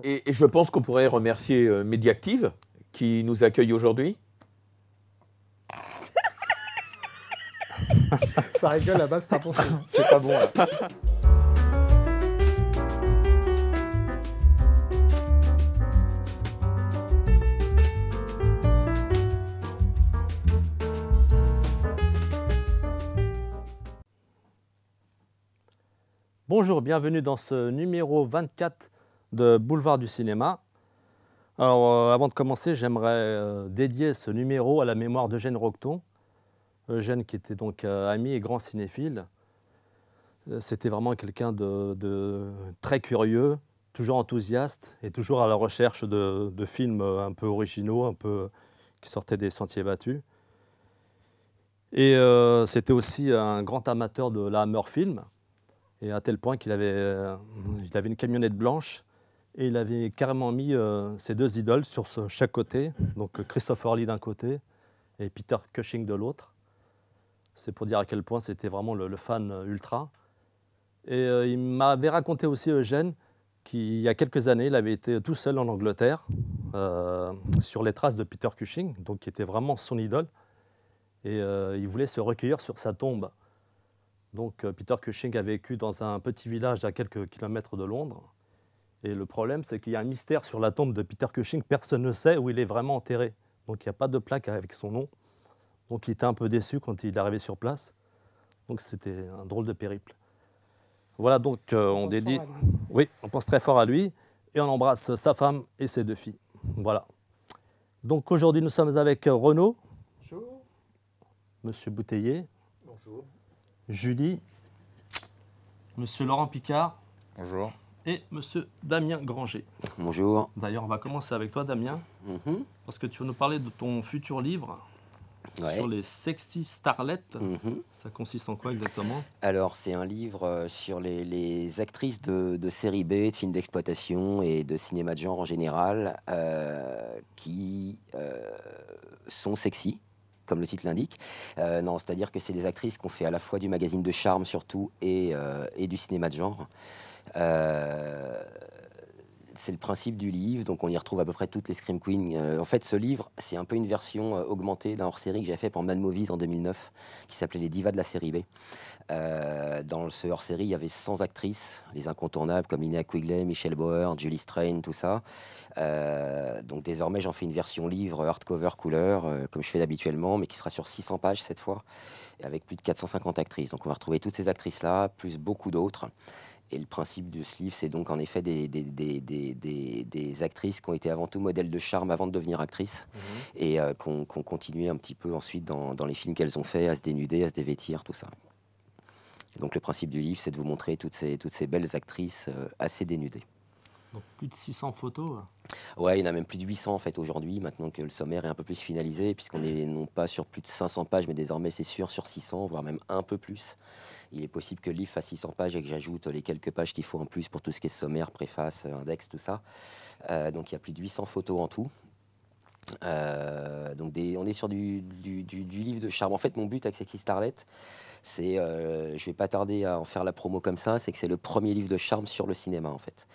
Et je pense qu'on pourrait remercier Mediactive qui nous accueille aujourd'hui. Ça rigole là-bas, c'est pas bon. C'est pas bon là. Bonjour, bienvenue dans ce numéro 24 de Boulevard du Cinéma. Alors, avant de commencer, j'aimerais dédier ce numéro à la mémoire d'Eugène Roqueton. Eugène qui était donc ami et grand cinéphile. C'était vraiment quelqu'un de très curieux, toujours enthousiaste et toujours à la recherche de films un peu originaux, un peu qui sortaient des sentiers battus. Et c'était aussi un grand amateur de la Hammer Film. Et à tel point qu'il avait une camionnette blanche et il avait carrément mis ses deux idoles sur chaque côté, donc Christopher Lee d'un côté et Peter Cushing de l'autre. C'est pour dire à quel point c'était vraiment le fan ultra. Et il m'avait raconté aussi, Eugène, qu'il y a quelques années, il avait été tout seul en Angleterre sur les traces de Peter Cushing, donc qui était vraiment son idole. Et il voulait se recueillir sur sa tombe. Donc Peter Cushing a vécu dans un petit village à quelques kilomètres de Londres. Et le problème, c'est qu'il y a un mystère sur la tombe de Peter Cushing. Personne ne sait où il est vraiment enterré. Donc il n'y a pas de plaque avec son nom. Donc il était un peu déçu quand il est arrivé sur place. Donc c'était un drôle de périple. Voilà, donc on dédie... Oui, on pense très fort à lui. Et on embrasse sa femme et ses deux filles. Voilà. Donc aujourd'hui, nous sommes avec Renaud. Bonjour. Monsieur Bouteiller. Bonjour. Julie, monsieur Laurent Picard. Bonjour. Et monsieur Damien Granger. Bonjour. D'ailleurs, on va commencer avec toi, Damien, parce que tu vas nous parler de ton futur livre sur les sexy starlets. Ça consiste en quoi exactement? Alors, c'est un livre sur les actrices de série B, de films d'exploitation et de cinéma de genre en général, qui sont sexy, comme le titre l'indique. Non, c'est-à-dire que c'est des actrices qui ont fait à la fois du magazine de charme surtout et du cinéma de genre. C'est le principe du livre, donc on y retrouve à peu près toutes les Scream Queens. En fait, ce livre, c'est un peu une version augmentée d'un hors-série que j'ai fait pour Mad Movies en 2009, qui s'appelait Les Divas de la série B. Dans ce hors-série, il y avait 100 actrices, les incontournables comme Linnea Quigley, Michelle Bauer, Julie Strain, tout ça. Donc désormais, j'en fais une version livre hardcover couleur, comme je fais habituellement, mais qui sera sur 600 pages cette fois, et avec plus de 450 actrices. Donc on va retrouver toutes ces actrices-là, plus beaucoup d'autres. Et le principe de ce livre, c'est donc en effet des actrices qui ont été avant tout modèles de charme avant de devenir actrices et qui ont continué un petit peu ensuite dans les films qu'elles ont fait à se dénuder, à se dévêtir, tout ça. Et donc le principe du livre, c'est de vous montrer toutes ces belles actrices assez dénudées. Donc plus de 600 photos. Ouais, il y en a même plus de 800 en fait aujourd'hui, maintenant que le sommaire est un peu plus finalisé, puisqu'on est non pas sur plus de 500 pages, mais désormais c'est sûr sur 600, voire même un peu plus. Il est possible que le livre fasse 600 pages et que j'ajoute les quelques pages qu'il faut en plus pour tout ce qui est sommaire, préface, index, tout ça. Donc il y a plus de 800 photos en tout. Donc on est sur du livre de charme. En fait, mon but avec Sexy Starlet, c'est, je vais pas tarder à en faire la promo comme ça, c'est que c'est le premier livre de charme sur le cinéma en fait.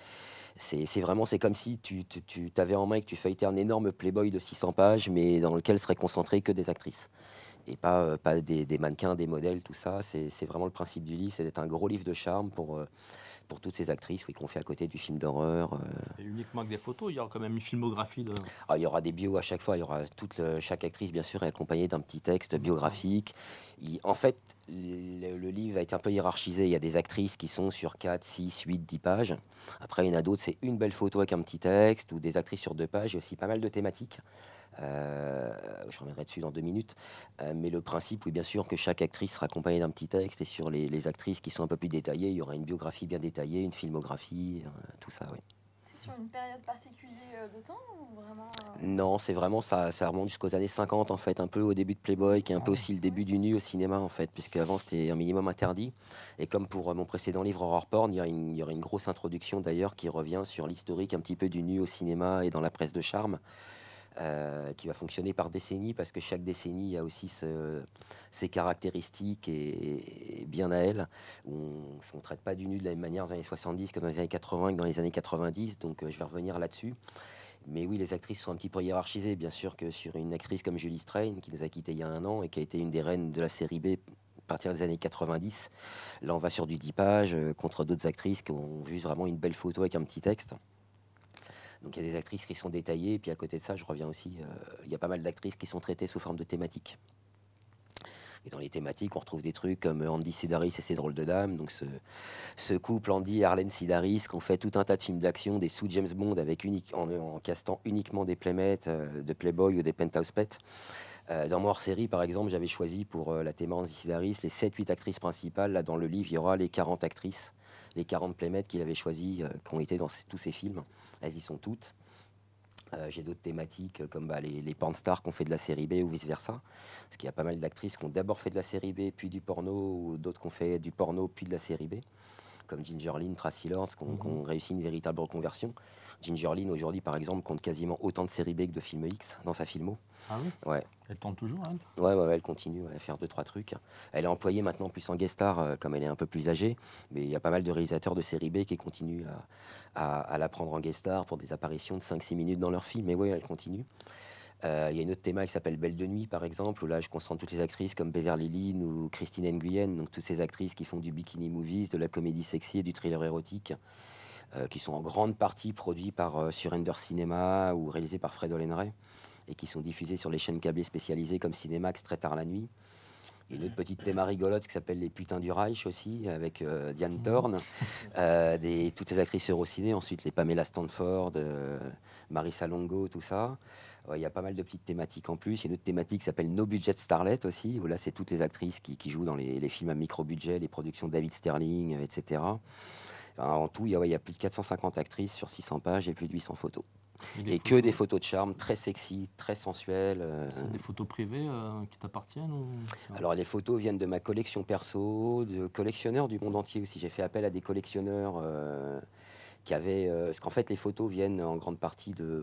C'est vraiment, c'est comme si tu t'avais en main et que tu feuilletais un énorme Playboy de 600 pages, mais dans lequel seraient concentrées que des actrices. Et pas des mannequins, des modèles, tout ça. C'est vraiment le principe du livre, c'est d'être un gros livre de charme pour toutes ces actrices qu'on fait à côté du film d'horreur. Et uniquement que des photos, il y aura quand même une filmographie de... Ah, il y aura des bios à chaque fois, il y aura chaque actrice, bien sûr, est accompagnée d'un petit texte biographique. En fait, le livre a été un peu hiérarchisé. Il y a des actrices qui sont sur 4, 6, 8, 10 pages. Après, il y en a d'autres, c'est une belle photo avec un petit texte, ou des actrices sur 2 pages. Il y a aussi pas mal de thématiques. Je reviendrai dessus dans 2 minutes. Mais le principe, oui, bien sûr, que chaque actrice sera accompagnée d'un petit texte. Et sur les actrices qui sont un peu plus détaillées, il y aura une biographie bien détaillée, une filmographie, tout ça, oui. Sur une période particulière de temps ou vraiment Non, c'est vraiment ça remonte jusqu'aux années 50 en fait, un peu au début de Playboy, qui est un peu aussi le début du nu au cinéma en fait, puisque avant c'était un minimum interdit. Et comme pour mon précédent livre Horror Porn, il y aura une grosse introduction d'ailleurs qui revient sur l'historique un petit peu du nu au cinéma et dans la presse de charme. qui va fonctionner par décennie, parce que chaque décennie a aussi ses caractéristiques et bien à elle. On ne traite pas du nu de la même manière dans les années 70 que dans les années 80 que dans les années 90, donc je vais revenir là-dessus. Mais oui, les actrices sont un petit peu hiérarchisées. Bien sûr que sur une actrice comme Julie Strain, qui nous a quittés il y a 1 an et qui a été une des reines de la série B à partir des années 90, là on va sur du 10 pages contre d'autres actrices qui ont juste vraiment une belle photo avec un petit texte. Donc il y a des actrices qui sont détaillées, et puis à côté de ça, je reviens aussi, il y a pas mal d'actrices qui sont traitées sous forme de thématiques. Et dans les thématiques, on retrouve des trucs comme Andy Sidaris et ses drôles de dames. Donc ce couple Andy et Arlene Sidaris qui ont fait tout un tas de films d'action, des sous James Bond en castant uniquement des playmates, de Playboy ou des Penthouse Pets. Dans mon hors-série, par exemple, j'avais choisi pour la théma Andy Sidaris les 7-8 actrices principales. Là, dans le livre, il y aura les 40 actrices, les 40 playmates qu'il avait choisis, qui ont été dans tous ces films. Elles y sont toutes. J'ai d'autres thématiques comme les porn stars qui ont fait de la série B ou vice-versa. Parce qu'il y a pas mal d'actrices qui ont d'abord fait de la série B, puis du porno, ou d'autres qui ont fait du porno, puis de la série B. Comme Ginger Lynn, Tracy Lords, qui ont réussi une véritable reconversion. Ginger Lynn, aujourd'hui, par exemple, compte quasiment autant de séries B que de films X dans sa filmo. Ah oui. Ouais. Elle tourne toujours, elle. Ouais, elle continue à faire 2-3 trucs. Elle est employée maintenant plus en guest star, comme elle est un peu plus âgée. Mais il y a pas mal de réalisateurs de série B qui continuent à la prendre en guest star pour des apparitions de 5-6 minutes dans leur film. Mais oui, elle continue. Il y a une autre théma qui s'appelle Belle de nuit, par exemple, où là, je concentre toutes les actrices comme Beverly Lynn ou Christine Nguyen, donc toutes ces actrices qui font du bikini movies, de la comédie sexy et du thriller érotique, qui sont en grande partie produits par Surrender Cinema ou réalisés par Fred Olen et qui sont diffusés sur les chaînes câblées spécialisées comme Cinemax très tard la nuit. Il y a une autre petite théma rigolote qui s'appelle Les putains du Reich aussi, avec Diane Thorne, toutes les actrices Eurociné, ensuite les Pamela Stanford, Marissa Longo, tout ça. Il y a pas mal de petites thématiques en plus. Il y a une autre thématique qui s'appelle No Budget Starlet aussi, où là c'est toutes les actrices qui jouent dans les films à micro-budget, les productions de David Sterling, etc. Enfin, en tout, il y a plus de 450 actrices sur 600 pages et plus de 800 photos. Et que des photos de charme très sexy, très sensuelles. C'est des photos privées qui t'appartiennent ou... Alors les photos viennent de ma collection perso, de collectionneurs du monde entier aussi. J'ai fait appel à des collectionneurs qui avaient... parce qu'en fait les photos viennent en grande partie de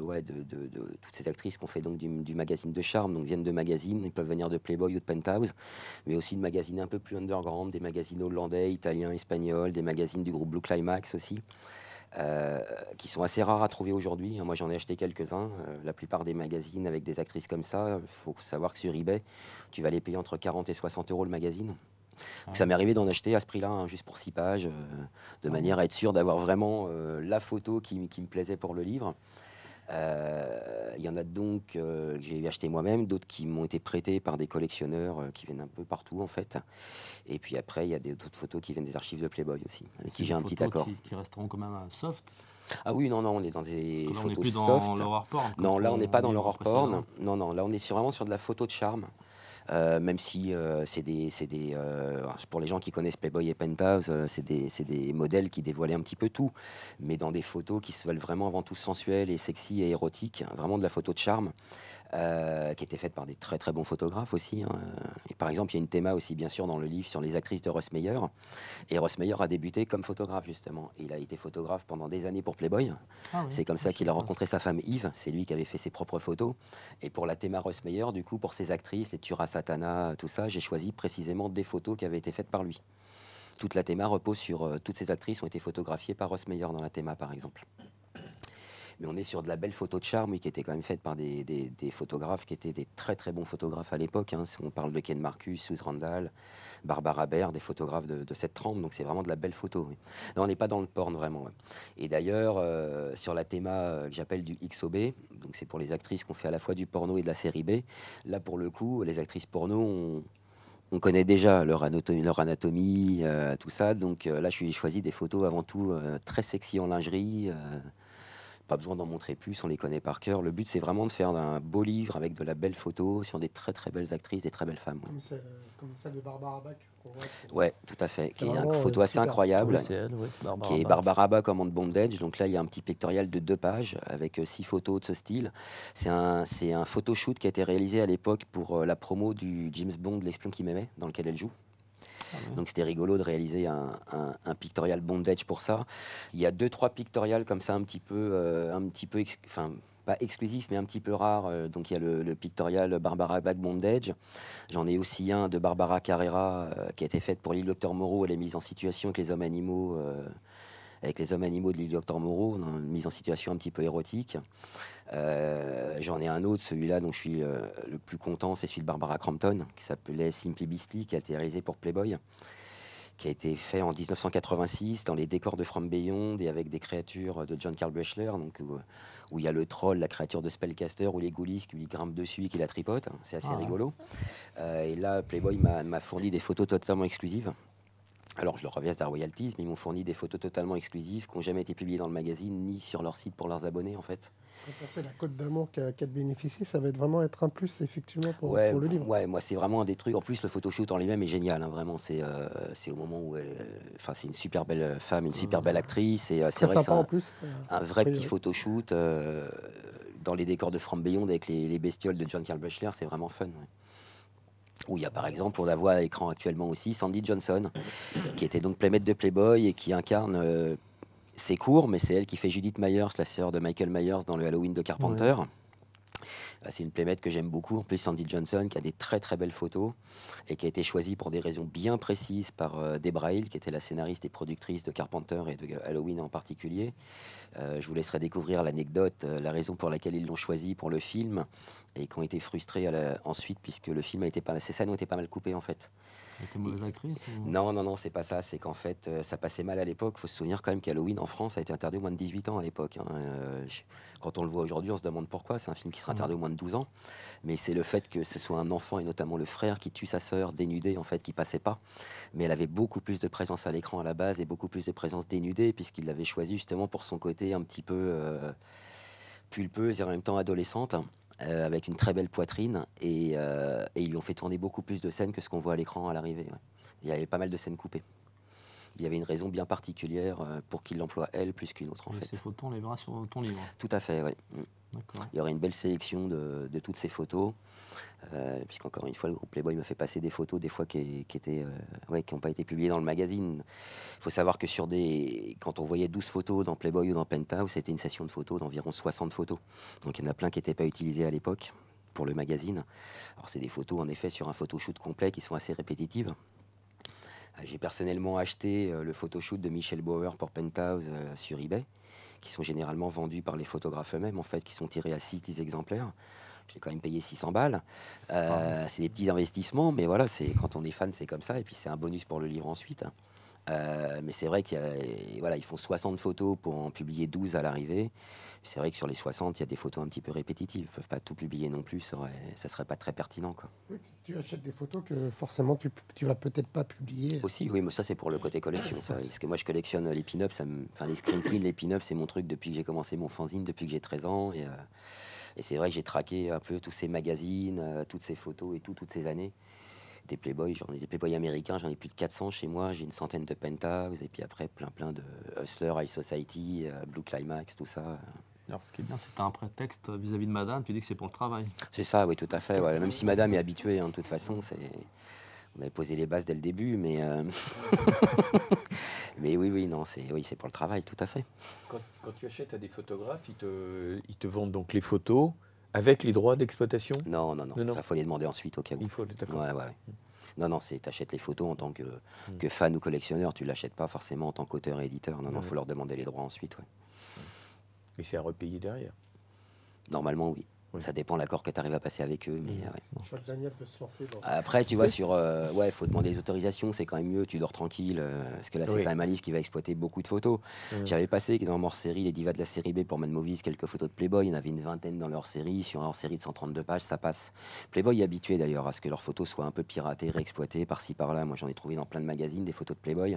toutes ces actrices qu'on fait donc du magazine de charme, donc viennent de magazines, ils peuvent venir de Playboy ou de Penthouse, mais aussi de magazines un peu plus underground, des magazines hollandais, italiens, espagnols, des magazines du groupe Blue Climax aussi. Qui sont assez rares à trouver aujourd'hui. Moi, j'en ai acheté quelques-uns. La plupart des magazines avec des actrices comme ça, il faut savoir que sur eBay, tu vas les payer entre 40 et 60 euros le magazine. Donc, ça m'est arrivé d'en acheter à ce prix-là, hein, juste pour 6 pages, de manière à être sûr d'avoir vraiment la photo qui me plaisait pour le livre. Il y en a donc que j'ai acheté moi-même, d'autres qui m'ont été prêtés par des collectionneurs qui viennent un peu partout en fait. Et puis après, il y a d'autres photos qui viennent des archives de Playboy aussi, avec qui j'ai un petit accord. Qui resteront quand même soft. Ah oui, non, on est dans des Parce que là, photos on n'est plus soft. dans l'horror porn. Non, là, on n'est pas dans l'horror porn. précédent. Non, là, on est vraiment sur de la photo de charme. Même si pour les gens qui connaissent Playboy et Penthouse, c'est des modèles qui dévoilaient un petit peu tout, mais dans des photos qui se veulent vraiment avant tout sensuelles et sexy et érotiques, vraiment de la photo de charme, qui était faite par des très très bons photographes aussi. Hein. Et par exemple, il y a une théma aussi bien sûr dans le livre sur les actrices de Russ Meyer, et Russ Meyer a débuté comme photographe justement. Il a été photographe pendant des années pour Playboy. Ah oui. C'est comme ça qu'il a rencontré sa femme Yves, c'est lui qui avait fait ses propres photos. Et pour la théma Russ Meyer, du coup, pour ses actrices, les Tura Satana, tout ça, j'ai choisi précisément des photos qui avaient été faites par lui. Toute la théma repose sur... toutes ces actrices ont été photographiées par Russ Meyer dans la théma, par exemple. Mais on est sur de la belle photo de charme, oui, qui était quand même faite par des photographes qui étaient des très très bons photographes à l'époque. Hein. On parle de Ken Marcus, Suze Randall, Barbara Baer, des photographes de cette trempe. Donc c'est vraiment de la belle photo. Oui. Non, on n'est pas dans le porn vraiment. Ouais. Et d'ailleurs, sur la théma que j'appelle du XOB, donc c'est pour les actrices qui ont fait à la fois du porno et de la série B. Là, pour le coup, les actrices porno, on connaît déjà leur anatomie, tout ça. Donc là, je suis choisi des photos avant tout très sexy en lingerie. Pas besoin d'en montrer plus, on les connaît par cœur. Le but, c'est vraiment de faire un beau livre avec de la belle photo sur des très très belles actrices, des très belles femmes. Ouais. Comme celle de Barbara Bach. Ouais, tout à fait. Qui est une vraiment, photo assez super. incroyable. Oui, c'est elle, oui, c'est Barbara Qui est Bach. Barbara Bach en bondage. Donc là, il y a un petit pictorial de 2 pages avec 6 photos de ce style. C'est un photoshoot qui a été réalisé à l'époque pour la promo du James Bond, l'espion qui m'aimait, dans lequel elle joue. Donc c'était rigolo de réaliser un pictorial bondage pour ça. Il y a 2-3 pictorials comme ça un petit peu enfin pas exclusif mais un petit peu rare. Donc il y a le pictorial Barbara Bach Bondage. J'en ai aussi un de Barbara Carrera qui a été fait pour l'île Docteur Moreau. Elle est mise en situation avec les hommes animaux. Avec les hommes animaux de l'île Docteur Moreau, une mise en situation un petit peu érotique. J'en ai un autre, celui-là dont je suis le plus content, c'est celui de Barbara Crampton, qui s'appelait Simply Beastly, qui a été réalisé pour Playboy, qui a été fait en 1986 dans les décors de From Beyond et avec des créatures de John Carl Buechler, donc où il y a le troll, la créature de Spellcaster, ou les ghoulistes qui lui grimpent dessus et qui la tripotent. C'est assez rigolo. Et là, Playboy m'a fourni des photos totalement exclusives. Alors, je leur reverse des royalties, mais ils m'ont fourni des photos totalement exclusives qui n'ont jamais été publiées dans le magazine ni sur leur site pour leurs abonnés, en fait. Quand c'est la Côte d'Amour qui a de bénéficier, ça va être vraiment être un plus, effectivement, pour le livre. Ouais, moi, c'est vraiment un des trucs. En plus, le photoshoot en lui-même est génial, hein, vraiment. C'est au moment où enfin, c'est une super belle femme, une super belle actrice. Et c'est vrai que c'est un vrai petit photoshoot dans les décors de From Beyond avec les bestioles de John Carl Buechler. C'est vraiment fun. Ouais. Où il y a par exemple, on la voit à l'écran actuellement aussi, Sandy Johnson, qui était donc playmate de Playboy et qui incarne, c'est court, mais c'est elle qui fait Judith Myers, la sœur de Michael Myers dans le Halloween de Carpenter. Ouais. C'est une playmate que j'aime beaucoup. En plus, Sandy Johnson, qui a des très très belles photos et qui a été choisie pour des raisons bien précises par Debra Hill, qui était la scénariste et productrice de Carpenter et de Halloween en particulier. Je vous laisserai découvrir l'anecdote, la raison pour laquelle ils l'ont choisie pour le film et qui ont été frustrés ensuite puisque le film a été ces scènes ont été pas mal coupées en fait. Elle était mauvaise actrice ou... Non, c'est pas ça. C'est qu'en fait, ça passait mal à l'époque. Il faut se souvenir quand même qu'Halloween en France a été interdit au moins de 18 ans à l'époque. Hein. Quand on le voit aujourd'hui, on se demande pourquoi. C'est un film qui sera interdit au moins de 12 ans. Mais c'est le fait que ce soit un enfant, et notamment le frère, qui tue sa sœur dénudée, en fait, qui passait pas. Mais elle avait beaucoup plus de présence à l'écran à la base et beaucoup plus de présence dénudée, puisqu'il l'avait choisi justement pour son côté un petit peu pulpeuse et en même temps adolescente. Avec une très belle poitrine et ils lui ont fait tourner beaucoup plus de scènes que ce qu'on voit à l'écran à l'arrivée. Ouais. Il y avait pas mal de scènes coupées. Il y avait une raison bien particulière pour qu'il l'emploie elle plus qu'une autre en fait. Ces photos, on les verra sur ton livre. Tout à fait, oui. Il y aurait une belle sélection de toutes ces photos, puisqu'encore une fois, le groupe Playboy me fait passer des photos des fois qui n'ont pas été publiées dans le magazine. Il faut savoir que quand on voyait 12 photos dans Playboy ou dans Penthouse, c'était une session de photos d'environ 60 photos. Donc il y en a plein qui n'étaient pas utilisées à l'époque pour le magazine. Alors c'est des photos en effet sur un photoshoot complet qui sont assez répétitives. J'ai personnellement acheté le photoshoot de Michelle Bauer pour Penthouse sur eBay, qui sont généralement vendus par les photographes eux-mêmes, en fait, qui sont tirés à 6 exemplaires. J'ai quand même payé 600 balles. C'est des petits investissements, mais voilà, quand on est fan, c'est comme ça. Et puis c'est un bonus pour le livre ensuite. Mais c'est vrai ils font 60 photos pour en publier 12 à l'arrivée. C'est vrai que sur les 60, il y a des photos un petit peu répétitives. Ils ne peuvent pas tout publier non plus, ça ne serait pas très pertinent, quoi. Oui, tu achètes des photos que forcément tu vas peut-être pas publier. Aussi, oui, mais ça c'est pour le côté collection. Ça, parce que moi je collectionne les pin-ups, les screen prints, les pin-ups, c'est mon truc depuis que j'ai commencé mon fanzine, depuis que j'ai 13 ans. Et c'est vrai que j'ai traqué un peu tous ces magazines, toutes ces photos et toutes ces années. Des Playboy, j'en ai des Playboy américains, j'en ai plus de 400 chez moi, j'ai une centaine de Penthouse, et puis après plein de Hustler, High Society, Blue Climax, tout ça. Alors ce qui est bien, c'est que tu as un prétexte vis-à-vis de madame, tu dis que c'est pour le travail. C'est ça, oui, tout à fait. Ouais. Même si madame est habituée, hein, de toute façon, on avait posé les bases dès le début, mais, mais oui, c'est pour le travail, tout à fait. Quand tu achètes à des photographes, ils te vendent donc les photos avec les droits d'exploitation ? Non, ça faut les demander ensuite au cas où. Il faut, d'accord. Ouais. Non, tu achètes les photos en tant que fan ou collectionneur, tu ne l'achètes pas forcément en tant qu'auteur et éditeur. Non, faut leur demander les droits ensuite. Ouais. Et c'est à repayer derrière ? Normalement, oui. Ça dépend de l'accord que tu arrives à passer avec eux. Mais, Je crois que Daniel peut se lancer. Après, tu vois, faut demander les autorisations, c'est quand même mieux, tu dors tranquille. Parce que là, c'est quand même un livre qui va exploiter beaucoup de photos. J'avais passé dans mon hors-série, les divas de la série B pour Mad Movies, quelques photos de Playboy. Il y en avait une vingtaine dans leur série. Sur un hors-série de 132 pages, ça passe. Playboy est habitué d'ailleurs à ce que leurs photos soient un peu piratées, réexploitées par-ci par-là. Moi, j'en ai trouvé dans plein de magazines des photos de Playboy.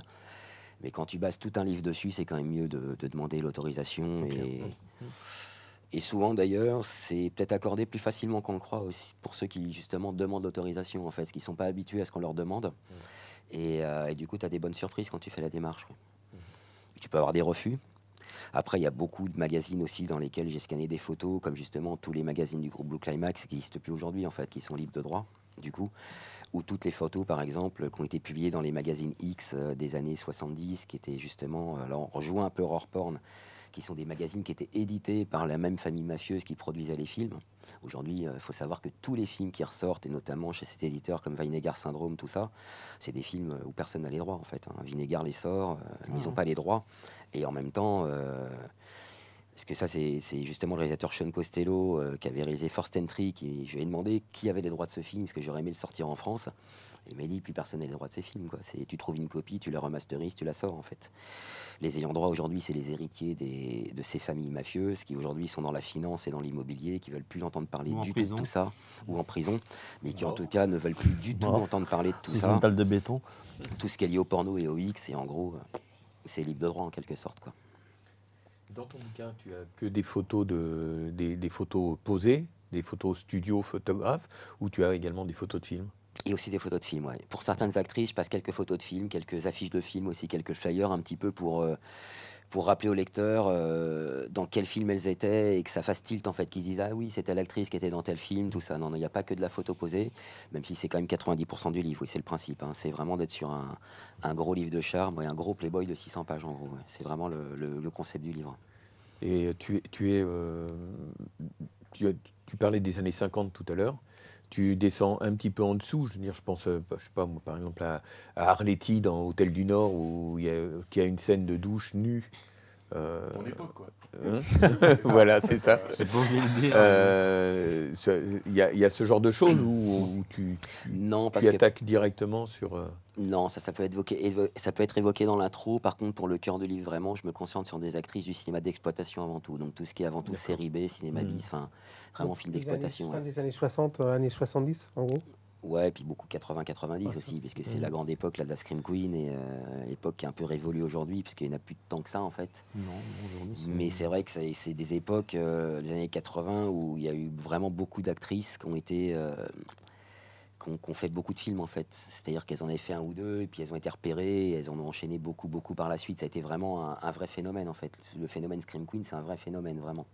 Mais quand tu bases tout un livre dessus, c'est quand même mieux de demander l'autorisation. Et souvent d'ailleurs, c'est peut-être accordé plus facilement qu'on le croit aussi pour ceux qui justement demandent l'autorisation, en fait, parce qu'ils ne sont pas habitués à ce qu'on leur demande. Et du coup, tu as des bonnes surprises quand tu fais la démarche. Tu peux avoir des refus. Après, il y a beaucoup de magazines aussi dans lesquels j'ai scanné des photos, comme justement tous les magazines du groupe Blue Climax qui n'existent plus aujourd'hui, en fait, qui sont libres de droit. du coup, ou toutes les photos, par exemple, qui ont été publiées dans les magazines X des années 70, qui étaient justement, alors on rejoint un peu Horror Porn, qui sont des magazines qui étaient édités par la même famille mafieuse qui produisait les films. Aujourd'hui, il faut savoir que tous les films qui ressortent, et notamment chez cet éditeur comme Vinegar Syndrome, tout ça, c'est des films où personne n'a les droits, en fait. Vinegar les sort, ils n'ont pas les droits. Et en même temps, parce que ça, c'est justement le réalisateur Sean Costello qui avait réalisé First Entry, je lui ai demandé qui avait les droits de ce film, parce que j'aurais aimé le sortir en France. Il m'a dit, plus personne n'a les droits de ces films, quoi. Tu trouves une copie, tu la remasterises, tu la sors, en fait. Les ayants droit aujourd'hui, c'est les héritiers de ces familles mafieuses qui aujourd'hui sont dans la finance et dans l'immobilier, qui veulent plus entendre parler du tout de tout ça, ou en prison, mais qui en tout cas ne veulent plus du tout entendre parler de tout ça. C'est une dalle de béton. Tout ce qui est lié au porno et au X, et en gros, c'est libre de droit en quelque sorte, quoi. Dans ton bouquin, tu as que des photos, des photos posées, des photos studio photographes, ou tu as également des photos de films? Et aussi des photos de films, ouais. Pour certaines actrices, je passe quelques photos de films, quelques affiches de films aussi, quelques flyers, un petit peu pour rappeler aux lecteurs dans quel film elles étaient et que ça fasse tilt, en fait, qu'ils disent « Ah oui, c'était l'actrice qui était dans tel film », tout ça. Non, il n'y a pas que de la photo posée, même si c'est quand même 90% du livre, oui, c'est le principe. Hein. C'est vraiment d'être sur un gros livre de charme, ouais, un gros Playboy de 600 pages, en gros. Ouais. C'est vraiment le concept du livre. Et tu parlais des années 50 tout à l'heure. Tu descends un petit peu en dessous. Je veux dire, je pense, je sais pas, moi, par exemple, à Arletty dans Hôtel du Nord, qui a une scène de douche nue. Mon époque, quoi. Hein voilà, c'est ça. C'est beau de le dire. Il y a ce genre de choses où tu attaques directement sur... Non, ça peut être évoqué dans l'intro. Par contre, pour le cœur de livre, vraiment, je me concentre sur des actrices du cinéma d'exploitation avant tout. Donc tout ce qui est avant tout série B, cinéma bis, enfin, vraiment film d'exploitation. Fin des années 60, années 70, en gros. Ouais, et puis beaucoup 80-90 aussi, parce que c'est la grande époque là, de la Scream Queen, et époque qui est un peu révolue aujourd'hui, puisqu'il n'y en a plus tant que ça, en fait. Non, aujourd'hui, Mais c'est vrai que c'est des époques, des années 80, où il y a eu vraiment beaucoup d'actrices qui ont été... qui ont fait beaucoup de films, en fait. C'est-à-dire qu'elles en avaient fait un ou deux, et puis elles ont été repérées, et elles en ont enchaîné beaucoup par la suite. Ça a été vraiment un vrai phénomène, en fait. Le phénomène Scream Queen, c'est un vrai phénomène, vraiment.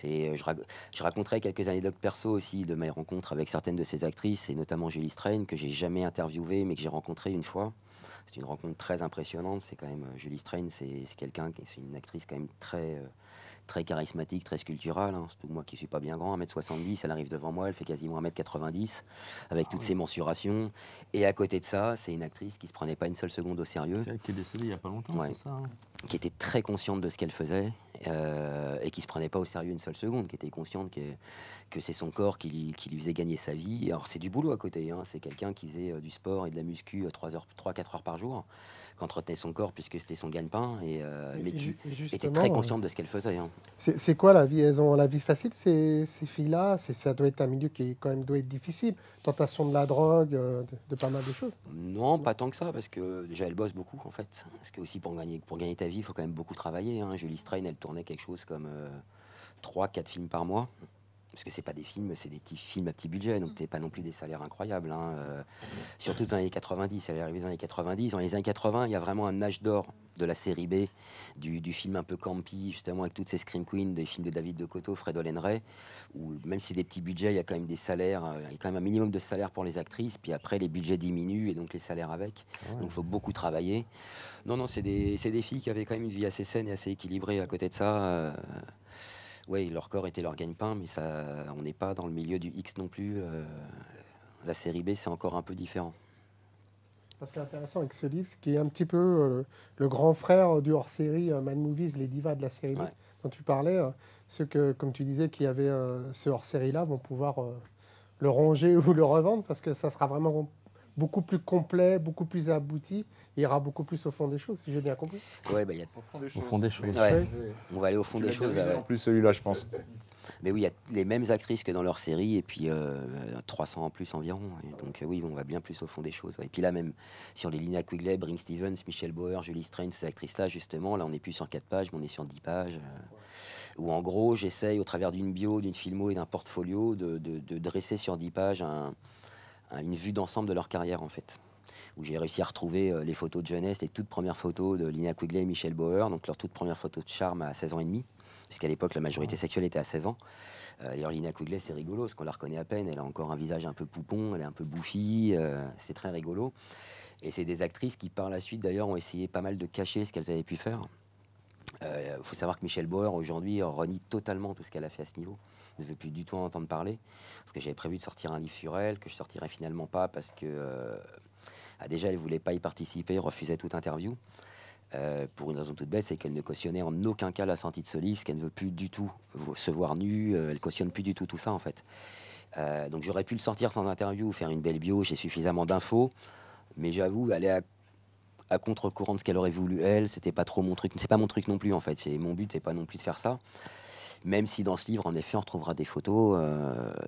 Je raconterai quelques anecdotes perso aussi de mes rencontres avec certaines de ces actrices, et notamment Julie Strain, que j'ai jamais interviewée, mais que j'ai rencontrée une fois. C'est une rencontre très impressionnante. C'est quand même Julie Strain, c'est une actrice quand même très charismatique, très sculpturale. Hein. Surtout moi qui suis pas bien grand, 1m70, elle arrive devant moi, elle fait quasiment 1m90, avec toutes ses mensurations. Et à côté de ça, c'est une actrice qui se prenait pas une seule seconde au sérieux. C'est elle qui est décédée il y a pas longtemps, Ouais. c'est ça, hein. Qui était très consciente de ce qu'elle faisait et qui se prenait pas au sérieux une seule seconde, qui était consciente que c'est son corps qui lui faisait gagner sa vie. Alors c'est du boulot à côté, hein. C'est quelqu'un qui faisait du sport et de la muscu 3-4 heures par jour, qui entretenait son corps puisque c'était son gagne-pain, mais qui était très consciente de ce qu'elle faisait. Hein. C'est quoi la vie? Elles ont la vie facile, ces filles-là? Ça doit être un milieu qui quand même doit être difficile. Tentation de la drogue, de pas mal de choses. Non, pas tant que ça, parce que déjà elle bosse beaucoup en fait. Parce que aussi pour gagner ta vie, il faut quand même beaucoup travailler. Hein. Julie Strain, elle tournait quelque chose comme 3-4 films par mois. Parce que c'est pas des films, c'est des petits films à petit budget, donc t'es pas non plus des salaires incroyables. Hein. Surtout dans les années 90, elle est arrivée dans les années 90. Dans les années 80, il y a vraiment un âge d'or de la série B, du film un peu campy, justement avec toutes ces Scream Queens, des films de David de Coteau, Fred Olen Ray, où même si c'est des petits budgets, il y a quand même des salaires, il y a quand même un minimum de salaire pour les actrices, puis après les budgets diminuent et donc les salaires avec. Ouais. Donc il faut beaucoup travailler. Non, c'est des filles qui avaient quand même une vie assez saine et assez équilibrée à côté de ça. Oui, leur corps était leur gagne-pain, mais ça, on n'est pas dans le milieu du X non plus. La série B, c'est encore un peu différent. Ce qui est intéressant avec ce livre, c'est qu'il est un petit peu le grand frère du hors-série Mad Movies, les divas de la série B, dont tu parlais. Ceux que, comme tu disais, qui avaient ce hors-série-là vont pouvoir le ronger ou le revendre, parce que ça sera vraiment beaucoup plus complet, beaucoup plus abouti, et ira beaucoup plus au fond des choses, si j'ai bien compris. Ouais, bah, y a... Au fond des choses. Ouais. On va aller au fond des choses. En plus, celui-là, je pense. Mais oui, il y a les mêmes actrices que dans leur série, et puis 300 en plus environ. Et donc oui, on va bien plus au fond des choses. Ouais. Et puis là, même sur les Lina Quigley, Bring Stevens, Michelle Bauer, Julie Strain, ces actrices-là, justement, là, on n'est plus sur 4 pages, mais on est sur 10 pages. Où en gros, j'essaye, au travers d'une bio, d'une filmo et d'un portfolio, de dresser sur 10 pages une vue d'ensemble de leur carrière, en fait. Où j'ai réussi à retrouver les photos de jeunesse, les toutes premières photos de Lina Quigley et Michelle Bauer, donc leur toute première photo de charme à 16 ans et demi, puisqu'à l'époque, la majorité sexuelle était à 16 ans. D'ailleurs, Linnea Quigley, c'est rigolo, parce qu'on la reconnaît à peine. Elle a encore un visage un peu poupon, elle est un peu bouffie, c'est très rigolo. Et c'est des actrices qui, par la suite, d'ailleurs, ont essayé pas mal de cacher ce qu'elles avaient pu faire. Faut savoir que Michelle Bauer, aujourd'hui, renie totalement tout ce qu'elle a fait à ce niveau. Je ne veux plus du tout en entendre parler, parce que j'avais prévu de sortir un livre sur elle, que je sortirais finalement pas, parce que déjà, elle ne voulait pas y participer, refusait toute interview. Pour une raison toute bête, c'est qu'elle ne cautionnait en aucun cas la sortie de ce livre, parce qu'elle ne veut plus du tout se voir nue, elle cautionne plus du tout ça, en fait. Donc j'aurais pu le sortir sans interview, ou faire une belle bio, j'ai suffisamment d'infos, mais j'avoue, aller à contre-courant de ce qu'elle aurait voulu, elle, c'était pas trop mon truc. C'est pas mon truc non plus, en fait. Mon but, c'est pas non plus de faire ça. Même si dans ce livre, en effet, on retrouvera des photos,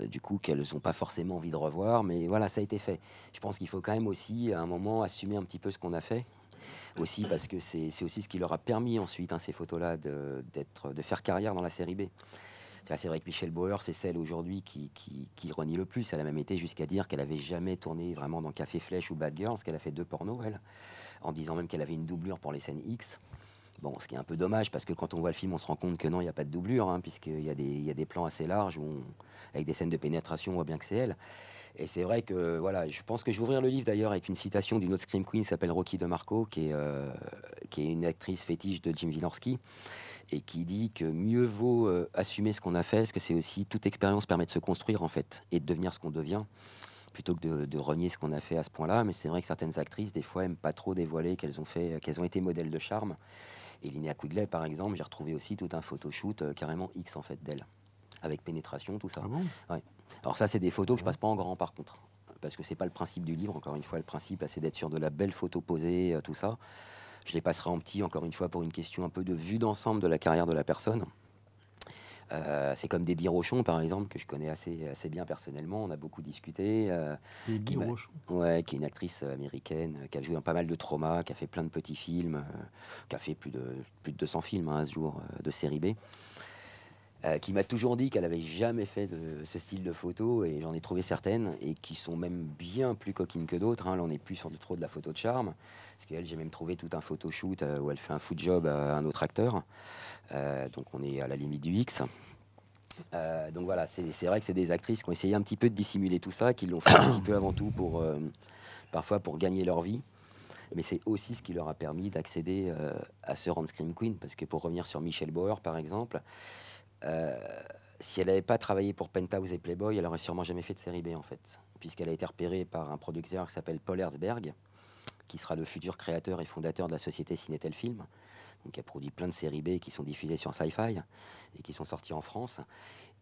du coup, qu'elles n'ont pas forcément envie de revoir. Mais voilà, ça a été fait. Je pense qu'il faut quand même aussi, à un moment, assumer un petit peu ce qu'on a fait. Aussi parce que c'est aussi ce qui leur a permis ensuite, ces photos-là, de faire carrière dans la série B. C'est vrai que Michelle Bauer, c'est celle aujourd'hui qui renie le plus. Elle a même été jusqu'à dire qu'elle n'avait jamais tourné vraiment dans Café Flèche ou Bad Girls, qu'elle a fait 2 pornos, elle, en disant même qu'elle avait une doublure pour les scènes X. Bon, ce qui est un peu dommage, parce que quand on voit le film, on se rend compte que non, il n'y a pas de doublure, puisqu'il y a des plans assez larges, avec des scènes de pénétration, on voit bien que c'est elle. Et c'est vrai que, voilà, je pense que je vais ouvrir le livre d'ailleurs avec une citation d'une autre Scream Queen qui s'appelle Rocky DeMarco, qui est une actrice fétiche de Jim Wynorski, et qui dit que mieux vaut assumer ce qu'on a fait, parce que c'est aussi, toute expérience permet de se construire, en fait, et de devenir ce qu'on devient, plutôt que de renier ce qu'on a fait à ce point-là. Mais c'est vrai que certaines actrices, des fois, n'aiment pas trop dévoiler qu'elles ont été modèles de charme. Et Linnea Quigley, par exemple, j'ai retrouvé aussi tout un photoshoot carrément X, en fait, d'elle, avec pénétration, tout ça. Ah bon? Ouais. Alors ça, c'est des photos que je passe pas en grand, par contre, parce que c'est pas le principe du livre. Encore une fois, le principe, là, c'est d'être sur de la belle photo posée, tout ça. Je les passerai en petit, encore une fois, pour une question un peu de vue d'ensemble de la carrière de la personne. C'est comme Déby Rochon, par exemple, que je connais assez bien personnellement. On a beaucoup discuté. Déby Rochon. Ouais, qui est une actrice américaine, qui a joué dans pas mal de traumas, qui a fait plein de petits films, qui a fait plus de 200 films à ce jour de série B. Qui m'a toujours dit qu'elle avait jamais fait de ce style de photo, et j'en ai trouvé certaines, et qui sont même bien plus coquines que d'autres. Là, on n'est plus sur trop de la photo de charme, parce qu'elle, j'ai même trouvé tout un photoshoot où elle fait un foot job à un autre acteur. Donc on est à la limite du X. Donc voilà, c'est vrai que c'est des actrices qui ont essayé un petit peu de dissimuler tout ça, qui l'ont fait un petit peu avant tout parfois pour gagner leur vie. Mais c'est aussi ce qui leur a permis d'accéder à ce rang de Scream Queen, parce que pour revenir sur Michelle Bauer, par exemple, si elle n'avait pas travaillé pour Penthouse et Playboy, elle n'aurait sûrement jamais fait de série B, en fait, puisqu'elle a été repérée par un producteur qui s'appelle Paul Herzberg, qui sera le futur créateur et fondateur de la société Cinétel Film, donc qui a produit plein de séries B qui sont diffusées sur Sci-Fi et qui sont sorties en France,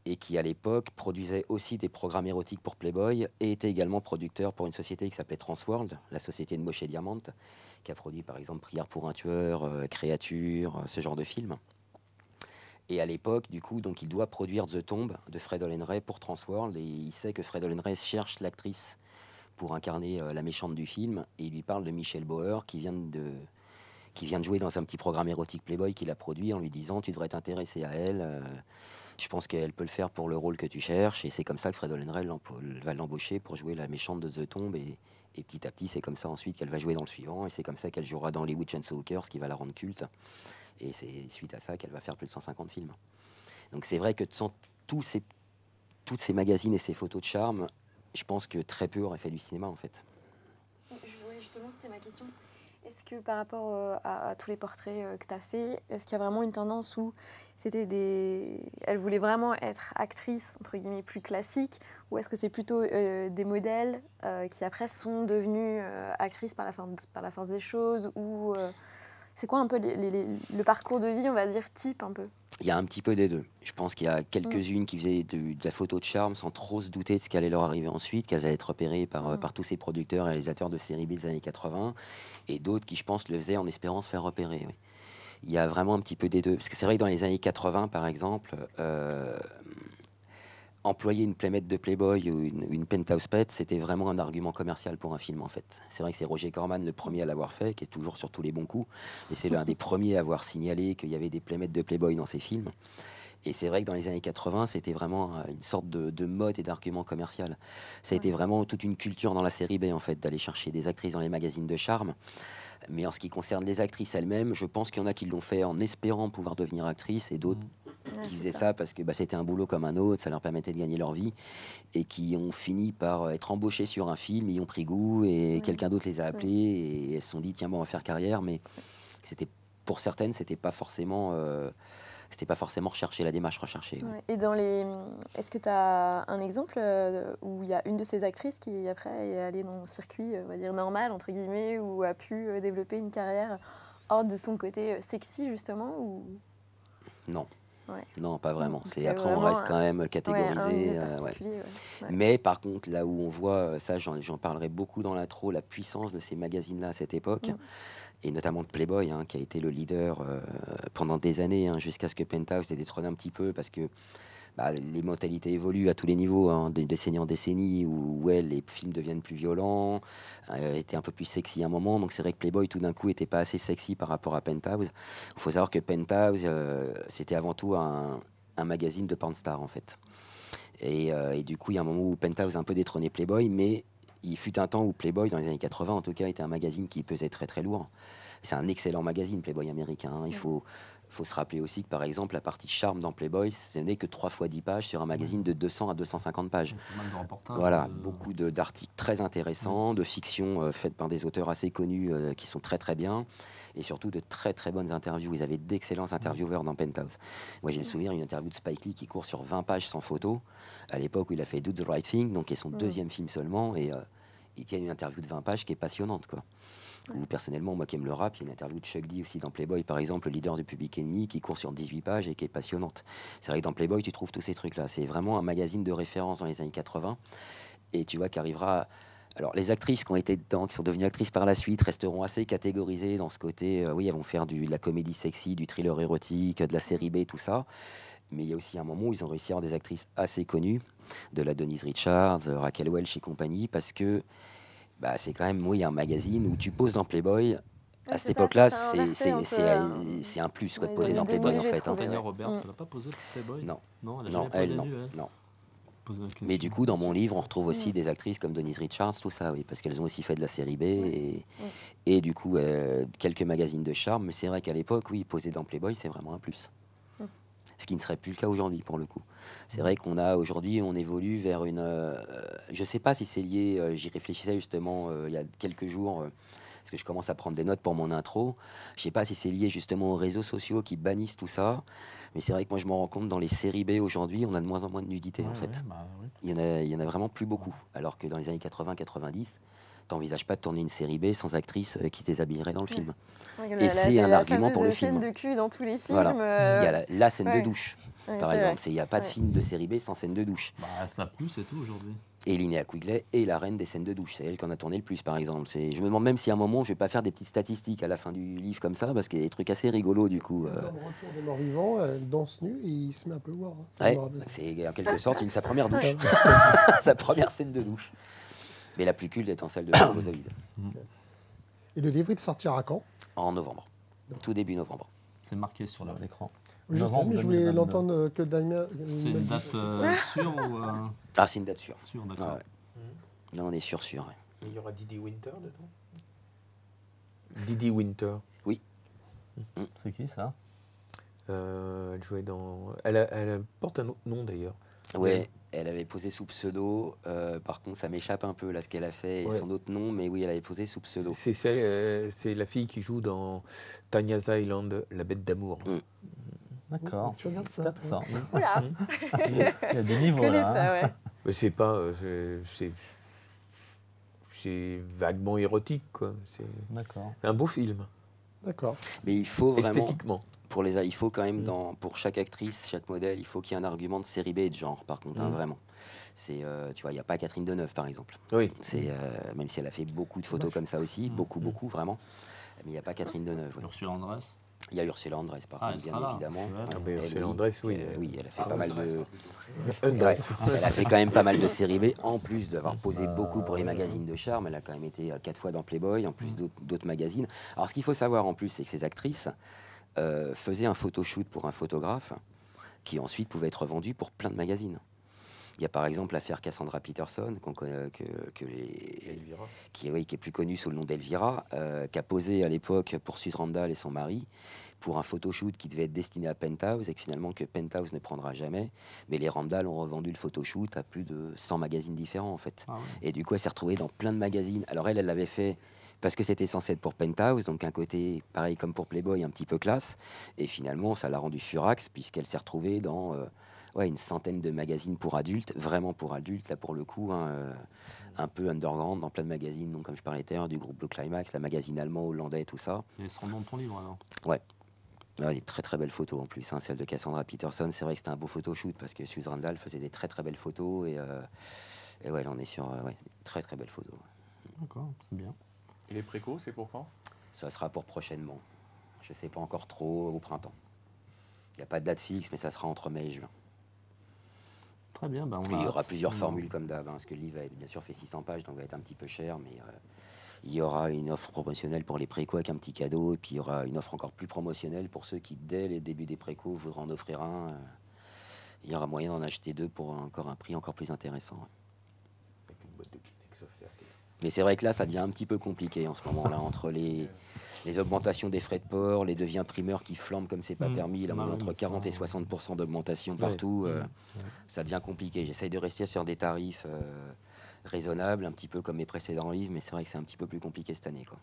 et qui à l'époque produisait aussi des programmes érotiques pour Playboy, et était également producteur pour une société qui s'appelait Transworld, la société de Moshe Diamant, qui a produit par exemple Prière pour un tueur, Créature, ce genre de films. Et à l'époque, du coup, donc, il doit produire The Tomb de Fred Olen Ray pour Transworld, et il sait que Fred Olen Ray cherche l'actrice pour incarner la méchante du film, et il lui parle de Michelle Bauer qui vient de jouer dans un petit programme érotique Playboy qu'il a produit, en lui disant tu devrais t'intéresser à elle, je pense qu'elle peut le faire pour le rôle que tu cherches. Et c'est comme ça que Fred Olen Ray va l'embaucher pour jouer la méchante de The Tomb, et petit à petit c'est comme ça ensuite qu'elle va jouer dans le suivant, et c'est comme ça qu'elle jouera dans les Witch and Hawkers, qui va la rendre culte, et c'est suite à ça qu'elle va faire plus de 150 films. Donc c'est vrai que sans tous ces magazines et ces photos de charme, je pense que très peu auraient fait du cinéma, en fait. Oui, justement, c'était ma question. Est-ce que par rapport à tous les portraits que tu as fait, est-ce qu'il y a vraiment une tendance où elle voulait vraiment être actrice, entre guillemets, plus classique, ou est-ce que c'est plutôt des modèles qui après sont devenus actrices par la force des choses, ou c'est quoi un peu le parcours de vie, on va dire, type un peu? Il y a un petit peu des deux. Je pense qu'il y a quelques-unes qui faisaient de la photo de charme sans trop se douter de ce qui allait leur arriver ensuite, qu'elles allaient être repérées par tous ces producteurs et réalisateurs de séries B des années 80, et d'autres qui, je pense, le faisaient en espérant se faire repérer. Oui. Il y a vraiment un petit peu des deux. Parce que c'est vrai que dans les années 80, par exemple, employer une playmate de Playboy ou une penthouse pet, c'était vraiment un argument commercial pour un film, en fait. C'est vrai que c'est Roger Corman le premier à l'avoir fait, qui est toujours sur tous les bons coups, et c'est l'un des premiers à avoir signalé qu'il y avait des playmates de Playboy dans ses films. Et c'est vrai que dans les années 80, c'était vraiment une sorte de mode et d'argument commercial. Ça a été vraiment toute une culture dans la série B, en fait, d'aller chercher des actrices dans les magazines de charme. Mais en ce qui concerne les actrices elles-mêmes, je pense qu'il y en a qui l'ont fait en espérant pouvoir devenir actrice, et d'autres qui faisaient ça parce que c'était un boulot comme un autre, ça leur permettait de gagner leur vie, et qui ont fini par être embauchés sur un film, ils ont pris goût, et quelqu'un d'autre les a appelés, et elles se sont dit, tiens, bon, on va faire carrière, mais pour certaines, c'était pas forcément recherché, la démarche recherchée. Ouais. Et est-ce que tu as un exemple où il y a une de ces actrices qui après est allée dans le circuit, on va dire normal entre guillemets, ou a pu développer une carrière hors de son côté sexy justement ou... Non. Ouais. Non, pas vraiment. Donc, Après, on reste quand même catégorisé. Ouais. Mais par contre, là où on voit, ça j'en parlerai beaucoup dans l'intro, la puissance de ces magazines-là à cette époque, et notamment de Playboy, qui a été le leader pendant des années, jusqu'à ce que Penthouse ait détrôné un petit peu, parce que les mentalités évoluent à tous les niveaux, de décennie en décennie, où les films deviennent plus violents, étaient un peu plus sexy à un moment. Donc c'est vrai que Playboy, tout d'un coup, n'était pas assez sexy par rapport à Penthouse. Il faut savoir que Penthouse, c'était avant tout un magazine de pornstar, en fait. Et du coup, il y a un moment où Penthouse a un peu détrôné Playboy, mais il fut un temps où Playboy, dans les années 80, en tout cas, était un magazine qui pesait très très lourd. C'est un excellent magazine, Playboy américain. Il faut se rappeler aussi que, par exemple, la partie charme dans Playboy, ce n'est que 3 fois 10 pages sur un magazine de 200 à 250 pages. Voilà, beaucoup d'articles très intéressants, de fiction faites par des auteurs assez connus qui sont très très bien, et surtout de très très bonnes interviews. Ils avaient d'excellents intervieweurs dans Penthouse. Moi, j'ai le souvenir d'une interview de Spike Lee qui court sur 20 pages sans photo, à l'époque où il a fait Do the Right Thing, donc qui est son deuxième film seulement, et il tient une interview de 20 pages qui est passionnante, quoi. Ou personnellement, moi qui aime le rap, il y a une interview de Chuck D aussi dans Playboy, par exemple, le leader de Public Enemy, qui court sur 18 pages et qui est passionnante. C'est vrai que dans Playboy, tu trouves tous ces trucs-là. C'est vraiment un magazine de référence dans les années 80. Et tu vois qu'arrivera... Alors, les actrices qui ont été dedans, qui sont devenues actrices par la suite, resteront assez catégorisées dans ce côté... oui, elles vont faire de la comédie sexy, du thriller érotique, de la série B, tout ça. Mais il y a aussi un moment où ils ont réussi à avoir des actrices assez connues, de la Denise Richards, Raquel Welch et compagnie, parce que c'est quand même, un magazine où tu poses dans Playboy. À cette époque-là, c'est un plus de poser dans Playboy, en fait. Tanya Roberts, elle n'a pas posé pour Playboy? Non. Non, elle n'a jamais posé non. Mais du coup, dans mon livre, on retrouve aussi des actrices comme Denise Richards, tout ça, oui, parce qu'elles ont aussi fait de la série B et du coup, quelques magazines de charme. Mais c'est vrai qu'à l'époque, oui, poser dans Playboy, c'est vraiment un plus. Ce qui ne serait plus le cas aujourd'hui, pour le coup. C'est vrai qu'on a aujourd'hui, on évolue vers une... je ne sais pas si c'est lié, j'y réfléchissais justement il y a quelques jours, parce que je commence à prendre des notes pour mon intro. Je ne sais pas si c'est lié justement aux réseaux sociaux qui bannissent tout ça, mais c'est vrai que moi je me rends compte, dans les séries B aujourd'hui, on a de moins en moins de nudité, en fait. Il y en a vraiment plus beaucoup, alors que dans les années 80-90, t'envisages pas de tourner une série B sans actrice qui se déshabillerait dans le film. Et c'est un argument pour le film. La scène de cul dans tous les films. Voilà. Il y a la scène de douche, par exemple. Il n'y a pas de film de série B sans scène de douche. Elle se lave plus, c'est tout aujourd'hui. Et Linnea Quigley est la reine des scènes de douche. C'est elle qui en a tourné le plus, par exemple. Je me demande même si à un moment, je vais pas faire des petites statistiques à la fin du livre comme ça, parce qu'il y a des trucs assez rigolos, du coup. Dans le Retour des morts vivants, elle danse nue et il se met un peu voir. C'est en quelque sorte sa première douche. Sa première scène de douche. Mais la plus culte est en salle de bain aux Olives. Et le livre, il sortira quand? En novembre. Tout début novembre. C'est marqué sur l'écran. Je sais, mais je voulais l'entendre que Damien... C'est une date sûre ou... Ah, c'est une date sûre. Sûre, d'accord. Là, on est sûr. Il y aura Didi Winter dedans? Didi Winter. Oui. C'est qui, ça? Elle jouait dans... Elle porte un autre nom, d'ailleurs. Ouais, elle avait posé sous pseudo. Par contre, ça m'échappe un peu, là, ce qu'elle a fait et son autre nom. Mais oui, elle avait posé sous pseudo. C'est la fille qui joue dans Tanya's Island, La Bête d'amour. D'accord. Tu regardes ça? Oula. Il y a des niveaux, là. Ça, ouais. Mais c'est pas... c'est vaguement érotique, quoi. C'est D'accord. un beau film. D'accord. Mais il faut vraiment... Esthétiquement. Il faut quand même, pour chaque actrice, chaque modèle, il faut qu'il y ait un argument de série B et de genre, par contre, vraiment. Tu vois, il n'y a pas Catherine Deneuve, par exemple. Oui. Même si elle a fait beaucoup de photos comme ça aussi, beaucoup, vraiment. Mais il n'y a pas Catherine Deneuve. Oui. Ursula Andress. Il y a Ursula Andress, par contre, bien évidemment. Ursula Andress, oui. Oui, elle a fait pas mal de... Undress. Elle a fait quand même pas mal de séries B, en plus d'avoir posé beaucoup pour les magazines de charme. Elle a quand même été 4 fois dans Playboy, en plus d'autres magazines. Alors, ce qu'il faut savoir, en plus, c'est que ces actrices faisaient un photoshoot pour un photographe qui ensuite pouvait être vendu pour plein de magazines. Il y a par exemple l'affaire Cassandra Peterson, qui est plus connue sous le nom d'Elvira, qui a posé à l'époque pour Suze Randall et son mari pour un photoshoot qui devait être destiné à Penthouse et que finalement que Penthouse ne prendra jamais. Mais les Randall ont revendu le photoshoot à plus de 100 magazines différents en fait. Ah ouais. Et du coup, elle s'est retrouvée dans plein de magazines. Alors elle l'avait fait parce que c'était censé être pour Penthouse, donc un côté, pareil comme pour Playboy, un petit peu classe. Et finalement, ça l'a rendu furax puisqu'elle s'est retrouvée dans une centaine de magazines pour adultes, vraiment pour adultes, là pour le coup, un peu underground, dans plein de magazines, donc comme je parlais tout à l'heure, du groupe Blue Climax, la magazine allemand, hollandais, tout ça. Et son nom de ton livre alors? Ouais. Des très très belles photos en plus, celle de Cassandra Peterson. C'est vrai que c'était un beau photoshoot parce que Suze Randall faisait des très très belles photos et ouais, là on est sur très très belles photos. D'accord, c'est bien. Et les précos, c'est pour quand? Ça sera pour prochainement. Je sais pas encore trop, au printemps. Il n'y a pas de date fixe, mais ça sera entre mai et juin. Très bien. Il y aura plusieurs formules comme d'hab, parce que le livre va être bien sûr fait 600 pages, donc va être un petit peu cher, mais il y aura une offre promotionnelle pour les précos avec un petit cadeau, et puis il y aura une offre encore plus promotionnelle pour ceux qui, dès les débuts des précos, voudront en offrir un. Il y aura moyen d'en acheter 2 pour encore un prix encore plus intéressant. Avec une boîte de Kleenex offerte. Mais c'est vrai que là, ça devient un petit peu compliqué en ce moment-là, entre les augmentations des frais de port, les devis imprimeurs qui flambent comme c'est pas permis, là, on est entre 40 et 60% d'augmentation partout, ça devient compliqué. J'essaye de rester sur des tarifs raisonnables, un petit peu comme mes précédents livres, mais c'est vrai que c'est un petit peu plus compliqué cette année, quoi.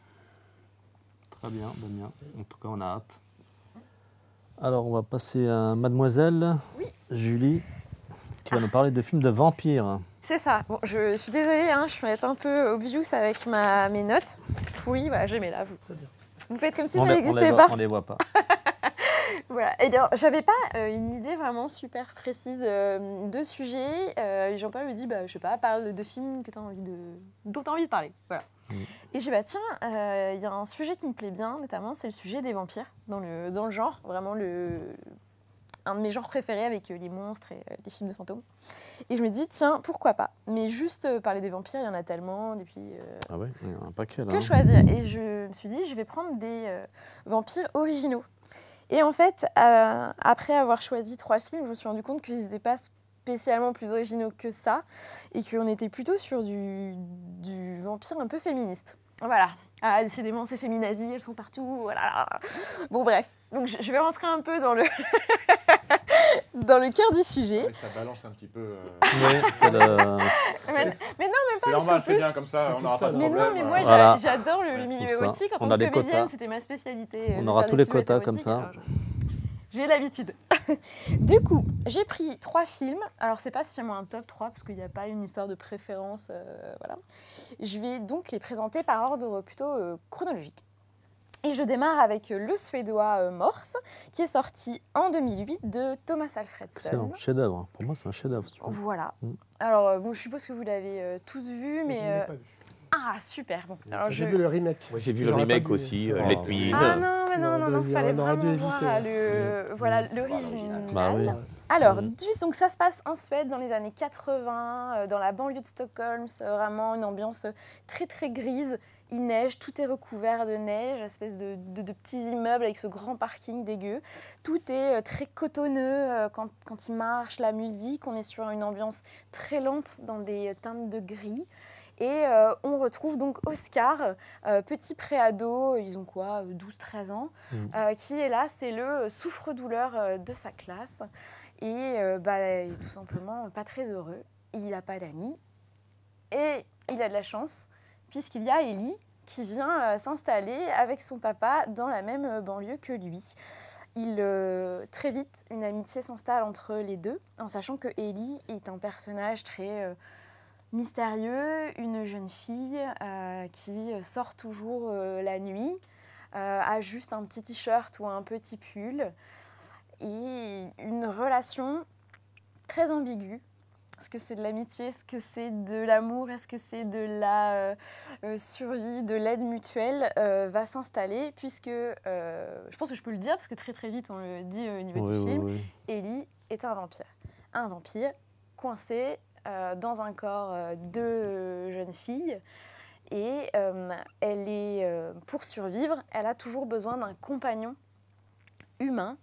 Très bien, bien. En tout cas, on a hâte. Alors, on va passer à Mademoiselle. Oui. Julie, qui va nous parler de films de vampires. C'est ça. Bon, je suis désolée, je vais être un peu obvious avec mes notes. Oui, voilà, je les mets là. Vous faites comme si ça n'existait pas. On les voit pas. Voilà. Et d'ailleurs, j'avais pas une idée vraiment super précise de sujet. Jean-Paul me dit, je sais pas, parle de films que dont tu as envie de parler. Voilà. Et je dis, tiens, il y a un sujet qui me plaît bien, notamment, c'est le sujet des vampires dans le genre, vraiment un de mes genres préférés avec les monstres et les films de fantômes. Et je me dis, tiens, pourquoi pas? Mais juste parler des vampires, il y en a tellement, et puis... Ah ouais, il y en a un paquet là. Que choisir? Et je me suis dit, je vais prendre des vampires originaux. Et en fait, après avoir choisi 3 films, je me suis rendu compte qu'ils n'étaient pas spécialement plus originaux que ça, et qu'on était plutôt sur du vampire un peu féministe. Voilà. Ah, décidément, ces féminazies, elles sont partout. Voilà. Bon, bref. Donc, je vais rentrer un peu dans le dans le cœur du sujet. Ouais, ça balance un petit peu. Oui, c'est le... mais non, mais pas. C'est normal, c'est bien comme ça, on n'aura pas de problème. Mais non, mais moi, voilà. j'adore le milieu érotique. En tant que comédienne, c'était ma spécialité. On aura tous les quotas comme ça. J'ai l'habitude. Du coup, j'ai pris 3 films. Alors, c'est pas spécialement un top 3, parce qu'il n'y a pas une histoire de préférence. Voilà. Je vais donc les présenter par ordre plutôt chronologique. Et je démarre avec le suédois Morse, qui est sorti en 2008 de Thomas Alfredson. C'est un chef-d'œuvre. Pour moi, c'est un chef-d'œuvre. Voilà. Alors, je suppose que vous l'avez tous vu, mais... Je ne l'ai pas vu. Ah, super. Bon, alors j'ai vu le remake. Moi, j'ai vu le remake aussi, Let Me In. Ah non, mais non, il fallait vraiment voir l'original. Bah oui. Alors, donc ça se passe en Suède dans les années 80, dans la banlieue de Stockholm. C'est vraiment une ambiance très très grise. Il neige, tout est recouvert de neige, espèce de petits immeubles avec ce grand parking dégueu. Tout est très cotonneux quand il marche, la musique. On est sur une ambiance très lente dans des teintes de gris. Et on retrouve donc Oscar, petit préado, ils ont quoi, 12-13 ans, qui est là, c'est le souffre-douleur de sa classe. Et il est tout simplement pas très heureux. Il n'a pas d'amis. Et il a de la chance, puisqu'il y a Ellie qui vient s'installer avec son papa dans la même banlieue que lui. Très vite, une amitié s'installe entre les deux, en sachant que Ellie est un personnage très... mystérieux, une jeune fille qui sort toujours la nuit, a juste un petit t-shirt ou un petit pull, et une relation très ambiguë. Est-ce que c'est de l'amitié? Est-ce que c'est de l'amour? Est-ce que c'est de la survie, de l'aide mutuelle va s'installer, puisque, je pense que je peux le dire, parce que très très vite on le dit au niveau du film, Ellie est un vampire. Un vampire coincé dans un corps de jeune fille. Et pour survivre, elle a toujours besoin d'un compagnon humain,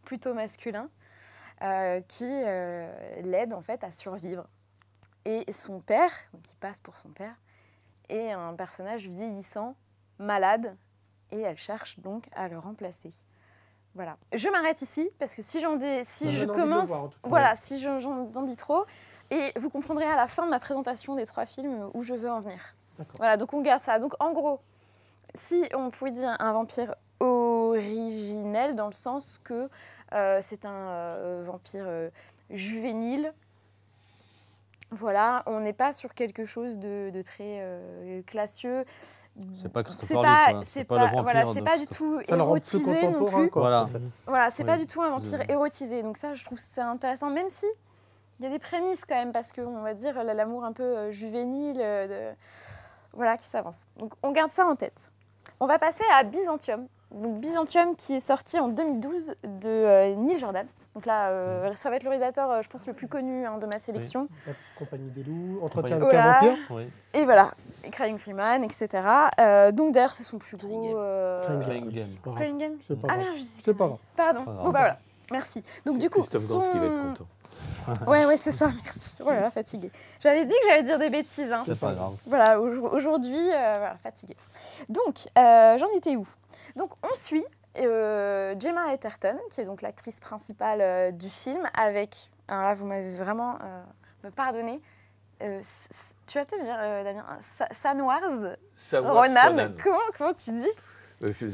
plutôt masculin, qui l'aide en fait à survivre. Et son père, qui passe pour son père, est un personnage vieillissant, malade, et elle cherche donc à le remplacer. Voilà. Je m'arrête ici parce que si je commence, voilà, si j'en dis trop, et vous comprendrez à la fin de ma présentation des 3 films où je veux en venir. Voilà, donc on garde ça. Donc en gros, si on pouvait dire un vampire originel dans le sens que c'est un vampire juvénile. Voilà, on n'est pas sur quelque chose de très classieux. C'est pas Christopher Lee, quoi. C'est pas le vampire. Voilà, c'est pas du tout érotisé non plus. Voilà, voilà, c'est pas du tout un vampire érotisé. Donc ça, je trouve c'est intéressant, même si il y a des prémices quand même, parce qu'on va dire l'amour un peu juvénile, voilà, qui s'avance. Donc on garde ça en tête. On va passer à Byzantium. Donc Byzantium qui est sorti en 2012 de Neil Jordan. Donc là, ça va être le réalisateur, je pense, le plus connu de ma sélection. La Compagnie des loups, Entretien avec un vampire. Oui. Et voilà, Crying Freeman, etc. Donc d'ailleurs, c'est son plus gros... Playing Game. Crying Game. C'est pas Ah grave. merde, je dis... C'est pas grave. Pardon. Pas grave. Bon bah voilà, merci. Donc du coup, Christophe Gans qui va être content. Ouais, c'est ça, merci. Oh là là, fatiguée. J'avais dit que j'allais dire des bêtises. Hein. C'est pas grave. Voilà, aujourd'hui, voilà, fatiguée. Donc, j'en étais où? Donc, on suit Gemma Arterton, qui est donc l'actrice principale du film, avec... Alors là, vous m'avez vraiment me pardonné. Tu vas peut-être dire, Damien, Sanwars Ronan. Comment tu dis?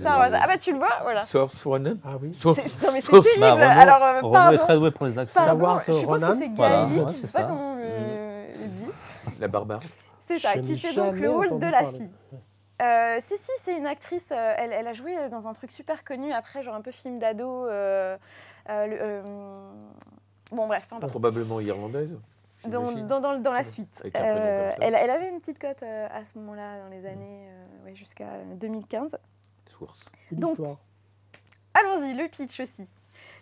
Ah bah tu le vois, voilà. Saoirse Ronan. Ah oui. Non mais c'est terrible. Bah, Renaud, Alors, Renaud est pardon. très doué pour les accents. Pardon, Saoirse je suppose que Ronan. c'est Voilà, Gaëlique, ouais, je c'est sais pas ça. comment on le dit. La barbare. C'est ça, Je qui n'ai fait donc jamais le rôle de entendu la parler. fille. Si, c'est une actrice, elle a joué dans un truc super connu, après genre un peu film d'ado. Bon bref, peu importe. Probablement irlandaise. j'imagine. Dans la suite. Avec un prénom comme ça. Elle avait une petite cote à ce moment-là, dans les années jusqu'à 2015. Source. Donc, L'histoire. allons-y, le pitch aussi.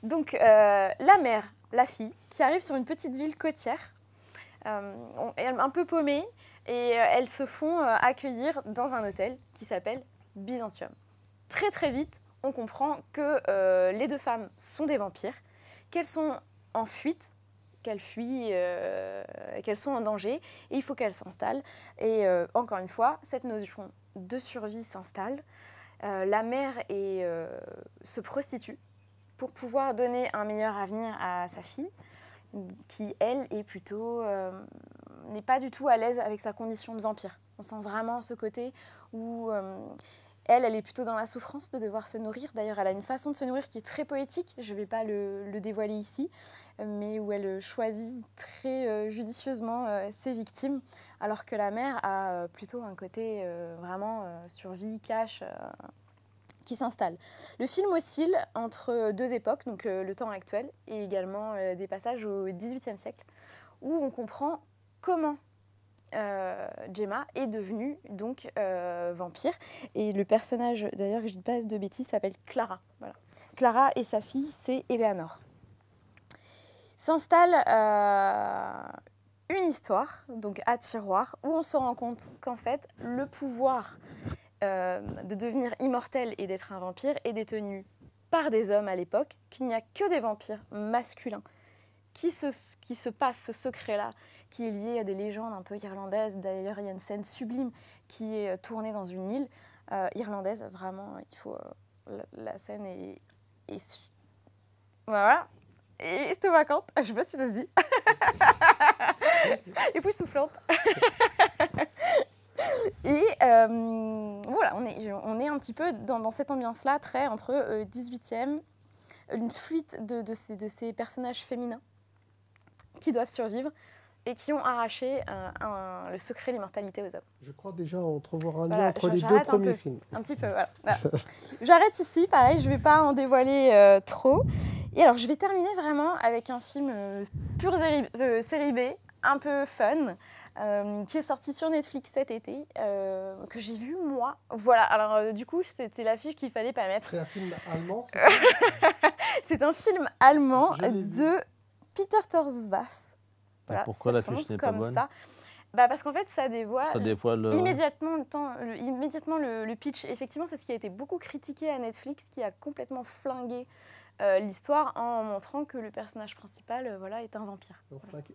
Donc, la mère, la fille, qui arrive sur une petite ville côtière, un peu paumée, et elles se font accueillir dans un hôtel qui s'appelle Byzantium. Très très vite, on comprend que les 2 femmes sont des vampires, qu'elles sont en fuite, qu'elles fuient, qu'elles sont en danger, et il faut qu'elles s'installent. Et encore une fois, cette notion de survie s'installe. La mère se prostitue pour pouvoir donner un meilleur avenir à sa fille, qui, elle, est plutôt... n'est pas du tout à l'aise avec sa condition de vampire. On sent vraiment ce côté où elle est plutôt dans la souffrance de devoir se nourrir. D'ailleurs, elle a une façon de se nourrir qui est très poétique. Je ne vais pas le dévoiler ici, mais où elle choisit très judicieusement ses victimes, alors que la mère a plutôt un côté vraiment survie, cash, qui s'installe. Le film oscille entre 2 époques, donc le temps actuel et également des passages au XVIIIe siècle, où on comprend comment Gemma est devenue donc vampire. Et le personnage, d'ailleurs, que je ne dis pas de bêtises, s'appelle Clara. Voilà. Clara et sa fille, c'est Eleanor. S'installe une histoire, donc à tiroir, où on se rend compte qu'en fait, le pouvoir de devenir immortel et d'être un vampire est détenu par des hommes à l'époque, qu'il n'y a que des vampires masculins qui se passent ce secret-là, qui est lié à des légendes un peu irlandaises. D'ailleurs, il y a une scène sublime qui est tournée dans une île irlandaise. Vraiment, il faut... la scène est voilà. Et estomacante, je sais pas si ça se dit. Et puis soufflante. Et voilà, on est un petit peu dans cette ambiance-là, très entre 18e, une fuite de ces personnages féminins qui doivent survivre et qui ont arraché le secret de l'immortalité aux hommes. Je crois déjà entrevoir un lien Voilà, entre les 2 j'arrête un premiers peu. films. Un petit peu, voilà. J'arrête ici, pareil, je ne vais pas en dévoiler trop. Et alors, je vais terminer vraiment avec un film pure série B, un peu fun, qui est sorti sur Netflix cet été, que j'ai vu moi. Voilà, alors du coup, c'était l'affiche qu'il fallait pas mettre. C'est un film allemand, c'est ça? C'est un film allemand Je l'ai vu. de Peter Torsvass. Voilà, Pourquoi ça se l'affiche prononce n'est pas comme bonne? ça. Bah parce qu'en fait, ça dévoile, immédiatement le pitch. Effectivement, c'est ce qui a été beaucoup critiqué à Netflix, qui a complètement flingué l'histoire en montrant que le personnage principal voilà, est un vampire.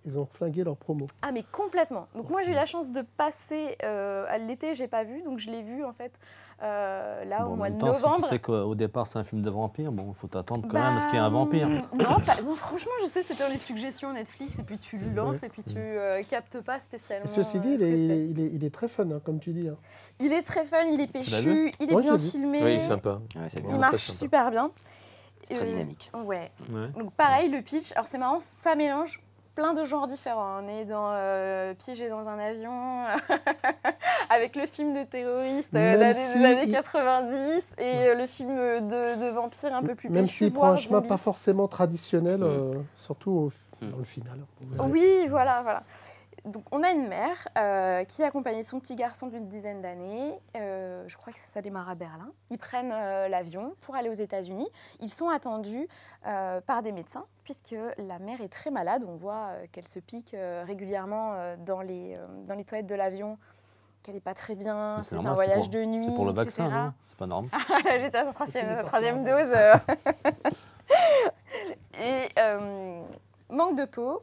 Ils ont flingué leur promo. Ah mais complètement. Donc moi j'ai eu la chance de passer à l'été, j'ai pas vu, donc je l'ai vu en fait là au mois de novembre. Tu sais qu'au départ c'est un film de vampire, bon il faut t'attendre quand même à ce qu'il y ait un vampire. Non, franchement je sais c'était dans les suggestions Netflix et puis tu le lances et puis tu captes pas spécialement. Et ceci dit, il est très fun, hein, comme tu dis. Hein. Il est très fun, il est péchu, il est bien filmé. Oui, sympa. Ouais, c'est Il bien. marche super bien. Très dynamique. Ouais. Ouais. Donc pareil, le pitch, alors c'est marrant, ça mélange plein de genres différents. On est dans piégé dans un avion, avec le film de terroriste des années 90 et le film de vampire un peu plus Même péchu, s'il prend un chemin zombie. pas forcément traditionnel, surtout dans le final. Oui, voilà. Donc, on a une mère qui accompagne son petit garçon d'une dizaine d'années. Je crois que ça démarre à Berlin. Ils prennent l'avion pour aller aux États-Unis. Ils sont attendus par des médecins, puisque la mère est très malade. On voit qu'elle se pique régulièrement dans les toilettes de l'avion, qu'elle n'est pas très bien. C'est un voyage de nuit. C'est pour le vaccin, etc. non? C'est pas normal. J'étais à sa troisième dose. Et manque de peau.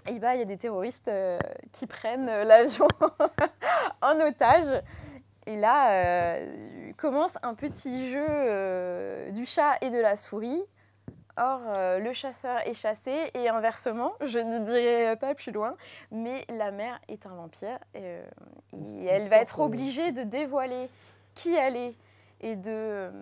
Et bah, il y a des terroristes qui prennent l'avion en otage. Et là, commence un petit jeu du chat et de la souris. Or, le chasseur est chassé et inversement, je ne dirai pas plus loin, mais la mère est un vampire et elle va être obligée de dévoiler qui elle est et de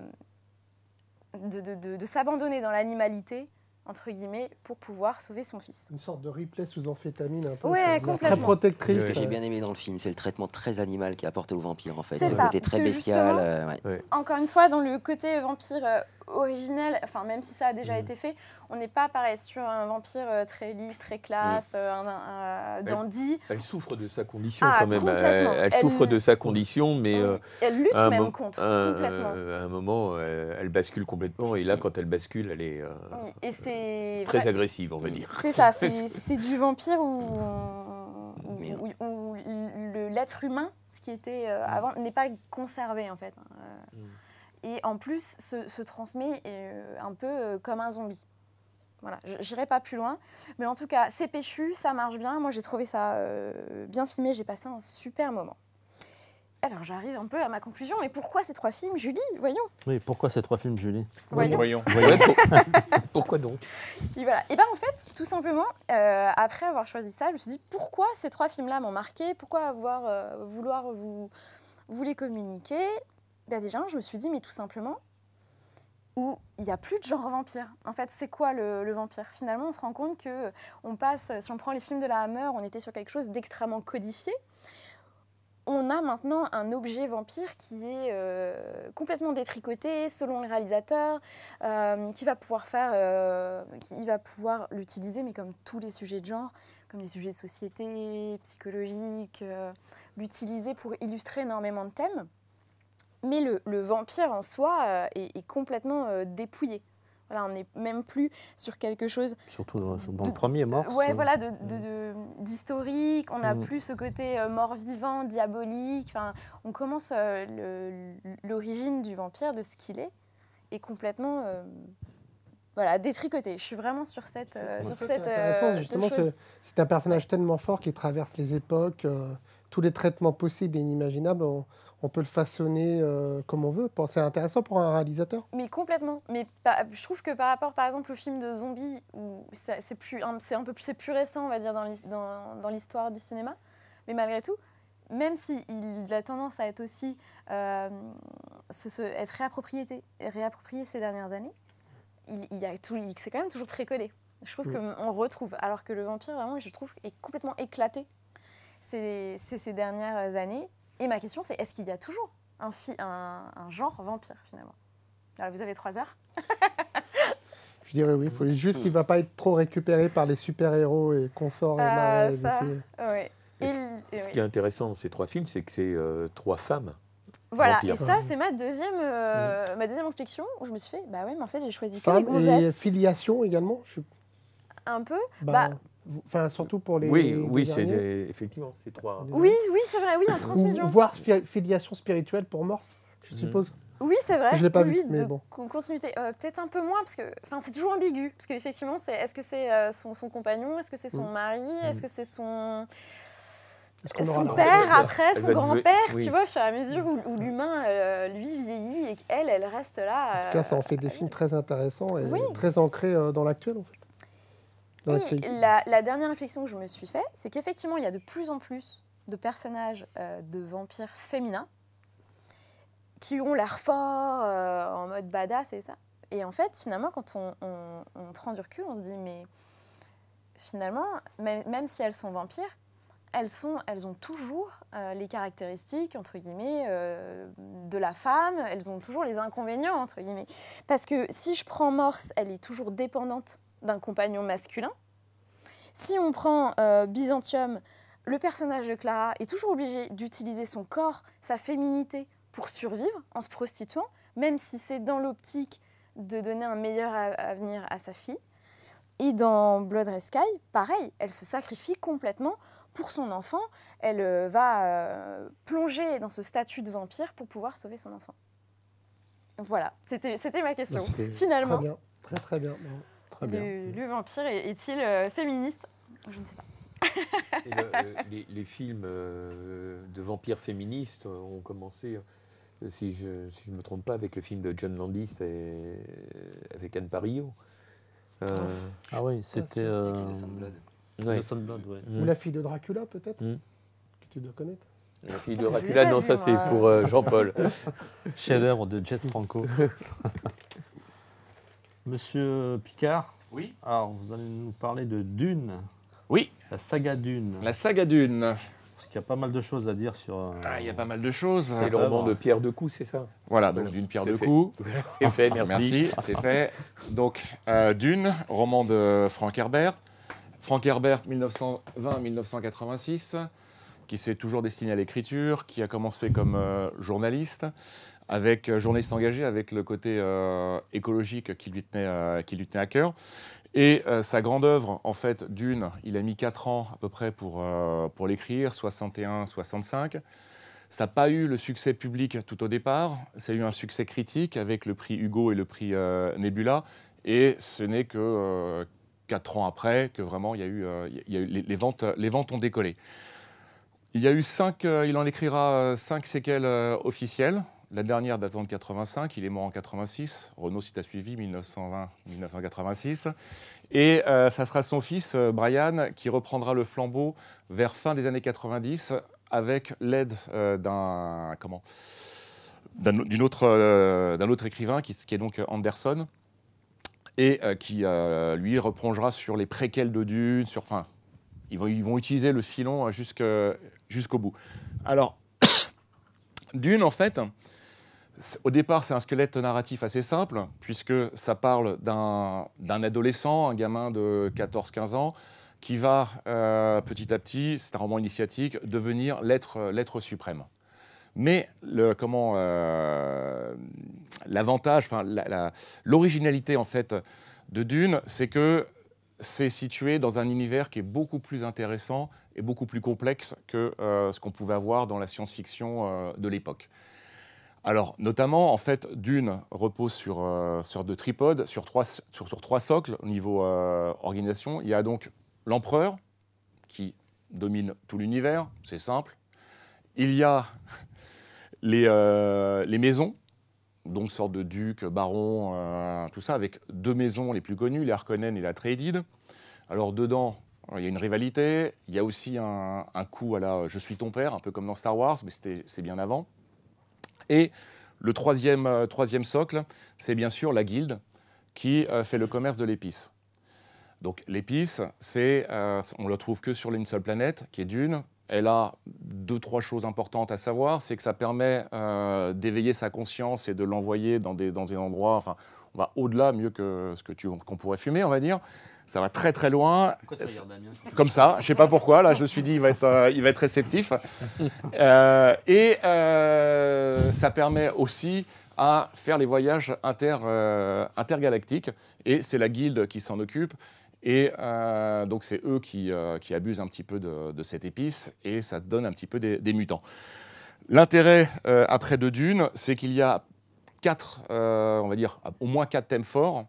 s'abandonner dans l'animalité, entre guillemets, pour pouvoir sauver son fils. Une sorte de replay sous amphétamine un peu. Ouais, très protectrice. Ce que j'ai bien aimé dans le film, c'est le traitement très animal qui est apporté aux vampires, en fait. C'est ça, côté très bestial. Encore une fois, dans le côté vampire originel, enfin, même si ça a déjà été fait, on n'est pas pareil sur un vampire très lisse, très classe, un dandy. Elle souffre de sa condition Ah, quand même. Elle souffre de sa condition, mais elle lutte même contre, complètement. À un moment, elle bascule complètement. Et là, quand elle bascule, elle est et c'est très agressive, on va dire. C'est ça, c'est du vampire où l'être humain, ce qui était avant, n'est pas conservé en fait. Et en plus, se transmet un peu comme un zombie. Voilà, j'irai pas plus loin. Mais en tout cas, c'est péchu, ça marche bien. Moi, j'ai trouvé ça bien filmé, j'ai passé un super moment. Alors, j'arrive un peu à ma conclusion. Mais pourquoi ces 3 films, Julie? Voyons. Oui, pourquoi ces 3 films, Julie? Voyons. Pourquoi donc? Et voilà. Et bien, en fait, tout simplement, après avoir choisi ça, je me suis dit, pourquoi ces 3 films-là m'ont marqué? Pourquoi vouloir vous les communiquer? Ben déjà, je me suis dit, mais tout simplement, où il n'y a plus de genre vampire. En fait, c'est quoi le vampire? Finalement, on se rend compte que on passe, si on prend les films de la Hammer, on était sur quelque chose d'extrêmement codifié. On a maintenant un objet vampire qui est complètement détricoté selon le réalisateur, qui va pouvoir l'utiliser, mais comme tous les sujets de genre, comme les sujets de société, psychologiques, l'utiliser pour illustrer énormément de thèmes. Mais le vampire en soi est complètement dépouillé. Voilà, on n'est même plus sur quelque chose... Surtout dans le premier, Morse. Ouais, voilà, d'historique. On n'a plus ce côté mort-vivant, diabolique. Enfin, on commence l'origine du vampire, de ce qu'il est complètement détricoté. Je suis vraiment sur cette intéressant, justement, c'est un personnage tellement fort qui traverse les époques, tous les traitements possibles et inimaginables. On peut le façonner comme on veut. C'est intéressant pour un réalisateur. Mais complètement. Mais je trouve que par rapport, par exemple, au film de zombies, où c'est plus récent, on va dire, dans l'histoire du cinéma, mais malgré tout, même s'il a tendance à être aussi être réapproprié ces dernières années, c'est quand même toujours très collé. Je trouve qu'on retrouve. Alors que le vampire, vraiment, je trouve, est complètement éclaté ces dernières années. Et ma question, c'est est-ce qu'il y a toujours un genre vampire, finalement? Alors, vous avez 3 heures. Je dirais oui. Il faut juste qu'il ne va pas être trop récupéré par les super-héros et consorts. Ce qui est intéressant dans ces 3 films, c'est que c'est 3 femmes. Voilà, vampires. et ça, c'est ma deuxième réflexion, où je me suis fait, bah ouais, mais en fait, j'ai choisi que Femmes les gonzesses. et filiation également. Un peu. Enfin, surtout pour les. Oui, les derniers. effectivement, c'est 3. Oui, c'est vrai, oui, en transmission. Voire filiation spirituelle pour Morse, je suppose. Oui, c'est vrai. Je l'ai pas oui, vu, mais de bon. continuité. Peut-être un peu moins, parce que c'est toujours ambigu. Parce qu'effectivement, est-ce que c'est son compagnon? Est-ce que c'est son mari? Est-ce que c'est son père après, son grand-père, oui. tu vois, au fur et à mesure où l'humain, lui, vieillit et qu'elle reste là. En tout cas, ça en fait des films très intéressants et Oui. très ancrés dans l'actuel, en fait. Dans Et l'actualité. la dernière réflexion que je me suis faite, c'est qu'effectivement, il y a de plus en plus de personnages de vampires féminins qui ont l'air forts, en mode badass et ça. Et en fait, finalement, quand on prend du recul, on se dit, mais finalement, même si elles sont vampires, elles ont toujours les caractéristiques, entre guillemets, de la femme. Elles ont toujours les inconvénients, entre guillemets. Parce que si je prends Morse, elle est toujours dépendante d'un compagnon masculin. Si on prend Byzantium, le personnage de Clara est toujours obligé d'utiliser son corps, sa féminité, pour survivre en se prostituant, même si c'est dans l'optique de donner un meilleur avenir à sa fille. Et dans Blood Red Sky, pareil, elle se sacrifie complètement pour son enfant. Elle va plonger dans ce statut de vampire pour pouvoir sauver son enfant. Voilà, c'était ma question. Finalement, Très bien, très bien. Très bien. le vampire est-il féministe? Je ne sais pas. Et les films de vampires féministes ont commencé, si je ne me trompe pas, avec le film de John Landis avec Anne Parillo. Ah oui, c'était... Ouais. Blood, ouais. Ou La fille de Dracula, peut-être, Mm. que tu dois connaître. La fille de Dracula, non, ça c'est pour Jean-Paul. Chef-d'œuvre de Jess Franco. Monsieur Picard, Oui. alors vous allez nous parler de Dune, Oui, la saga Dune. la saga Dune. Parce qu'il y a pas mal de choses à dire sur... Il y a pas mal de choses. C'est le roman de Pierre Decou, c'est ça? Voilà, donc d'une pierre C'est deux fait. coups. C'est fait, merci. Merci, c'est fait. Donc, Dune, roman de Frank Herbert. Frank Herbert, 1920-1986, qui s'est toujours destiné à l'écriture, qui a commencé comme journaliste, journaliste engagé, avec le côté écologique qui lui tenait à cœur. Et sa grande œuvre, en fait, Dune, il a mis 4 ans à peu près pour l'écrire, 61-65. Ça n'a pas eu le succès public tout au départ, ça a eu un succès critique avec le prix Hugo et le prix Nebula, et ce n'est que 4 ans après que vraiment il y a eu les ventes ont décollé. Il y a eu il en écrira 5 séquelles officielles. La dernière datant de 85, il est mort en 86. Renaud, si tu as suivi, 1920-1986. Et ça sera son fils, Brian, qui reprendra le flambeau vers fin des années 90 avec l'aide d'un autre écrivain qui est donc Anderson et qui lui replongera sur les préquels de Dune. Ils vont utiliser le filon jusqu'au bout. Alors, Dune, en fait, au départ, c'est un squelette narratif assez simple, puisque ça parle d'un adolescent, un gamin de 14-15 ans, qui va petit à petit, c'est un roman initiatique, devenir l'être suprême. Mais l'avantage, l'originalité en fait de Dune, c'est que c'est situé dans un univers qui est beaucoup plus intéressant et beaucoup plus complexe que ce qu'on pouvait avoir dans la science-fiction de l'époque. Alors, notamment, en fait, Dune repose sur 2 tripodes, sur 3 socles au niveau organisation. Il y a donc l'empereur, qui domine tout l'univers, c'est simple. Il y a les maisons, donc sorte de duc, baron, tout ça, avec 2 maisons les plus connues, les Harkonnen et les Atreides. Alors, dedans, il y a une rivalité. Il y a aussi un coup à la « je suis ton père », un peu comme dans Star Wars, mais c'est bien avant. Et le troisième socle, c'est bien sûr la guilde qui fait le commerce de l'épice. Donc l'épice, on ne la trouve que sur une seule planète, qui est Dune. Elle a 2-3 choses importantes à savoir. C'est que ça permet d'éveiller sa conscience et de l'envoyer dans des endroits... Enfin, on va au-delà, mieux que ce qu'on pourrait fumer, on va dire. Ça va très très loin. Pourquoi tu regardes Damien ? Comme ça, je ne sais pas pourquoi. Là, je me suis dit, il va être réceptif. Ça permet aussi à faire les voyages intergalactiques. Et c'est la guilde qui s'en occupe. Et donc, c'est eux qui abusent un petit peu de cette épice. Et ça donne un petit peu des mutants. L'intérêt, après, de Dune, c'est qu'il y a on va dire, au moins 4 thèmes forts.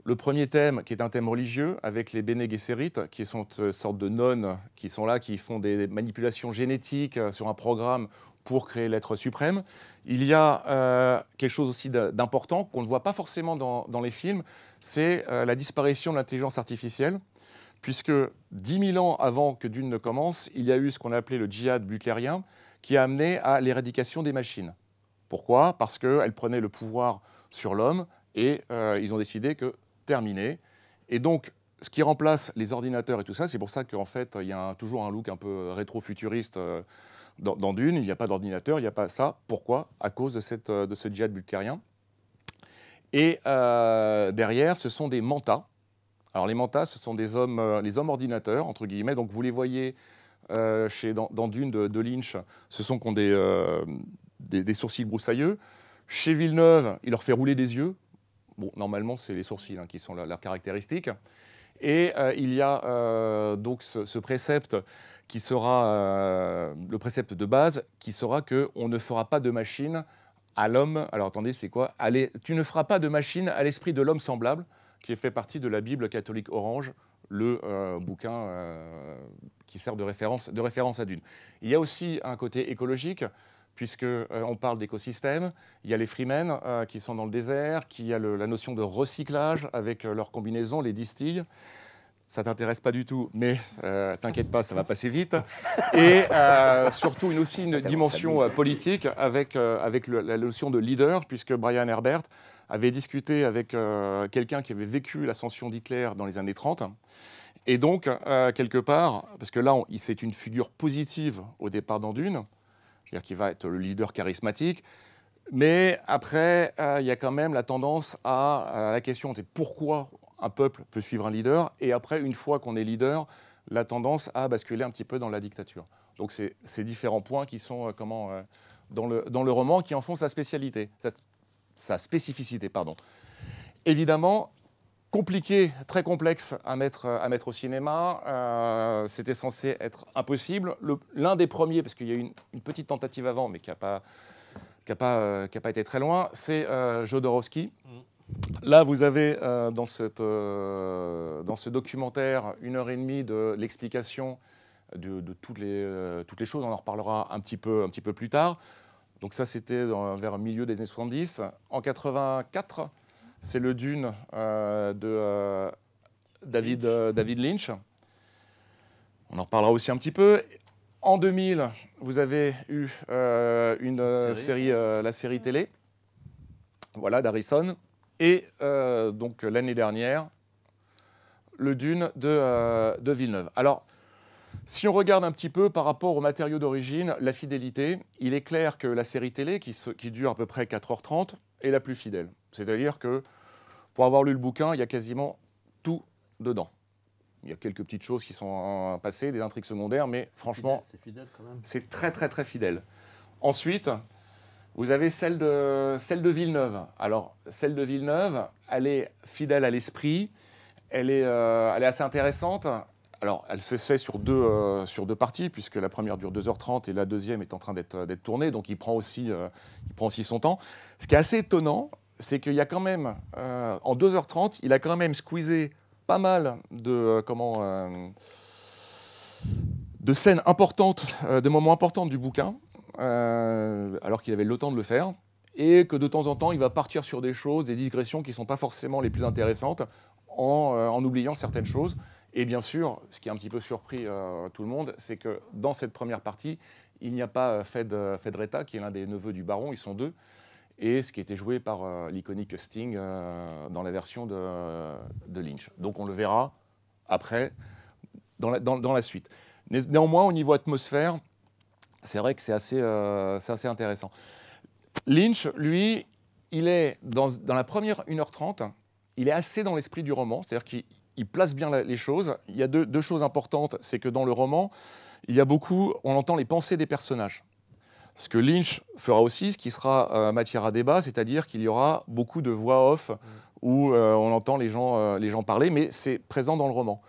Le premier thème, qui est un thème religieux, avec les Bene Gesserit, qui sont une sorte de nonnes qui sont là, qui font des manipulations génétiques sur un programme pour créer l'être suprême. Il y a quelque chose aussi d'important qu'on ne voit pas forcément dans les films, c'est la disparition de l'intelligence artificielle, puisque 10 000 ans avant que Dune ne commence, il y a eu ce qu'on a appelé le djihad butlérien, qui a amené à l'éradication des machines. Pourquoi? Parce qu'elles prenaient le pouvoir sur l'homme, et ils ont décidé que terminé. Et donc, ce qui remplace les ordinateurs et tout ça, c'est pour ça qu'en fait, il y a toujours un look un peu rétro-futuriste dans Dune. Il n'y a pas d'ordinateur, il n'y a pas ça. Pourquoi? À cause de ce djihad butlérien. Et derrière, ce sont des mantas. Alors, les mantas, ce sont les hommes ordinateurs, entre guillemets. Donc, vous les voyez dans Dune de Lynch, ce sont qui ont des sourcils broussailleux. Chez Villeneuve, il leur fait rouler des yeux. Bon, normalement, c'est les sourcils qui sont leurs caractéristiques. Et il y a donc ce précepte qui sera le précepte de base, qui sera qu'on ne fera pas de machine à l'homme. Alors attendez, c'est quoi? Tu ne feras pas de machine à l'esprit de l'homme semblable, qui fait partie de la Bible catholique orange, le bouquin qui sert de référence à Dune. Il y a aussi un côté écologique, puisqu'on parle d'écosystèmes. Il y a les Freemen qui sont dans le désert, qui y a la notion de recyclage avec leurs combinaisons, les distilles. Ça ne t'intéresse pas du tout, mais t'inquiète pas, ça va passer vite. Et surtout aussi une dimension politique avec la notion de leader, puisque Brian Herbert avait discuté avec quelqu'un qui avait vécu l'ascension d'Hitler dans les années 30. Et donc, quelque part, parce que là, c'est une figure positive au départ dans Dune, c'est-à-dire qu'il va être le leader charismatique. Mais après, il y a quand même la tendance à la question de pourquoi un peuple peut suivre un leader. Et après, une fois qu'on est leader, la tendance à basculer un petit peu dans la dictature. Donc, c'est ces différents points qui sont dans le roman qui en font sa spécialité, sa spécificité. Pardon. Évidemment, compliqué, très complexe à mettre au cinéma. C'était censé être impossible. L'un des premiers, parce qu'il y a eu une petite tentative avant, mais qui n'a pas été très loin, c'est Jodorowsky. Là, vous avez dans ce documentaire 1h30 de l'explication de toutes les choses. On en reparlera un petit peu plus tard. Donc ça, c'était vers le milieu des années 70. En 84, c'est le Dune de David Lynch. On en reparlera aussi un petit peu. En 2000, vous avez eu la série télé, voilà, d'Harrison. Et donc l'année dernière, le Dune de Villeneuve. Alors, si on regarde un petit peu par rapport aux matériaux d'origine, la fidélité, il est clair que la série télé, qui dure à peu près 4h30, est la plus fidèle. C'est-à-dire que, pour avoir lu le bouquin, il y a quasiment tout dedans. Il y a quelques petites choses qui sont passées, des intrigues secondaires, mais franchement, c'est fidèle quand même. C'est très, très, très fidèle. Ensuite, vous avez celle de Villeneuve. Alors, celle de Villeneuve, elle est fidèle à l'esprit, elle est assez intéressante. Alors, elle se fait sur deux parties, puisque la première dure 2h30 et la deuxième est en train d'être tournée, donc il prend aussi son temps. Ce qui est assez étonnant, c'est qu'il y a quand même, en 2h30, il a quand même squeezé pas mal de scènes importantes, de moments importants du bouquin, alors qu'il avait le temps de le faire, et que de temps en temps, il va partir sur des choses, des digressions qui ne sont pas forcément les plus intéressantes, en oubliant certaines choses. Et bien sûr, ce qui a un petit peu surpris tout le monde, c'est que dans cette première partie, il n'y a pas Fedretta, qui est l'un des neveux du baron, ils sont deux, et ce qui était joué par l'iconique Sting dans la version de Lynch. Donc on le verra après, dans la suite. Néanmoins, au niveau atmosphère, c'est vrai que c'est assez intéressant. Lynch, lui, il est dans la première 1h30, il est assez dans l'esprit du roman, c'est-à-dire qu'il place bien les choses. Il y a deux choses importantes, c'est que dans le roman, il y a beaucoup, on entend les pensées des personnages. Ce que Lynch fera aussi, ce qui sera matière à débat, c'est-à-dire qu'il y aura beaucoup de voix off où on entend les gens parler, mais c'est présent dans le roman.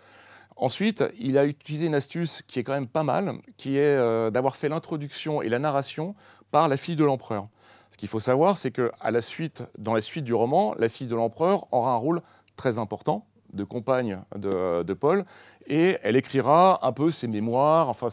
Ensuite, il a utilisé une astuce qui est quand même pas mal, qui est d'avoir fait l'introduction et la narration par la fille de l'empereur. Ce qu'il faut savoir, c'est que dans la suite du roman, la fille de l'empereur aura un rôle très important de compagne de Paul, et elle écrira un peu ses mémoires, enfin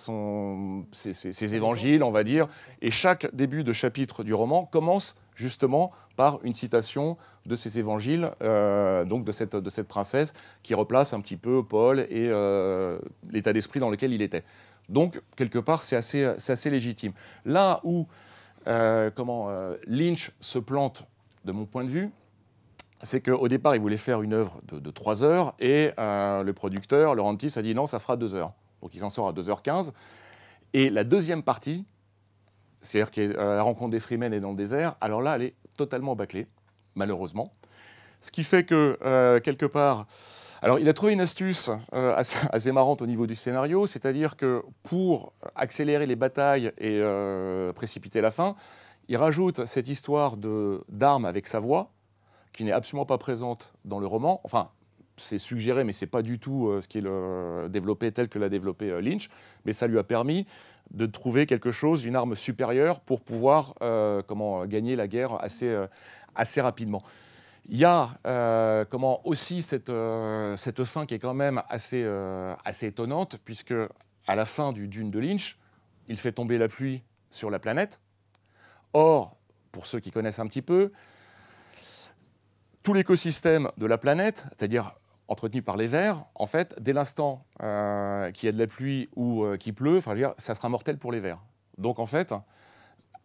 ses évangiles, on va dire, et chaque début de chapitre du roman commence justement par une citation de ces évangiles, donc de cette princesse, qui replace un petit peu Paul et l'état d'esprit dans lequel il était. Donc, quelque part, c'est assez légitime. Là où Lynch se plante, de mon point de vue, c'est qu'au départ, il voulait faire une œuvre de 3 heures, et le producteur, Laurentiis, a dit non, ça fera 2 heures. Donc il s'en sort à 2h15. Et la deuxième partie, c'est-à-dire que la rencontre des Fremen est dans le désert, alors là, elle est totalement bâclée, malheureusement. Ce qui fait que, quelque part... Alors, il a trouvé une astuce assez marrante au niveau du scénario, c'est-à-dire que pour accélérer les batailles et précipiter la fin, il rajoute cette histoire d'armes avec sa voix, qui n'est absolument pas présente dans le roman. Enfin, c'est suggéré, mais ce n'est pas du tout ce qui est développé tel que l'a développé Lynch, mais ça lui a permis de trouver quelque chose, une arme supérieure, pour pouvoir gagner la guerre assez rapidement. Il y a aussi cette fin qui est quand même assez étonnante, puisque à la fin du Dune de Lynch, il fait tomber la pluie sur la planète. Or, pour ceux qui connaissent un petit peu, tout l'écosystème de la planète, c'est-à-dire entretenu par les vers, en fait, dès l'instant qu'il y a de la pluie ou qu'il pleut, ça sera mortel pour les vers. Donc, en fait,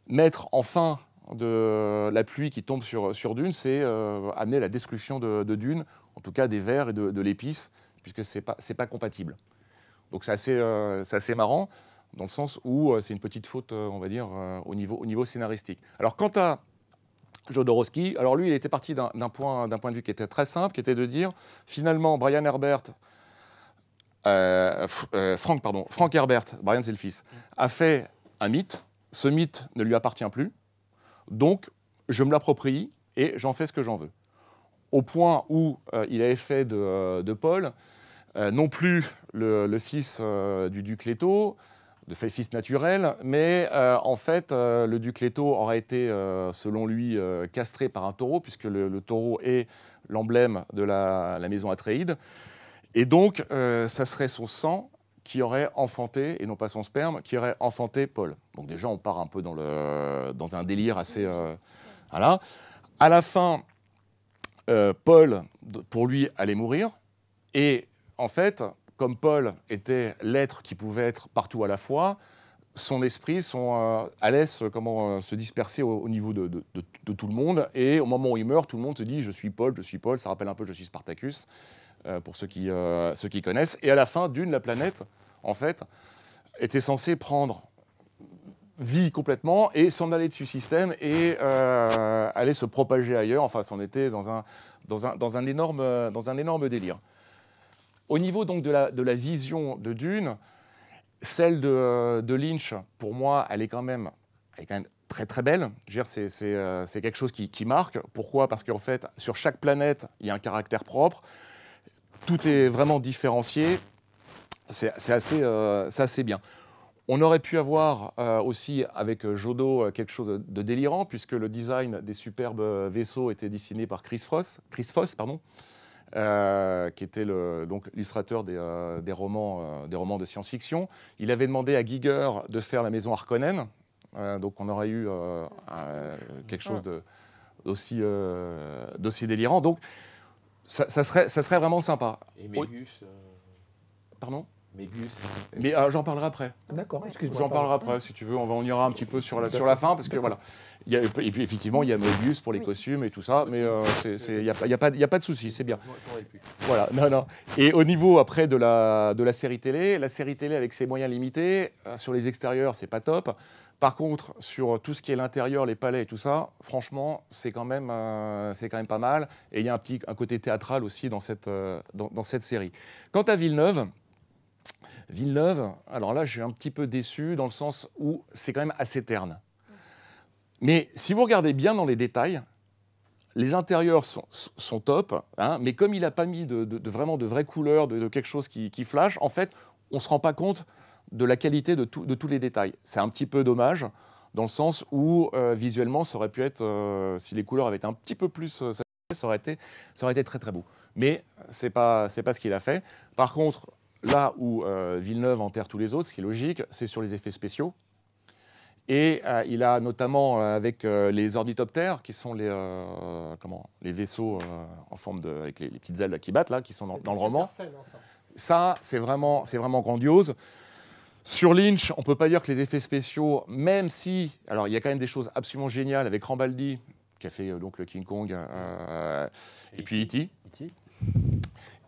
mettre enfin de la pluie qui tombe sur Dune, c'est amener la destruction de Dune, en tout cas des vers et de l'épice, puisque c'est pas compatible. Donc c'est assez marrant, dans le sens où c'est une petite faute, on va dire, au niveau scénaristique. Alors quant à Jodorowsky, alors lui, il était parti d'un point de vue qui était très simple, qui était de dire, finalement, Brian Herbert, Frank Herbert, Brian c'est le fils, a fait un mythe. Ce mythe ne lui appartient plus. Donc, je me l'approprie et j'en fais ce que j'en veux. Au point où il avait fait de Paul, non plus le fils du duc Leto, de fait fils naturel, mais en fait, le duc Leto aurait été, selon lui, castré par un taureau, puisque le taureau est l'emblème de la maison Atréide. Et donc, ça serait son sang qui aurait enfanté, et non pas son sperme, qui aurait enfanté Paul. Donc déjà, on part un peu dans un délire assez... voilà. À la fin, Paul, pour lui, allait mourir. Et en fait, comme Paul était l'être qui pouvait être partout à la fois, son esprit allait se disperser au niveau de tout le monde. Et au moment où il meurt, tout le monde se dit « je suis Paul », ça rappelle un peu « je suis Spartacus ». Pour ceux qui connaissent. Et à la fin, Dune, la planète, en fait, était censée prendre vie complètement et s'en aller de ce système et aller se propager ailleurs. Enfin, c'en était dans un énorme délire. Au niveau donc de la vision de Dune, celle de Lynch, pour moi, elle est quand même très très belle. Je veux dire, c'est quelque chose qui marque. Pourquoi ? Parce qu'en fait, sur chaque planète, il y a un caractère propre. Tout est vraiment différencié, c'est assez bien. On aurait pu avoir aussi avec Jodo quelque chose de délirant, puisque le design des superbes vaisseaux était dessiné par Chris Foss, qui était l'illustrateur des romans de science-fiction. Il avait demandé à Giger de faire la maison Harkonnen, donc on aurait eu quelque chose d'aussi délirant. Donc, ça serait vraiment sympa. Et Mégus Pardon ? Mégus. Mais j'en parlerai après. D'accord, excuse-moi. J'en parlerai après, si tu veux. On ira un petit peu sur la fin, parce que voilà. Et puis effectivement, il y a Mégus pour les costumes et tout ça, mais il n'y a pas de souci, c'est bien. Voilà, non. Et au niveau après de la série télé avec ses moyens limités, sur les extérieurs, c'est pas top. Par contre, sur tout ce qui est l'intérieur, les palais et tout ça, franchement, c'est quand même pas mal. Et il y a un côté théâtral aussi dans cette série. Quant à Villeneuve, alors là, je suis un petit peu déçu dans le sens où c'est quand même assez terne. Mais si vous regardez bien dans les détails, les intérieurs sont top, hein, mais comme il n'a pas mis vraiment de vraies couleurs, de quelque chose qui flash, en fait, on ne se rend pas compte de la qualité de tous les détails. C'est un petit peu dommage. dans le sens où visuellement, ça aurait pu être, si les couleurs avaient été un petit peu plus ça aurait été très très beau. Mais c'est pas ce qu'il a fait. Par contre, là où Villeneuve enterre tous les autres, ce qui est logique, c'est sur les effets spéciaux. Et il a notamment avec les ornithoptères, qui sont les vaisseaux en forme avec les petites ailes là, qui battent, là, qui sont dans le roman. Ça, c'est vraiment grandiose. Sur Lynch, on ne peut pas dire que les effets spéciaux, même si... Alors, il y a quand même des choses absolument géniales avec Rambaldi, qui a fait donc le King Kong, et puis E.T.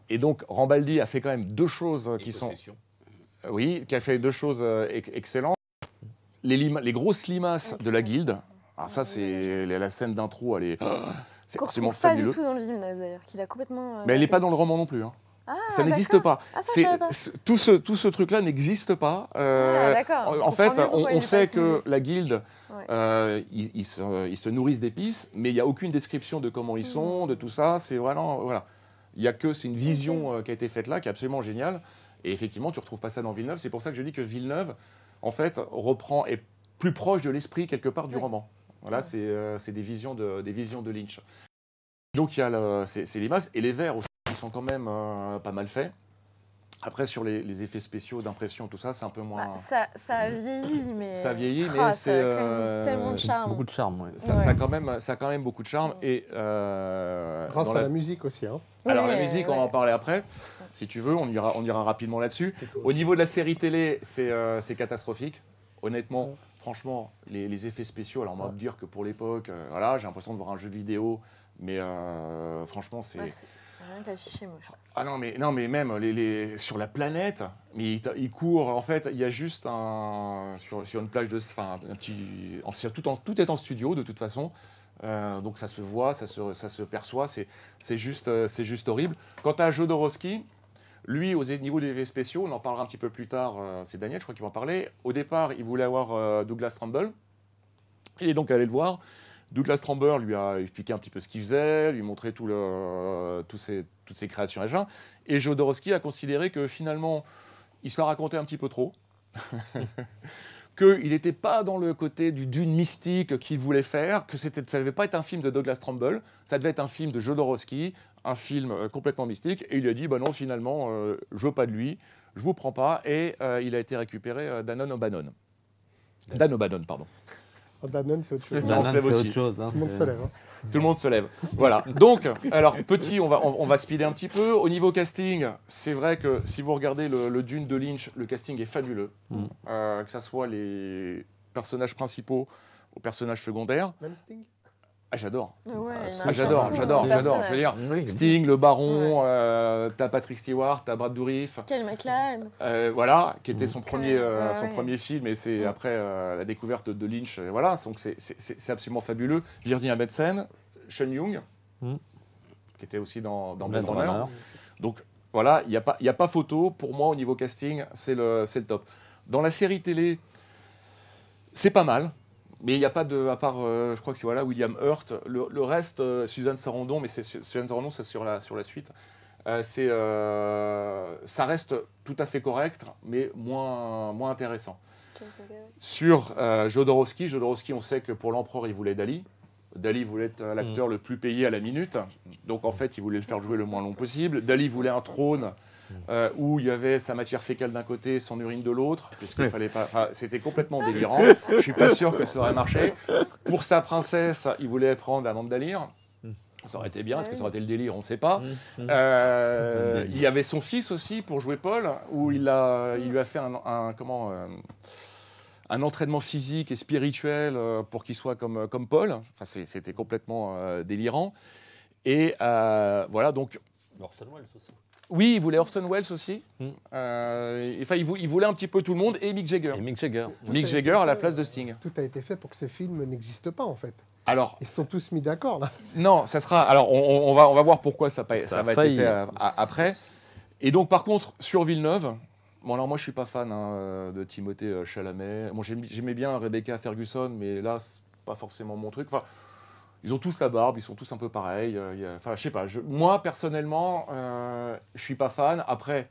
Et donc, Rambaldi a fait quand même deux choses qui sont... Oui, qui a fait deux choses excellentes. Les grosses limaces de la guilde. Alors ça, c'est la scène d'intro, elle est... C'est absolument fabuleux. Pas du tout dans le film, d'ailleurs, qu'il a complètement... Mais elle n'est pas dans le roman non plus, hein. Ah, ça n'existe pas. Ah, ça, tout ce truc-là n'existe pas. En fait, on sait que la guilde, ils se nourrissent d'épices, mais il n'y a aucune description de comment ils sont, de tout ça. C'est vraiment, voilà. C'est une vision qui a été faite là, qui est absolument géniale. Et effectivement, tu ne retrouves pas ça dans Villeneuve. C'est pour ça que je dis que Villeneuve, en fait, est plus proche de l'esprit quelque part du roman. Voilà, c'est des visions de Lynch. Donc il y a ces limaces et les vers aussi. Sont quand même pas mal faits. Après, sur les effets spéciaux d'impression, tout ça, c'est un peu moins... ça a vieilli, mais... Ça vieillit, mais c'est... tellement de charme. Beaucoup de charme, oui. Ça a quand même beaucoup de charme. Et, grâce à la musique aussi. Hein. Alors, la musique, on va en parler après. Si tu veux, on ira rapidement là-dessus. Au niveau de la série télé, c'est catastrophique. Honnêtement, franchement, les effets spéciaux, alors on va me dire que pour l'époque, voilà, j'ai l'impression de voir un jeu vidéo, mais franchement, c'est... Rien que l'affiche est moche. Ah non, mais même sur la planète, mais il court. En fait, il y a juste sur une plage de, enfin, un petit, tout est en studio de toute façon. Donc ça se voit, ça se perçoit. C'est juste horrible. Quant à Jodorowsky, lui, au niveau des effets spéciaux, on en parlera un petit peu plus tard. C'est Daniel, je crois, qui va en parler. Au départ, il voulait avoir Douglas Trumbull. Il est donc allé le voir. Douglas Trumbull lui a expliqué un petit peu ce qu'il faisait, lui montrer toutes ses créations et gens. Et Jodorowsky a considéré que finalement, il se la racontait un petit peu trop. Qu'il n'était pas dans le côté du Dune mystique qu'il voulait faire, que ça ne devait pas être un film de Douglas Trumbull, ça devait être un film de Jodorowsky, un film complètement mystique. Et il lui a dit, bah non, finalement, je veux pas de lui, je vous prends pas. Et il a été récupéré d'Anon O'Bannon. Dan O'Bannon, pardon. Danone, c'est autre chose. Danone, se lève c'est aussi. autre chose. Hein, Tout le monde se lève. Hein. Tout le monde se lève. Voilà. Donc, alors, petit, on va speeder un petit peu. Au niveau casting, c'est vrai que si vous regardez le Dune de Lynch, le casting est fabuleux. Que ce soit les personnages principaux aux personnages secondaires. Même Sting. Ah, j'adore. Ouais, J'adore. Je veux dire, Sting, le Baron, t'as Patrick Stewart, t'as Brad Dourif. Quel McLaren. Voilà, qui était son premier film, et c'est après la découverte de Lynch. Voilà, donc c'est absolument fabuleux. Virginia Madsen, Sean Young, qui était aussi dans Blade Runner. Donc voilà, il n'y a pas photo. Pour moi, au niveau casting, c'est le top. Dans la série télé, c'est pas mal. Mais il n'y a pas de, à part, je crois que c'est William Hurt. Le reste, Suzanne Sarandon, mais Suzanne Sarandon, c'est sur la suite. Ça reste tout à fait correct, mais moins intéressant. Sur Jodorowsky, on sait que pour l'Empereur, il voulait Dali. Dali voulait être l'acteur le plus payé à la minute. Donc en fait, il voulait le faire jouer le moins long possible. Dali voulait un trône où il y avait sa matière fécale d'un côté, son urine de l'autre, parce qu'il fallait pas. Enfin, c'était complètement délirant. Je suis pas sûr que ça aurait marché. Pour sa princesse, il voulait prendre Amanda Lear. Ça aurait été bien. Est-ce que ça aurait été le délire? On ne sait pas. Il y avait son fils aussi pour jouer Paul, où il lui a fait un entraînement physique et spirituel pour qu'il soit comme Paul. Enfin, c'était complètement délirant. Et voilà, donc. Orson Welles aussi. Oui, il voulait Orson Welles aussi. Il voulait un petit peu tout le monde et Mick Jagger. Mick Jagger à la place de Sting. Tout a été fait pour que ce film n'existe pas, en fait. Alors, ils se sont tous mis d'accord, là. Non, ça sera... Alors, on va voir pourquoi ça va être fait après. Et donc, par contre, sur Villeneuve... Bon, alors moi, je ne suis pas fan de Timothée Chalamet. Bon, j'aimais bien Rebecca Ferguson, mais là, ce n'est pas forcément mon truc. Enfin, ils ont tous la barbe, ils sont tous un peu pareils. Enfin, je sais pas. Moi, personnellement, je ne suis pas fan. Après,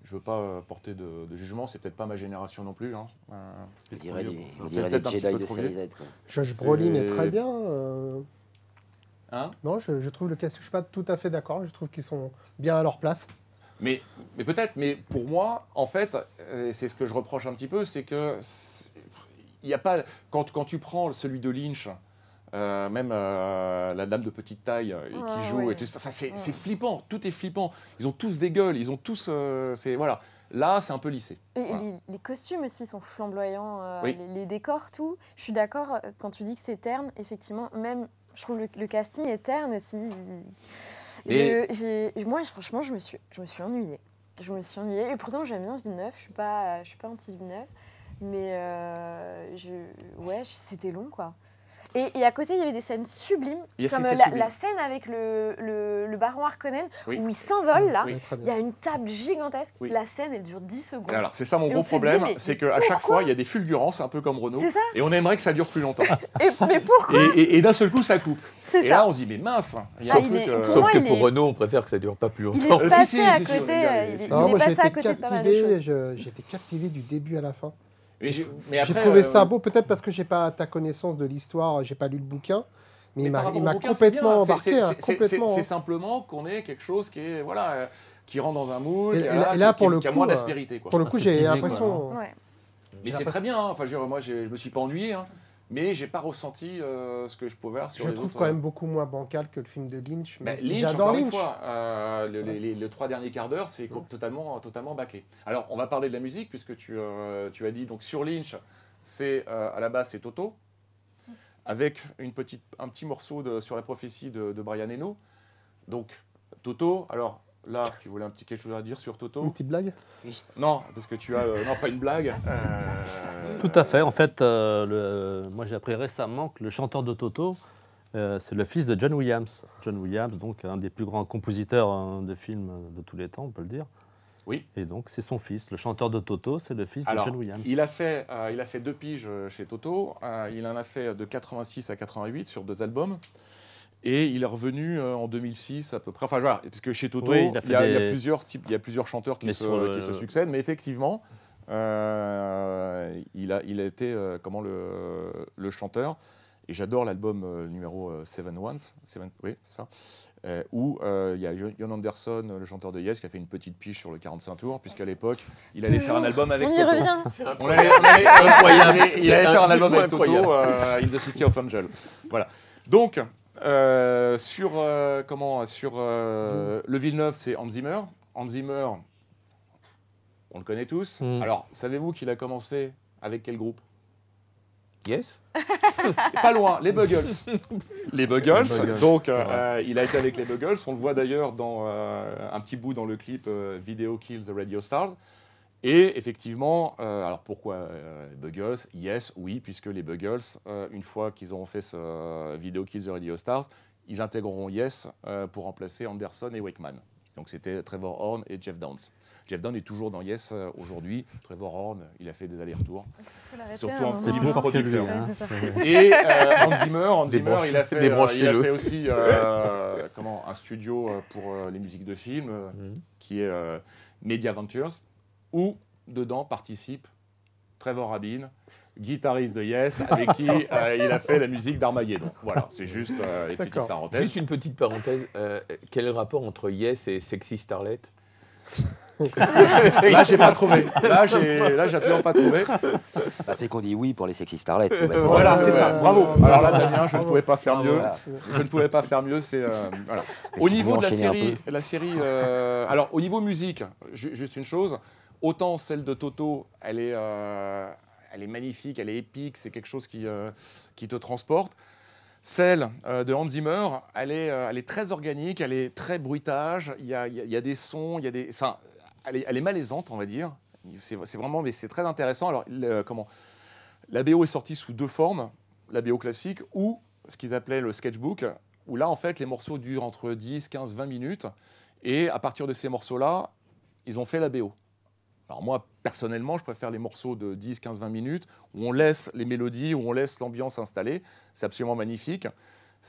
Je veux pas porter de jugement, c'est peut-être pas ma génération non plus. Hein. On dirait des peut-être un petit Jedi peu de trop série vieux. Z. Quoi. Josh Brolin est très bien. Hein? Non, je trouve le cast, je suis pas tout à fait d'accord. Je trouve qu'ils sont bien à leur place. Mais peut-être, mais pour moi, en fait, c'est ce que je reproche un petit peu, c'est que il y a pas quand tu prends celui de Lynch, même la dame de petite taille qui joue, ouais. et tout ça, enfin, c'est flippant, tout est flippant. Ils ont tous des gueules, ils ont tous, c'est voilà. Là, c'est un peu lissé. Et Voilà. les costumes aussi sont flamboyants, Oui. les décors, tout. Je suis d'accord quand tu dis que c'est terne, effectivement, même je trouve le casting est terne aussi. Moi, franchement, je me suis ennuyée. Je me suis ennuyée. Et pourtant, j'aime bien Villeneuve. Je suis pas anti-Villeneuve. Mais c'était long, quoi. Et à côté, il y avait des scènes sublimes, comme la scène avec le baron Harkonnen, Oui. où il s'envole, là. Oui. Très Il y bien. a une table gigantesque. Oui. La scène, elle dure 10 secondes. Alors, c'est ça mon Et gros on se dit, problème, mais c'est qu'à chaque fois, il y a des fulgurances, un peu comme Renault, C'est ça. et on aimerait que ça dure plus longtemps. Mais pourquoi et d'un seul coup, ça coupe. C'est Et ça. là, on se dit, mais mince, il y a Ah, un il truc. est- pour Sauf moi, que il pour est- Renault, on préfère que ça dure pas plus Il longtemps. est Si, passé si, à si, si, côté, on est bien, il est- Non, il est moi, j'ai passé à été côté de pas mal de captivé. choses. J'ai été captivé du début à la fin. Mais J'ai après, trouvé ça beau, peut-être parce que j'ai pas ta connaissance de l'histoire, j'ai pas lu le bouquin, mais il par rapport m'a au bouquin, c'est complètement bien. embarqué. hein, complètement. C'est simplement qu'on ait quelque chose qui est voilà, qui rentre dans un moule, Et qui là, pour le a coup, moins d'aspérité. Quoi. Pour le coup, c'est j'ai teasé, l'impression. Ouais. Mais c'est très bien. Hein. Enfin, je veux dire, moi, je me suis pas ennuyé, hein, mais j'ai pas ressenti ce que je pouvais voir sur Je les trouve autres. quand même beaucoup moins bancal que le film de Lynch. Bah, Même si Lynch, j'adore encore une Lynch. fois, les 3 derniers quarts d'heure, c'est totalement bâclé. Alors, on va parler de la musique, puisque tu as dit, donc sur Lynch, c'est à la base, c'est Toto, avec un petit morceau sur la prophétie de Brian Eno. Donc, Toto, alors là, tu voulais quelque chose à dire sur Une Toto? petite blague. Non, parce que tu as... non, pas une blague. Tout à fait. En fait, moi j'ai appris récemment que le chanteur de Toto, c'est le fils de John Williams. John Williams, donc un des plus grands compositeurs de films de tous les temps, on peut le dire. Oui. Et donc c'est son fils. Le chanteur de Toto, c'est le fils Alors, de John Williams. il a fait 2 piges chez Toto. Il en a fait de 86 à 88 sur 2 albums. Et il est revenu en 2006 à peu près. Enfin, voilà, parce que chez Toto, Oui, il y a plusieurs types, il y a plusieurs chanteurs qui se succèdent. Mais effectivement, il a été le chanteur. Et j'adore l'album numéro 7 Ones. Oui, c'est ça. Où il y a Jon Anderson, le chanteur de Yes, qui a fait une petite pige sur le 45 tours, puisqu'à l'époque, il allait faire un album avec On y Toto. revient. Il allait faire un album avec Toto, incroyable. In the City of Angel. Voilà. Donc, sur le Villeneuve, c'est Hans Zimmer. Hans Zimmer, on le connaît tous. Alors, savez-vous qu'il a commencé avec quel groupe? Yes. Pas loin, les Buggles. Les Buggles. Donc, il a été avec les Buggles. On le voit d'ailleurs dans un petit bout dans le clip Video Kills the Radio Stars. Et effectivement, alors pourquoi les Buggles? Yes, oui, puisque les Buggles, une fois qu'ils auront fait ce Video Kills the Radio Stars, ils intégreront Yes pour remplacer Anderson et Wakeman. Donc c'était Trevor Horn et Jeff Downes. Jeff Downes est toujours dans Yes aujourd'hui. Trevor Horn, il a fait des allers-retours. Surtout en C'est niveau plus fort que lui. producteur. Hein. Ouais, c'est ça. Et Hans Zimmer, il a fait Débranchez-le. aussi un studio pour les musiques de films qui est Media Ventures, où dedans participe Trevor Rabin, guitariste de Yes, avec qui il a fait la musique d'Armageddon. Voilà, c'est juste les petites D'accord. parenthèses. Juste une petite parenthèse. Quel est le rapport entre Yes et Sexy Starlet? Là, j'ai pas trouvé. Là, j'ai absolument pas trouvé. Bah, c'est qu'on dit oui pour les sexy starlets. tout bêtement. Voilà, c'est ça. Bravo. Alors là, Damien, je ne pouvais pas faire mieux. Voilà. Je ne pouvais pas faire mieux. C'est voilà. Et Au je niveau de pouvais enchaîner un la série. Alors, au niveau musique, juste une chose. Autant celle de Toto, elle est magnifique, elle est épique. C'est quelque chose qui te transporte. Celle de Hans Zimmer, elle est très organique, elle est très bruitage. Il y a des sons, enfin, elle est malaisante, on va dire. C'est vraiment, mais c'est très intéressant. Alors, la BO est sortie sous 2 formes, la BO classique ou ce qu'ils appelaient le sketchbook, où là, en fait, les morceaux durent entre 10, 15, 20 minutes. Et à partir de ces morceaux-là, ils ont fait la BO. Alors moi, personnellement, je préfère les morceaux de 10, 15, 20 minutes, où on laisse les mélodies, où on laisse l'ambiance s'installer. C'est absolument magnifique.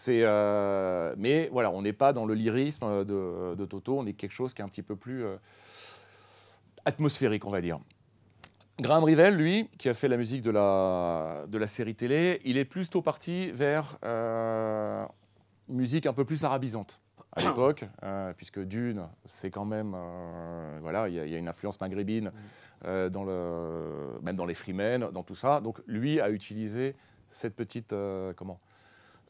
Mais voilà, on n'est pas dans le lyrisme de Toto, on est quelque chose qui est un petit peu plus atmosphérique, on va dire. Graham Revell, lui, qui a fait la musique de la série télé, il est plutôt parti vers musique un peu plus arabisante à l'époque, puisque Dune, c'est quand même, voilà, il y a une influence maghrébine même dans les Fremen, dans tout ça. Donc lui a utilisé cette petite,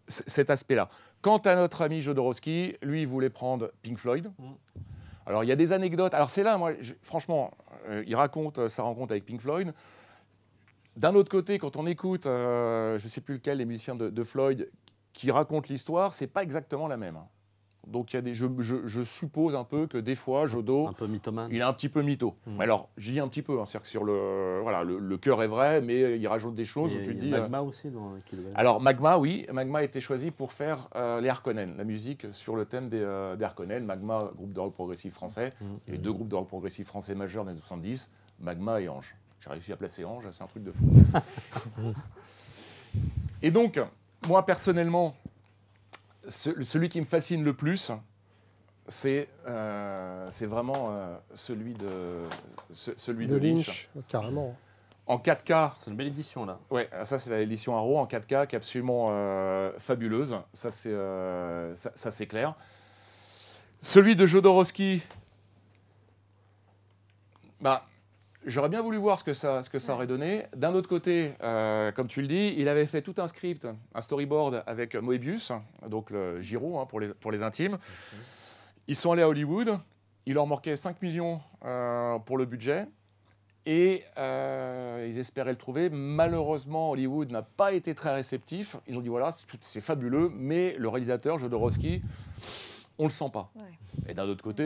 cet aspect-là. Quant à notre ami Jodorowsky, lui, il voulait prendre Pink Floyd. Alors il y a des anecdotes. Alors c'est là, moi, franchement, il raconte sa rencontre avec Pink Floyd. D'un autre côté, quand on écoute, je ne sais plus lequel, les musiciens de Floyd, qui racontent l'histoire, c'est pas exactement la même. Donc il y a je suppose un peu que des fois, Jodo, Un peu mythomane. il est un petit peu mytho. Alors, je dis un petit peu, c'est-à-dire que sur le cœur est vrai, mais il rajoute des choses où tu te dis... Magma aussi Alors, Magma, oui. Magma a été choisi pour faire les Harkonnen, la musique sur le thème des Harkonnen. Magma, groupe de rock progressif français. Il y a eu deux groupes de rock progressif français majeurs dans les années 70, Magma et Ange. J'ai réussi à placer Ange, c'est un truc de fou. Et donc, moi, personnellement, celui qui me fascine le plus, c'est vraiment celui de Lynch. Carrément. En 4K. C'est une belle édition, là. Ouais, ça c'est l'édition Arrow en 4K qui est absolument fabuleuse. Ça c'est clair. Celui de Jodorowsky, j'aurais bien voulu voir ce que ça aurait donné. D'un autre côté, comme tu le dis, il avait fait tout un script, un storyboard avec Moebius, donc le Giro pour les intimes. Ils sont allés à Hollywood, il leur manquait 5 millions pour le budget. Et ils espéraient le trouver. Malheureusement, Hollywood n'a pas été très réceptif. Ils ont dit voilà, c'est fabuleux, mais le réalisateur, Jodorowsky, on ne le sent pas. Ouais. Et d'un autre côté,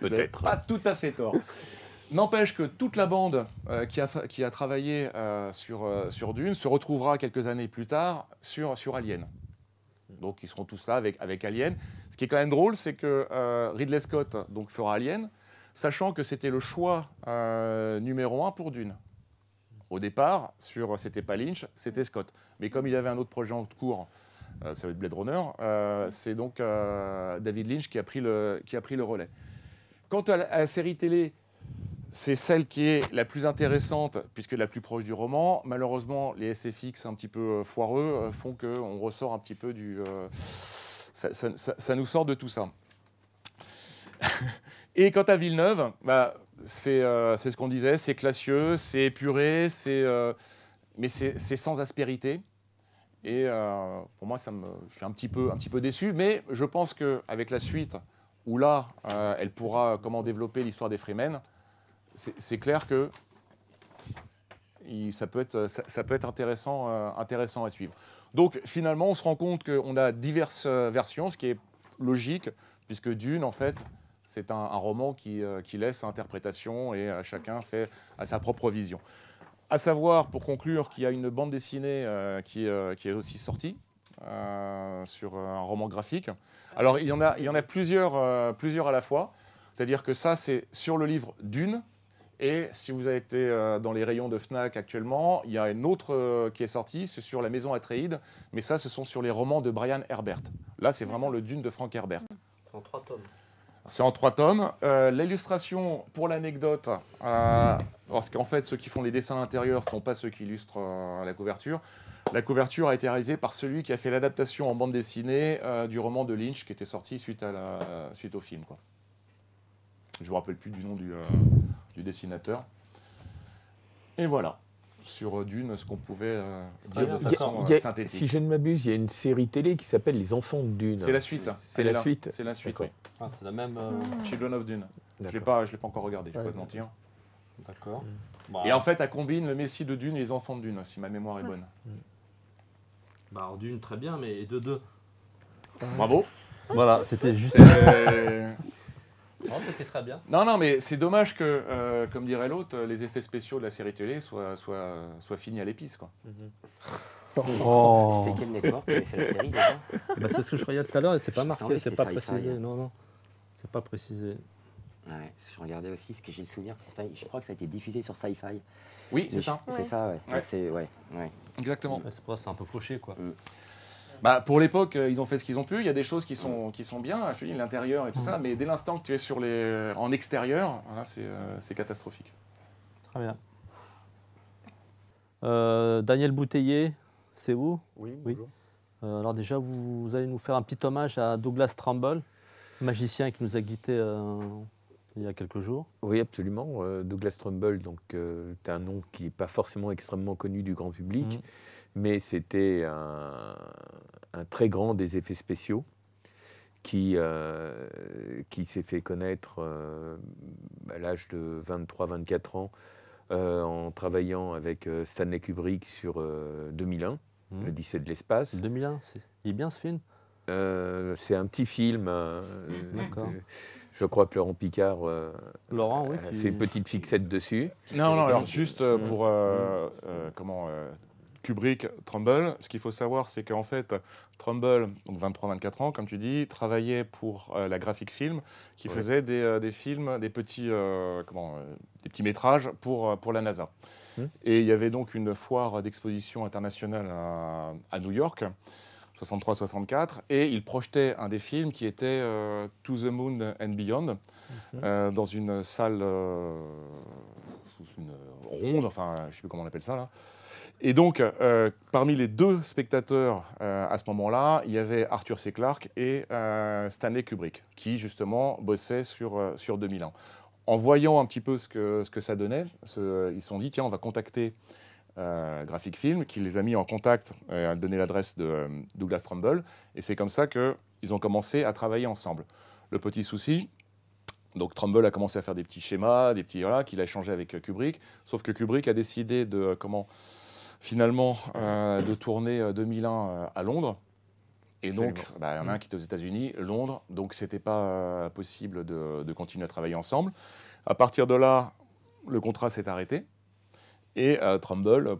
peut-être. Pas tout à fait tort. N'empêche que toute la bande qui a travaillé sur Dune se retrouvera quelques années plus tard sur Alien. Donc ils seront tous là avec Alien. Ce qui est quand même drôle, c'est que Ridley Scott donc, fera Alien, sachant que c'était le choix numéro 1 pour Dune. Au départ, c'était pas Lynch, c'était Scott. Mais comme il y avait un autre projet en cours, ça va être Blade Runner, c'est donc David Lynch qui a pris le relais. Quant à la série télé, c'est celle qui est la plus intéressante, puisque la plus proche du roman. Malheureusement, les SFX un petit peu foireux font qu'on ressort un petit peu du... ça nous sort de tout ça. Et quant à Villeneuve, c'est ce qu'on disait, c'est classieux, c'est épuré, mais c'est sans aspérité. Et pour moi, je suis un petit peu déçu, mais je pense qu'avec la suite, où là, elle pourra développer l'histoire des Fremen, c'est clair que ça peut être intéressant à suivre. Donc finalement, on se rend compte qu'on a diverses versions, ce qui est logique, puisque Dune, en fait, c'est un roman qui laisse interprétation et chacun fait à sa propre vision. À savoir, pour conclure, qu'il y a une bande dessinée qui est aussi sortie sur un roman graphique. Alors, il y en a plusieurs à la fois. C'est-à-dire que ça, c'est sur le livre Dune. Et si vous avez été dans les rayons de Fnac actuellement, il y a une autre qui est sortie, c'est sur la maison Atreides. Mais ça, ce sont sur les romans de Brian Herbert. Là, c'est vraiment le Dune de Frank Herbert. C'est en 3 tomes. C'est en 3 tomes. L'illustration, pour l'anecdote, parce qu'en fait, ceux qui font les dessins intérieurs ne sont pas ceux qui illustrent la couverture. La couverture a été réalisée par celui qui a fait l'adaptation en bande dessinée du roman de Lynch qui était sorti suite au film, quoi. Je ne me rappelle plus du nom du dessinateur. Et voilà, sur Dune, ce qu'on pouvait dire de façon synthétique. Si je ne m'abuse, il y a une série télé qui s'appelle Les Enfants de Dune. C'est la suite. C'est la suite. C'est la suite, oui. Ah, c'est la même... Children of Dune. Je ne l'ai pas encore regardé, je ne vais pas te mentir. D'accord. Et en fait, elle combine le Messie de Dune et les Enfants de Dune, si ma mémoire est bonne. Alors Dune, très bien, mais de 2. Bravo. Voilà, c'était juste... Non, c'était très bien. Non, mais c'est dommage que, comme dirait l'autre, les effets spéciaux de la série télé soient finis à l'épice, quoi. Oh. C'était quel network qui avait fait la série déjà? C'est ce que je regardais tout à l'heure et c'est pas marqué, c'est pas Sci-Fi. précisé. Non, c'est pas précisé. Ouais, je regardais aussi ce que j'ai le souvenir. Je crois que ça a été diffusé sur Sci-Fi. Oui, c'est ça. C'est ça, ouais. Ouais. Ouais. Exactement. C'est pour ça, c'est un peu fauché, quoi. Bah, pour l'époque, ils ont fait ce qu'ils ont pu. Il y a des choses qui sont bien, je te dis, l'intérieur et tout ça, mais dès l'instant que tu es en extérieur, voilà, c'est catastrophique. Très bien. Daniel Bouteiller, c'est vous? Oui, Oui. bonjour. Alors déjà, vous allez nous faire un petit hommage à Douglas Trumbull, magicien qui nous a quittés il y a quelques jours. Oui, absolument. Douglas Trumbull, donc, c'est un nom qui n'est pas forcément extrêmement connu du grand public, mais c'était un très grand des effets spéciaux qui s'est fait connaître à l'âge de 23-24 ans en travaillant avec Stanley Kubrick sur 2001, l'Odyssée de l'espace. 2001, il est bien ce film? C'est un petit film. D'accord. Je crois que Laurent Picard Laurent, oui, a qui- fait une petite fixette dessus. Non, alors juste pour Kubrick, Trumbull, ce qu'il faut savoir, c'est qu'en fait, Trumbull, donc 23-24 ans, comme tu dis, travaillait pour la Graphic Film, qui faisait des films, des petits métrages pour la NASA. Et il y avait donc une foire d'exposition internationale à New York, 63-64, et il projetait un des films qui était To the Moon and Beyond, dans une salle sous une ronde, enfin, je ne sais plus comment on appelle ça là. Et donc, parmi les deux spectateurs à ce moment-là, il y avait Arthur C. Clarke et Stanley Kubrick, qui justement bossaient sur 2001. En voyant un petit peu ce que ça donnait, ils se sont dit, tiens, on va contacter Graphic Film, qui les a mis en contact, a donné l'adresse de Douglas Trumbull, et c'est comme ça qu'ils ont commencé à travailler ensemble. Le petit souci, donc Trumbull a commencé à faire des petits schémas, qu'il a échangé avec Kubrick, sauf que Kubrick a décidé de finalement de tourner 2001 à Londres. Et donc, il y en a un qui était aux États-Unis, Londres, donc c'était pas possible de continuer à travailler ensemble. À partir de là, le contrat s'est arrêté et Trumbull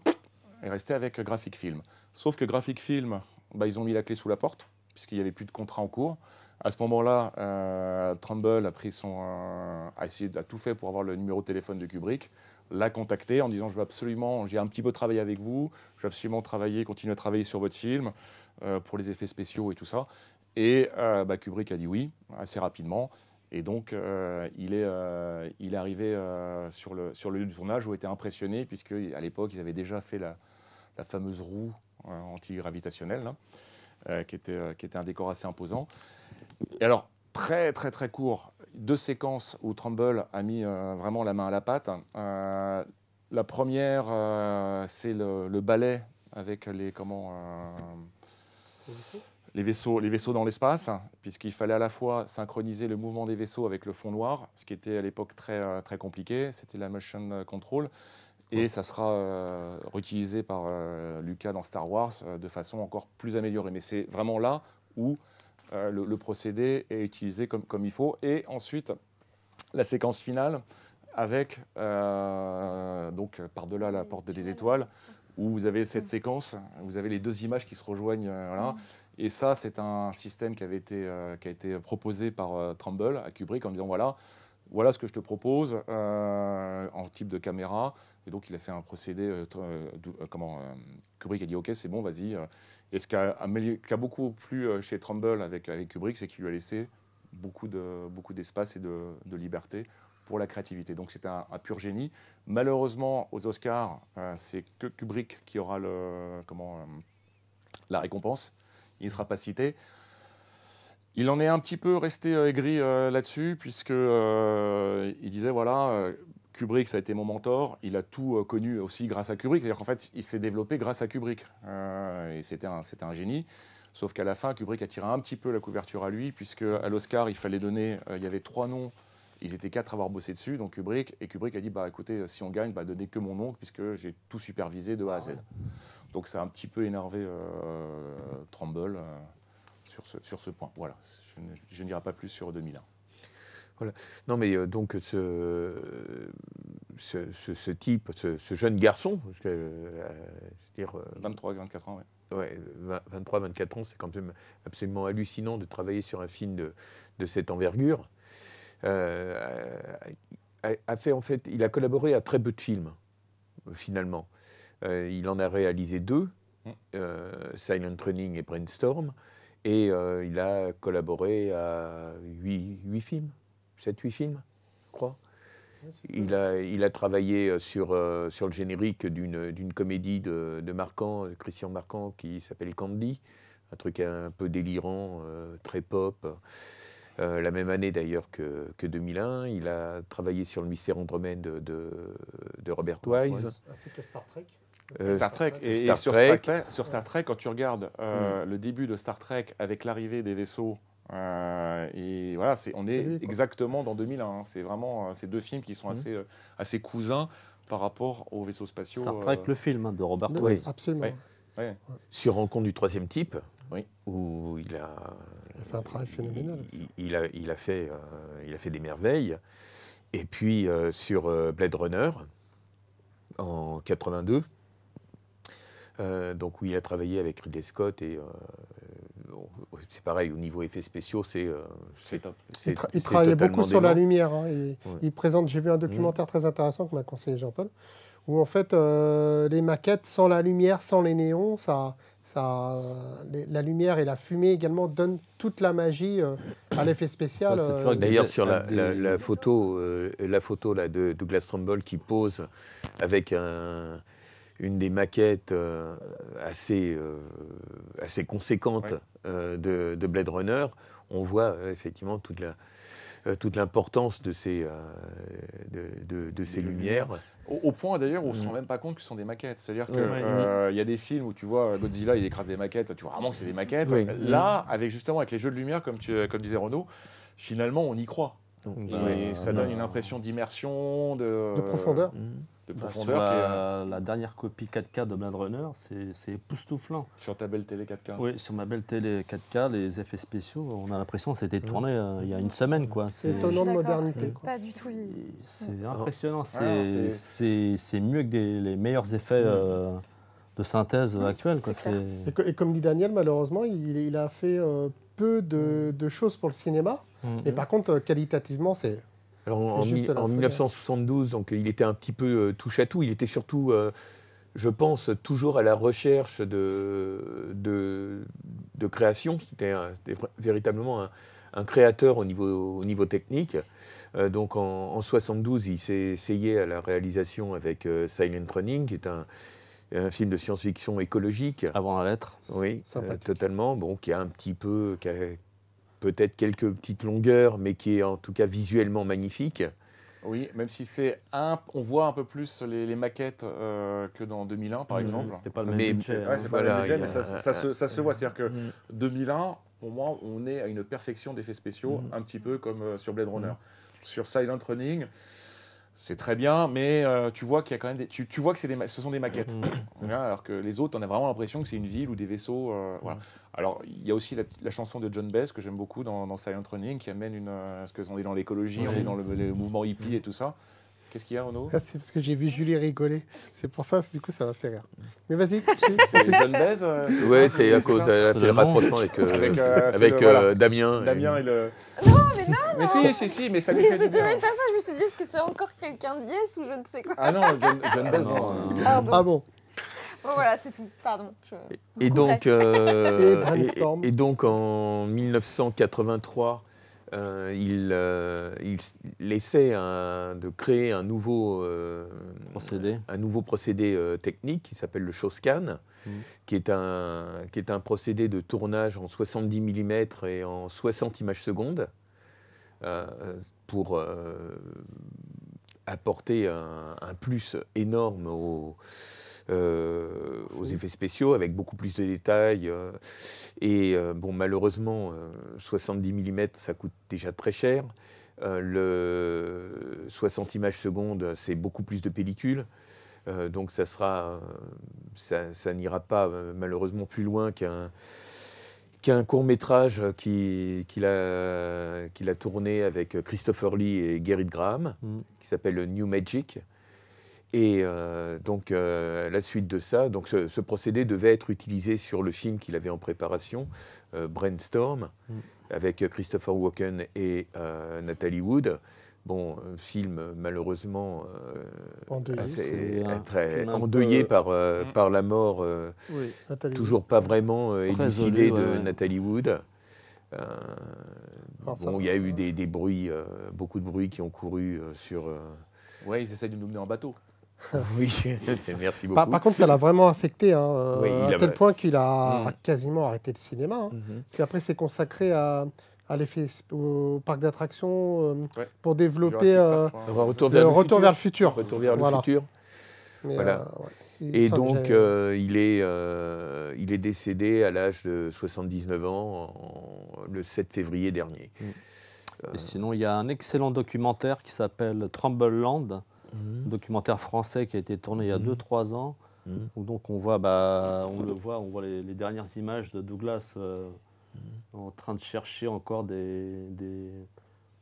est resté avec Graphic Film. Sauf que Graphic Film, ils ont mis la clé sous la porte, puisqu'il n'y avait plus de contrat en cours. À ce moment-là, Trumbull a tout fait pour avoir le numéro de téléphone de Kubrick, l'a contacté en disant j'ai un petit peu travaillé avec vous, je veux absolument continuer à travailler sur votre film pour les effets spéciaux et tout ça. Et Kubrick a dit oui assez rapidement. Et donc il est arrivé sur le lieu du tournage où il était impressionné puisqu'à l'époque ils avaient déjà fait la fameuse roue antigravitationnelle là, qui était un décor assez imposant. Et alors très très très court, 2 séquences où Trumbull a mis vraiment la main à la pâte. La première, c'est le ballet avec les vaisseaux dans l'espace, puisqu'il fallait à la fois synchroniser le mouvement des vaisseaux avec le fond noir, ce qui était à l'époque très, très compliqué. C'était la motion control. Et ça sera réutilisé par Lucas dans Star Wars de façon encore plus améliorée. Mais c'est vraiment là où le procédé est utilisé comme il faut. Et ensuite, la séquence finale avec, donc par-delà la porte des étoiles, où vous avez cette séquence, vous avez les 2 images qui se rejoignent. Voilà. Et ça, c'est un système qui a été proposé par Trumbull à Kubrick en disant voilà ce que je te propose en type de caméra. Et donc, il a fait un procédé. Kubrick a dit OK, c'est bon, vas-y. Et ce qui a beaucoup plu chez Trumbull avec Kubrick, c'est qu'il lui a laissé beaucoup d'espace et de liberté pour la créativité. Donc c'était un pur génie. Malheureusement, aux Oscars, c'est que Kubrick qui aura la récompense. Il ne sera pas cité. Il en est un petit peu resté aigri là-dessus, puisqu'il disait, Kubrick, ça a été mon mentor. Il a tout connu aussi grâce à Kubrick. C'est-à-dire qu'en fait, il s'est développé grâce à Kubrick. Et c'était un génie. Sauf qu'à la fin, Kubrick a tiré un petit peu la couverture à lui, puisque à l'Oscar, il fallait donner... il y avait 3 noms. Ils étaient 4 à avoir bossé dessus, donc Kubrick. Et Kubrick a dit, écoutez, si on gagne, donnez que mon nom, puisque j'ai tout supervisé de A à Z. Donc ça a un petit peu énervé Trumbull sur ce point. Voilà, je ne dirai pas plus sur 2001. Voilà. Non, mais donc ce type, ce jeune garçon, parce que, je veux dire, 23-24 ans, oui. Ouais, 23-24 ans, c'est quand même absolument hallucinant de travailler sur un film de cette envergure. Il a collaboré à très peu de films, finalement. Il en a réalisé 2, Silent Running et Brainstorm. Et il a collaboré à 8 films, 7-8 films, je crois. Il a travaillé sur le générique d'une comédie de Christian Marquand, qui s'appelle Candy, un truc un peu délirant, très pop. La même année d'ailleurs que 2001, il a travaillé sur le Mystère Andromède de Robert Wise. Ainsi que Star Trek. Star Trek. Et Star sur Trek. Sur Star Trek, quand tu regardes le début de Star Trek avec l'arrivée des vaisseaux, et voilà, on est lui, quoi. exactement dans 2001. Hein. C'est vraiment ces deux films qui sont assez cousins par rapport aux vaisseaux spatiaux. Star Trek, le film de Robert Oui, Wise. absolument. Ouais. Sur Rencontre du troisième type, Oui. où il a fait un travail phénoménal. Il a fait des merveilles. Et puis sur Blade Runner, en 82, donc où il a travaillé avec Ridley Scott. Et c'est pareil, au niveau effets spéciaux, c'est top. Il travaillait beaucoup sur la lumière. Hein, j'ai vu un documentaire très intéressant que m'a conseillé Jean-Paul, où en fait, les maquettes sans la lumière, sans les néons, la lumière et la fumée également donnent toute la magie à l'effet spécial. D'ailleurs, sur la photo là, de Douglas Trumbull qui pose avec une des maquettes assez conséquentes de Blade Runner, on voit effectivement toute l'importance de ces lumières. Au point d'ailleurs où on ne se rend même pas compte que ce sont des maquettes. C'est-à-dire qu'il y a des films où tu vois Godzilla, il écrase des maquettes, tu vois vraiment que c'est des maquettes. Oui. Là, avec les jeux de lumière, comme disait Renaud, finalement on y croit. Et ça donne une impression d'immersion, de profondeur. La dernière copie 4K de Blade Runner, c'est époustouflant. Sur ta belle télé 4K. Oui, sur ma belle télé 4K, les effets spéciaux, on a l'impression que c'était tourné il y a une semaine. C'est étonnant de modernité. Pas du tout. C'est impressionnant. C'est mieux que les meilleurs effets de synthèse actuels. Et comme dit Daniel, malheureusement, il a fait peu de choses pour le cinéma. Mais par contre, qualitativement, c'est... Alors en 1972, donc, il était un petit peu touche à tout. Il était surtout, je pense, toujours à la recherche de création. C'était véritablement un créateur au niveau technique. Donc en 72, il s'est essayé à la réalisation avec Silent Running, qui est un film de science-fiction écologique. Avant la lettre. Oui, totalement. Bon, qui a un petit peu... peut-être quelques petites longueurs, mais qui est en tout cas visuellement magnifique. Oui, même si on voit un peu plus les maquettes que dans 2001, par exemple. C'était pas le même budget. C'est pas le même budget, mais ça se voit. C'est-à-dire que 2001, pour moi, on est à une perfection d'effets spéciaux, un petit peu comme sur Blade Runner. Sur Silent Running, c'est très bien, mais tu vois qu'il y a quand même tu vois que ce sont des maquettes. Alors que les autres, on a vraiment l'impression que c'est une ville ou des vaisseaux. Voilà. Alors, il y a aussi la chanson de John Baez que j'aime beaucoup dans Silent Running, qui amène parce qu'on est dans l'écologie, on est dans le mouvement hippie et tout ça. Qu'est-ce qu'il y a, Renaud ? C'est parce que j'ai vu Julie rigoler. C'est pour ça, du coup, ça m'a fait rire. Mais vas-y. C'est John Baez Oui, c'est à cause. Elle a fait le rapprochement avec Damien. Damien et le... Non, mais non. Mais si, mais ça lui fait du bien. C'était même pas ça. Je me suis dit, est-ce que c'est encore quelqu'un de Yes ou je ne sais quoi. Ah non, John Baez, non. Ah bon. Bon, voilà, c'est tout. Pardon. Et donc en 1983, il essaie de créer un nouveau procédé technique qui s'appelle le Shawscan, qui est un procédé de tournage en 70 mm et en 60 images secondes pour apporter un plus énorme aux effets spéciaux avec beaucoup plus de détails. Bon, malheureusement, 70 mm, ça coûte déjà très cher. Le 60 images secondes, c'est beaucoup plus de pellicule. Donc ça n'ira pas malheureusement plus loin qu'un court-métrage qu'il a tourné avec Christopher Lee et Gerrit Graham, qui s'appelle New Magic. Et donc, à la suite de ça, donc ce procédé devait être utilisé sur le film qu'il avait en préparation, Brainstorm, avec Christopher Walken et Natalie Wood. Bon, film malheureusement Endeuillé. très endeuillé par la mort, Oui, Nathalie toujours pas vraiment élucidée de Nathalie Wood. Bon, il y a eu des bruits, beaucoup de bruits qui ont couru sur... Ouais, ils essayent de nous mener en bateau. Oui, merci beaucoup. Par contre, ça l'a vraiment affecté, hein, Oui, à tel point qu'il a quasiment arrêté le cinéma. Hein. Mhm. Puis après, c'est consacré au parc d'attractions pour développer Jurassic Park, je crois. Retour le retour vers le futur. Retour vers Voilà. le futur. Mais, Voilà. ouais. Et ça, donc, j'ai- il est décédé à l'âge de 79 ans, le 7 février dernier. Et sinon, il y a un excellent documentaire qui s'appelle Trembleland, un documentaire français qui a été tourné il y a 2-3 ans, où donc on voit les dernières images de Douglas en train de chercher encore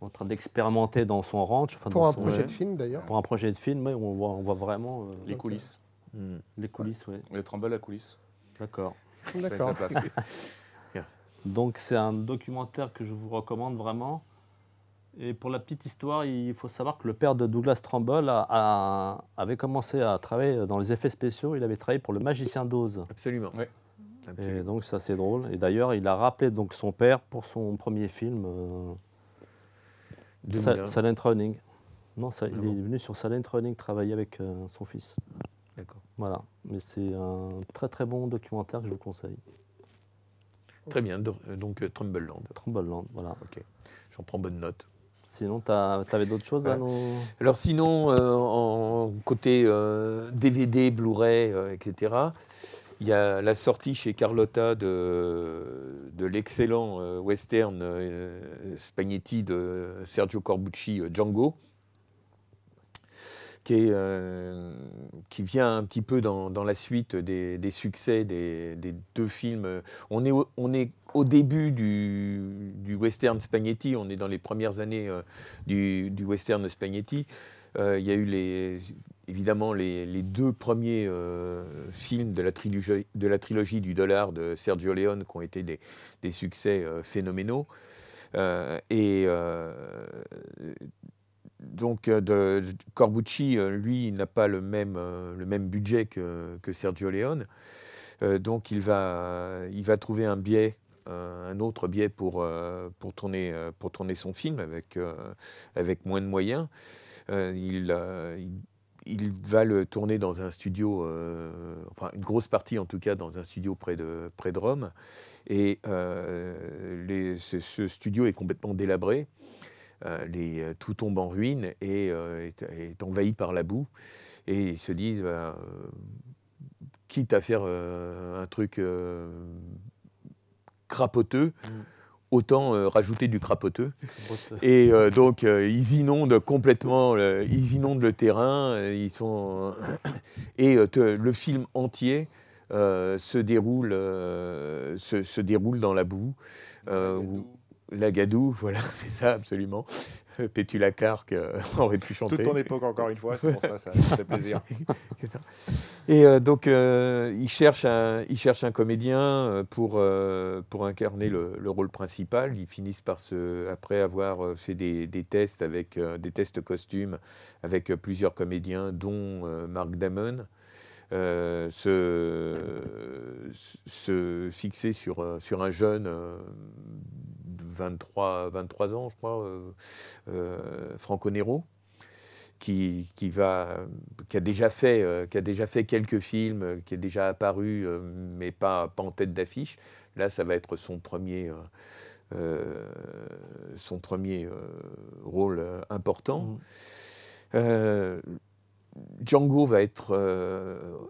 en train d'expérimenter dans son ranch. Enfin, Pour dans un son- projet de film, d'ailleurs. Pour un projet de film, ouais, on voit vraiment Les coulisses. les coulisses. Ouais. Les Trumbull à coulisses. D'accord. D'accord. Avec la place. Donc c'est un documentaire que je vous recommande vraiment. Et pour la petite histoire, il faut savoir que le père de Douglas Trumbull avait commencé à travailler dans les effets spéciaux. Il avait travaillé pour le Magicien d'Oz. Absolument. Ouais. Et donc ça c'est drôle. Et d'ailleurs, il a rappelé donc son père pour son premier film, 2001. Silent Running. Non, il bon est venu sur Silent Running travailler avec son fils. D'accord. Voilà. Mais c'est un très très bon documentaire que je vous conseille. Très bien, donc Trumbullland. Trembleland, voilà. Ok, j'en prends bonne note. Sinon, tu avais d'autres choses à nous... Alors sinon, en côté DVD, Blu-ray, etc., il y a la sortie chez Carlotta de l'excellent western Spaghetti de Sergio Corbucci, Django, qui vient un petit peu dans la suite des succès des deux films. On est au début du western Spaghetti, on est dans les premières années du western Spaghetti. Il y a eu évidemment les deux premiers films de la trilogie du dollar de Sergio Leone qui ont été des succès phénoménaux. Donc Corbucci, lui, n'a pas le même budget que Sergio Leone. Donc il va trouver un autre biais pour tourner son film avec moins de moyens. Il va le tourner dans un studio, enfin une grosse partie en tout cas, dans un studio près de Rome. Et ce studio est complètement délabré. Tout tombe en ruine et est envahi par la boue. Et ils se disent, quitte à faire un truc crapoteux, autant rajouter du crapoteux. Et donc, ils inondent complètement, ils inondent le terrain. Et le film entier se déroule dans la boue. La Gadoue, voilà, c'est ça, absolument. Pétula Clark aurait pu chanter. Toute ton époque, encore une fois, c'est pour ça fait plaisir. Et donc, il cherche un comédien pour incarner le rôle principal. Ils finissent après avoir fait des tests des tests costumes avec plusieurs comédiens, dont Mark Damon. Se fixer sur un jeune de 23 ans, je crois, Franco Nero, qui a déjà fait quelques films, qui est déjà apparu, mais pas en tête d'affiche. Là, ça va être son premier rôle important. Django va être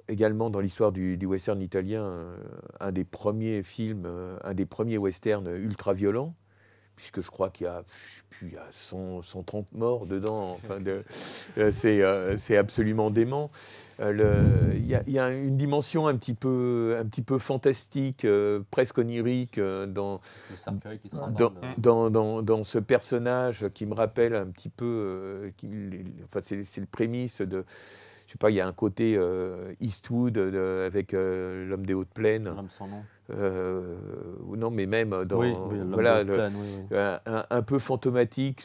également dans l'histoire du western italien un des premiers films, un des premiers westerns ultra-violents, puisque je crois qu'il y a 130 morts dedans. Enfin, c'est absolument dément. Il y a une dimension un petit peu fantastique, presque onirique dans ce personnage qui me rappelle un petit peu. C'est le prémisse de. Je sais pas, il y a un côté Eastwood avec l'homme des hautes plaines. L'homme sans nom. Non, mais même dans un peu fantomatique,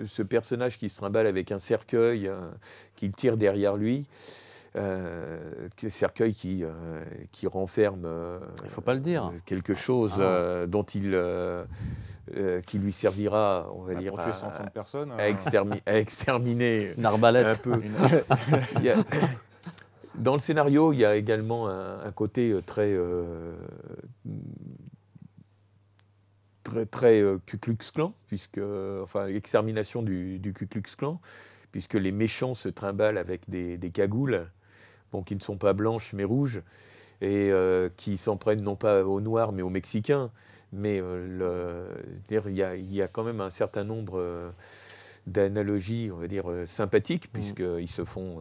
ce personnage qui se trimballe avec un cercueil qu'il tire derrière lui. Cercueil qui renferme il faut pas le dire. quelque chose dont qui lui servira, on va dire, pour tuer 130 personnes, à exterminer Une arbalète. un peu. Dans le scénario, il y a également un côté très Ku Klux Klan, enfin extermination du Ku Klux Klan, puisque les méchants se trimballent avec des cagoules, qui ne sont pas blanches mais rouges, et qui s'en prennent non pas aux Noirs mais aux Mexicains. Mais il y a quand même un certain nombre d'analogies, on va dire, sympathiques, puisqu'ils se font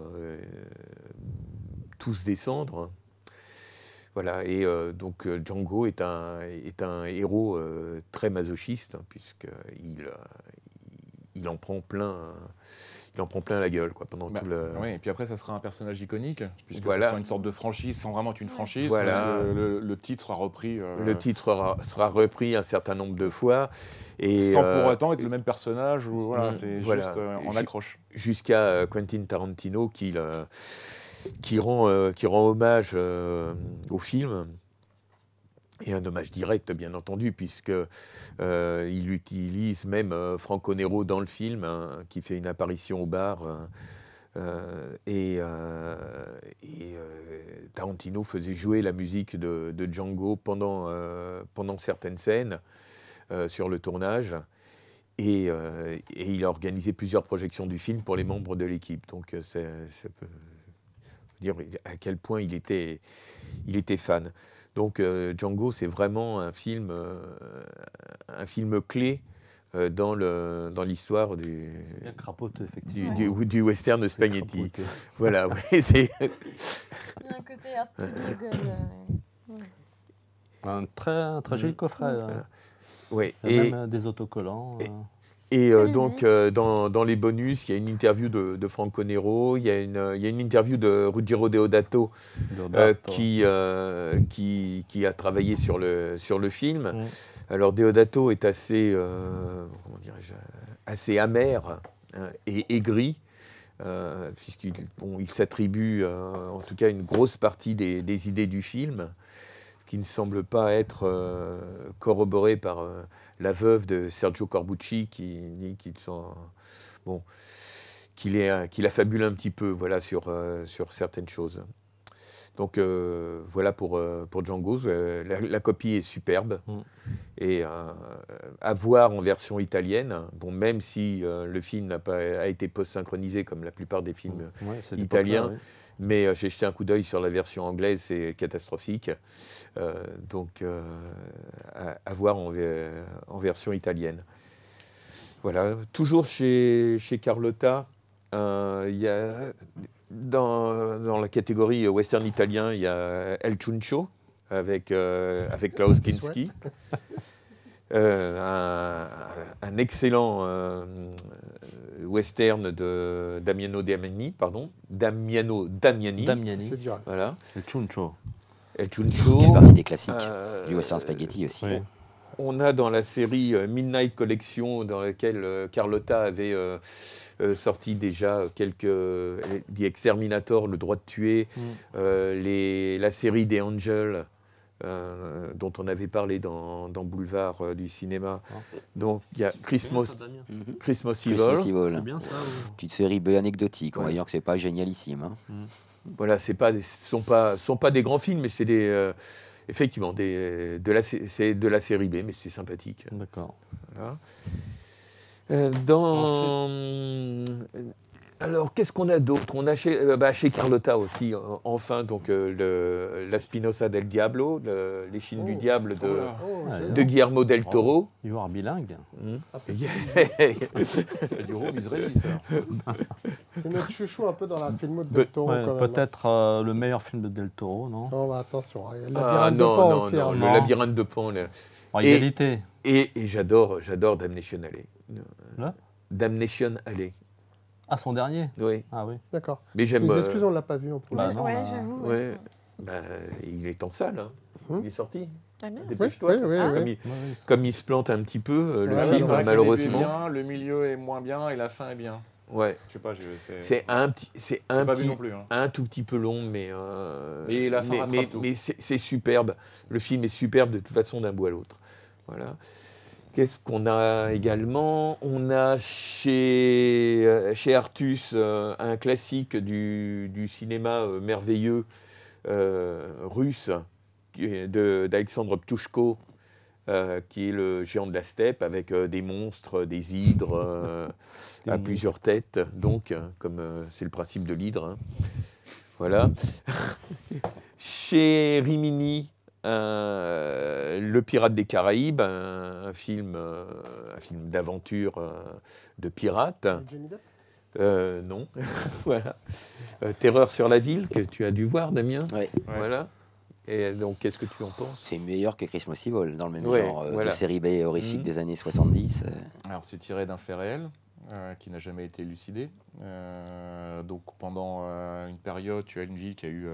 tous descendre. Voilà, et donc Django est un héros très masochiste, puisqu'il en prend plein. Il en prend plein la gueule pendant tout le... Oui, et puis après, ça sera un personnage iconique, puisque voilà. ce sera une sorte de franchise sans vraiment être une franchise. Voilà. Parce que le titre sera repris. Le titre sera repris un certain nombre de fois. Et, sans pour autant être le même personnage, c'est juste en accroche. Jusqu'à Quentin Tarantino qui rend hommage au film. Et un hommage direct, bien entendu, puisqu'il utilise même Franco Nero dans le film, qui fait une apparition au bar. Tarantino faisait jouer la musique de Django pendant certaines scènes sur le tournage. Et il a organisé plusieurs projections du film pour les membres de l'équipe. Donc ça peut dire à quel point il était fan. Donc Django, c'est vraiment un film clé dans l'histoire du western spaghetti. Voilà, oui, c'est... Il y a un côté Art to be good. Un très joli coffret. Voilà. Ouais, même des autocollants. Et donc, dans les bonus, il y a une interview de Franco Nero, il y a une interview de Ruggero Deodato, qui a travaillé sur le film. Alors, Deodato est assez amer et aigri, puisqu'il s'attribue en tout cas une grosse partie des idées du film, qui ne semble pas être corroborée par la veuve de Sergio Corbucci, qui dit qu'il affabule un petit peu sur certaines choses. Donc voilà pour Django. La copie est superbe et à voir en version italienne. Même si le film a été post-synchronisé comme la plupart des films italiens. Oui. Mais j'ai jeté un coup d'œil sur la version anglaise, c'est catastrophique. Donc, à voir en version italienne. Voilà. Toujours chez Carlotta, il y a, dans la catégorie western italien, il y a El Ciuncio avec Klaus Kinski. Un excellent western de Damiano Damiani. C'est dur. Voilà. El Ciuncio. Il fait partie des classiques du western spaghetti aussi. Oui. On a dans la série Midnight Collection, dans laquelle Carlotta avait sorti déjà quelques... The Exterminator, Le droit de tuer, la série des Angels, dont on avait parlé dans Boulevard du cinéma. Donc il y a Christmas Evil. C'est bien ça. Petite série peu anecdotique, on va dire que c'est pas génialissime. Voilà, ce sont pas des grands films, mais c'est effectivement c'est de la série B, mais c'est sympathique. D'accord. Voilà. Alors, qu'est-ce qu'on a d'autre? On a chez Carlotta aussi, enfin, donc la Spinoza del Diablo, l'Échine du Diable de Guillermo del Toro. You are bilingue. Du rhum israélien, ça. C'est notre chouchou un peu dans la filmo de Del Toro. Ouais, peut-être le meilleur film de Del Toro, non? Non, attention, il y a le labyrinthe de Pan aussi. Non, le labyrinthe de Pan. En égalité. Et j'adore Damnation Alley. Là Damnation Alley. Ah, son dernier? Oui. Ah oui. D'accord. Mais j'aime. Les excuses, on ne l'a pas vu en premier. Bah non, ouais, j'avoue. Ouais. Il est en salle. Il est sorti. Ah, bien. Dépêche-toi, Oui, parce oui, que oui. comme il se plante un petit peu, le Ouais, film, ouais, malheureusement. Le début est bien, le milieu est moins bien et la fin est bien. Ouais. Je sais pas, C'est pas vu non plus, hein. un tout petit peu long, mais la fin rattrape tout. mais c'est superbe. Le film est superbe de toute façon d'un bout à l'autre. Voilà. Qu'est-ce qu'on a également? On a chez Artus un classique du cinéma merveilleux russe d'Alexandre Ptushko, qui est le géant de la steppe, avec des monstres, des hydres à plusieurs têtes, donc, comme c'est le principe de l'hydre. Hein. Voilà. Chez Rimini, Le Pirate des Caraïbes, un film d'aventure de pirates. Johnny Depp. Non. Voilà. Terreur sur la ville, que tu as dû voir, Damien. Ouais. Voilà. Et donc, qu'est-ce que tu en penses? C'est meilleur que Christmas Evil, dans le même Ouais, genre voilà. de série B horrifique des années 70. Alors, c'est tiré d'un fait réel qui n'a jamais été élucidé. Donc, pendant une période, tu as une ville qui a eu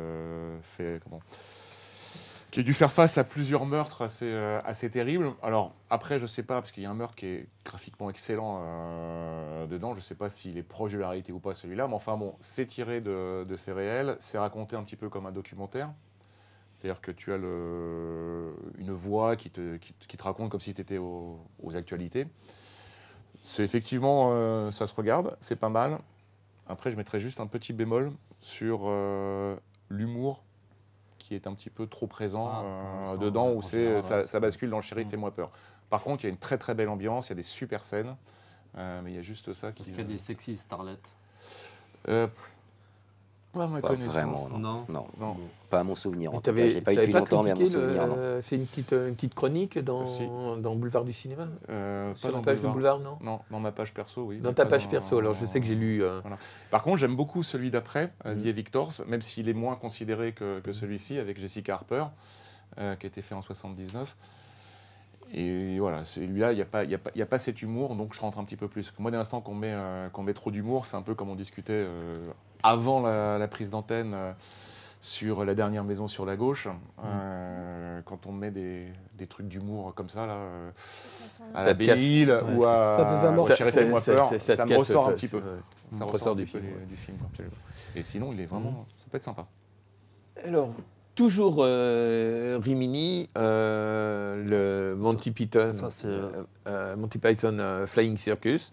qui a dû faire face à plusieurs meurtres assez terribles. Alors, après, je ne sais pas, parce qu'il y a un meurtre qui est graphiquement excellent dedans. Je ne sais pas s'il est proche de la réalité ou pas, celui-là. Mais enfin, bon, c'est tiré de faits réels. C'est raconté un petit peu comme un documentaire. C'est-à-dire que tu as une voix qui te raconte comme si tu étais aux actualités. C'est effectivement, ça se regarde, c'est pas mal. Après, je mettrais juste un petit bémol sur l'humour qui est un petit peu trop présent dedans, où ça bascule dans le shérif, fais-moi peur. Par contre, il y a une très très belle ambiance, il y a des super scènes, mais il y a juste ça qui... Est-ce qu'il y a des sexy starlettes? Pas à ma Pas connaissance. vraiment, non. Non. Pas à mon souvenir. En tout cas, T'avais j'ai pas eu depuis longtemps, mais à mon souvenir, non. fait une petite chronique dans Boulevard du Cinéma sur la page de Boulevard, non? Non, dans ma page perso, oui. Dans ta page perso, alors je sais que j'ai lu... Voilà. Par contre, j'aime beaucoup celui d'après, The Victors, même s'il est moins considéré que celui-ci, avec Jessica Harper, qui a été fait en 79. Et voilà, celui-là, il n'y a pas cet humour, donc je rentre un petit peu plus. Moi, dès l'instant qu'on met trop d'humour, c'est un peu comme on discutait avant la prise d'antenne sur La Dernière Maison sur la gauche. Quand on met des trucs d'humour comme ça, là, à la Belle-Île ou à Chérie, fais-moi peur, ça me ressort un petit peu. Ça me ressort du film. Et sinon, il est vraiment... Ça peut être sympa. Alors, toujours Rimini, le Monty Python, Monty Python Flying Circus,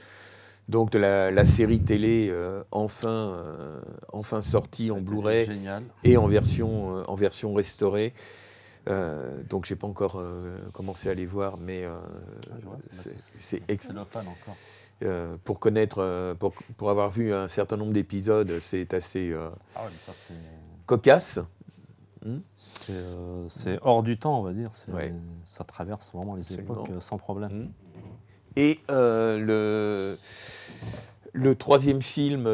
donc de la série télé enfin sortie en Blu-ray et en version restaurée. Donc j'ai pas encore commencé à les voir, mais c'est excellent. Pour connaître, pour avoir vu un certain nombre d'épisodes, c'est assez cocasse. C'est hors du temps, on va dire. Ouais. Ça traverse vraiment les époques sans problème. Et le troisième film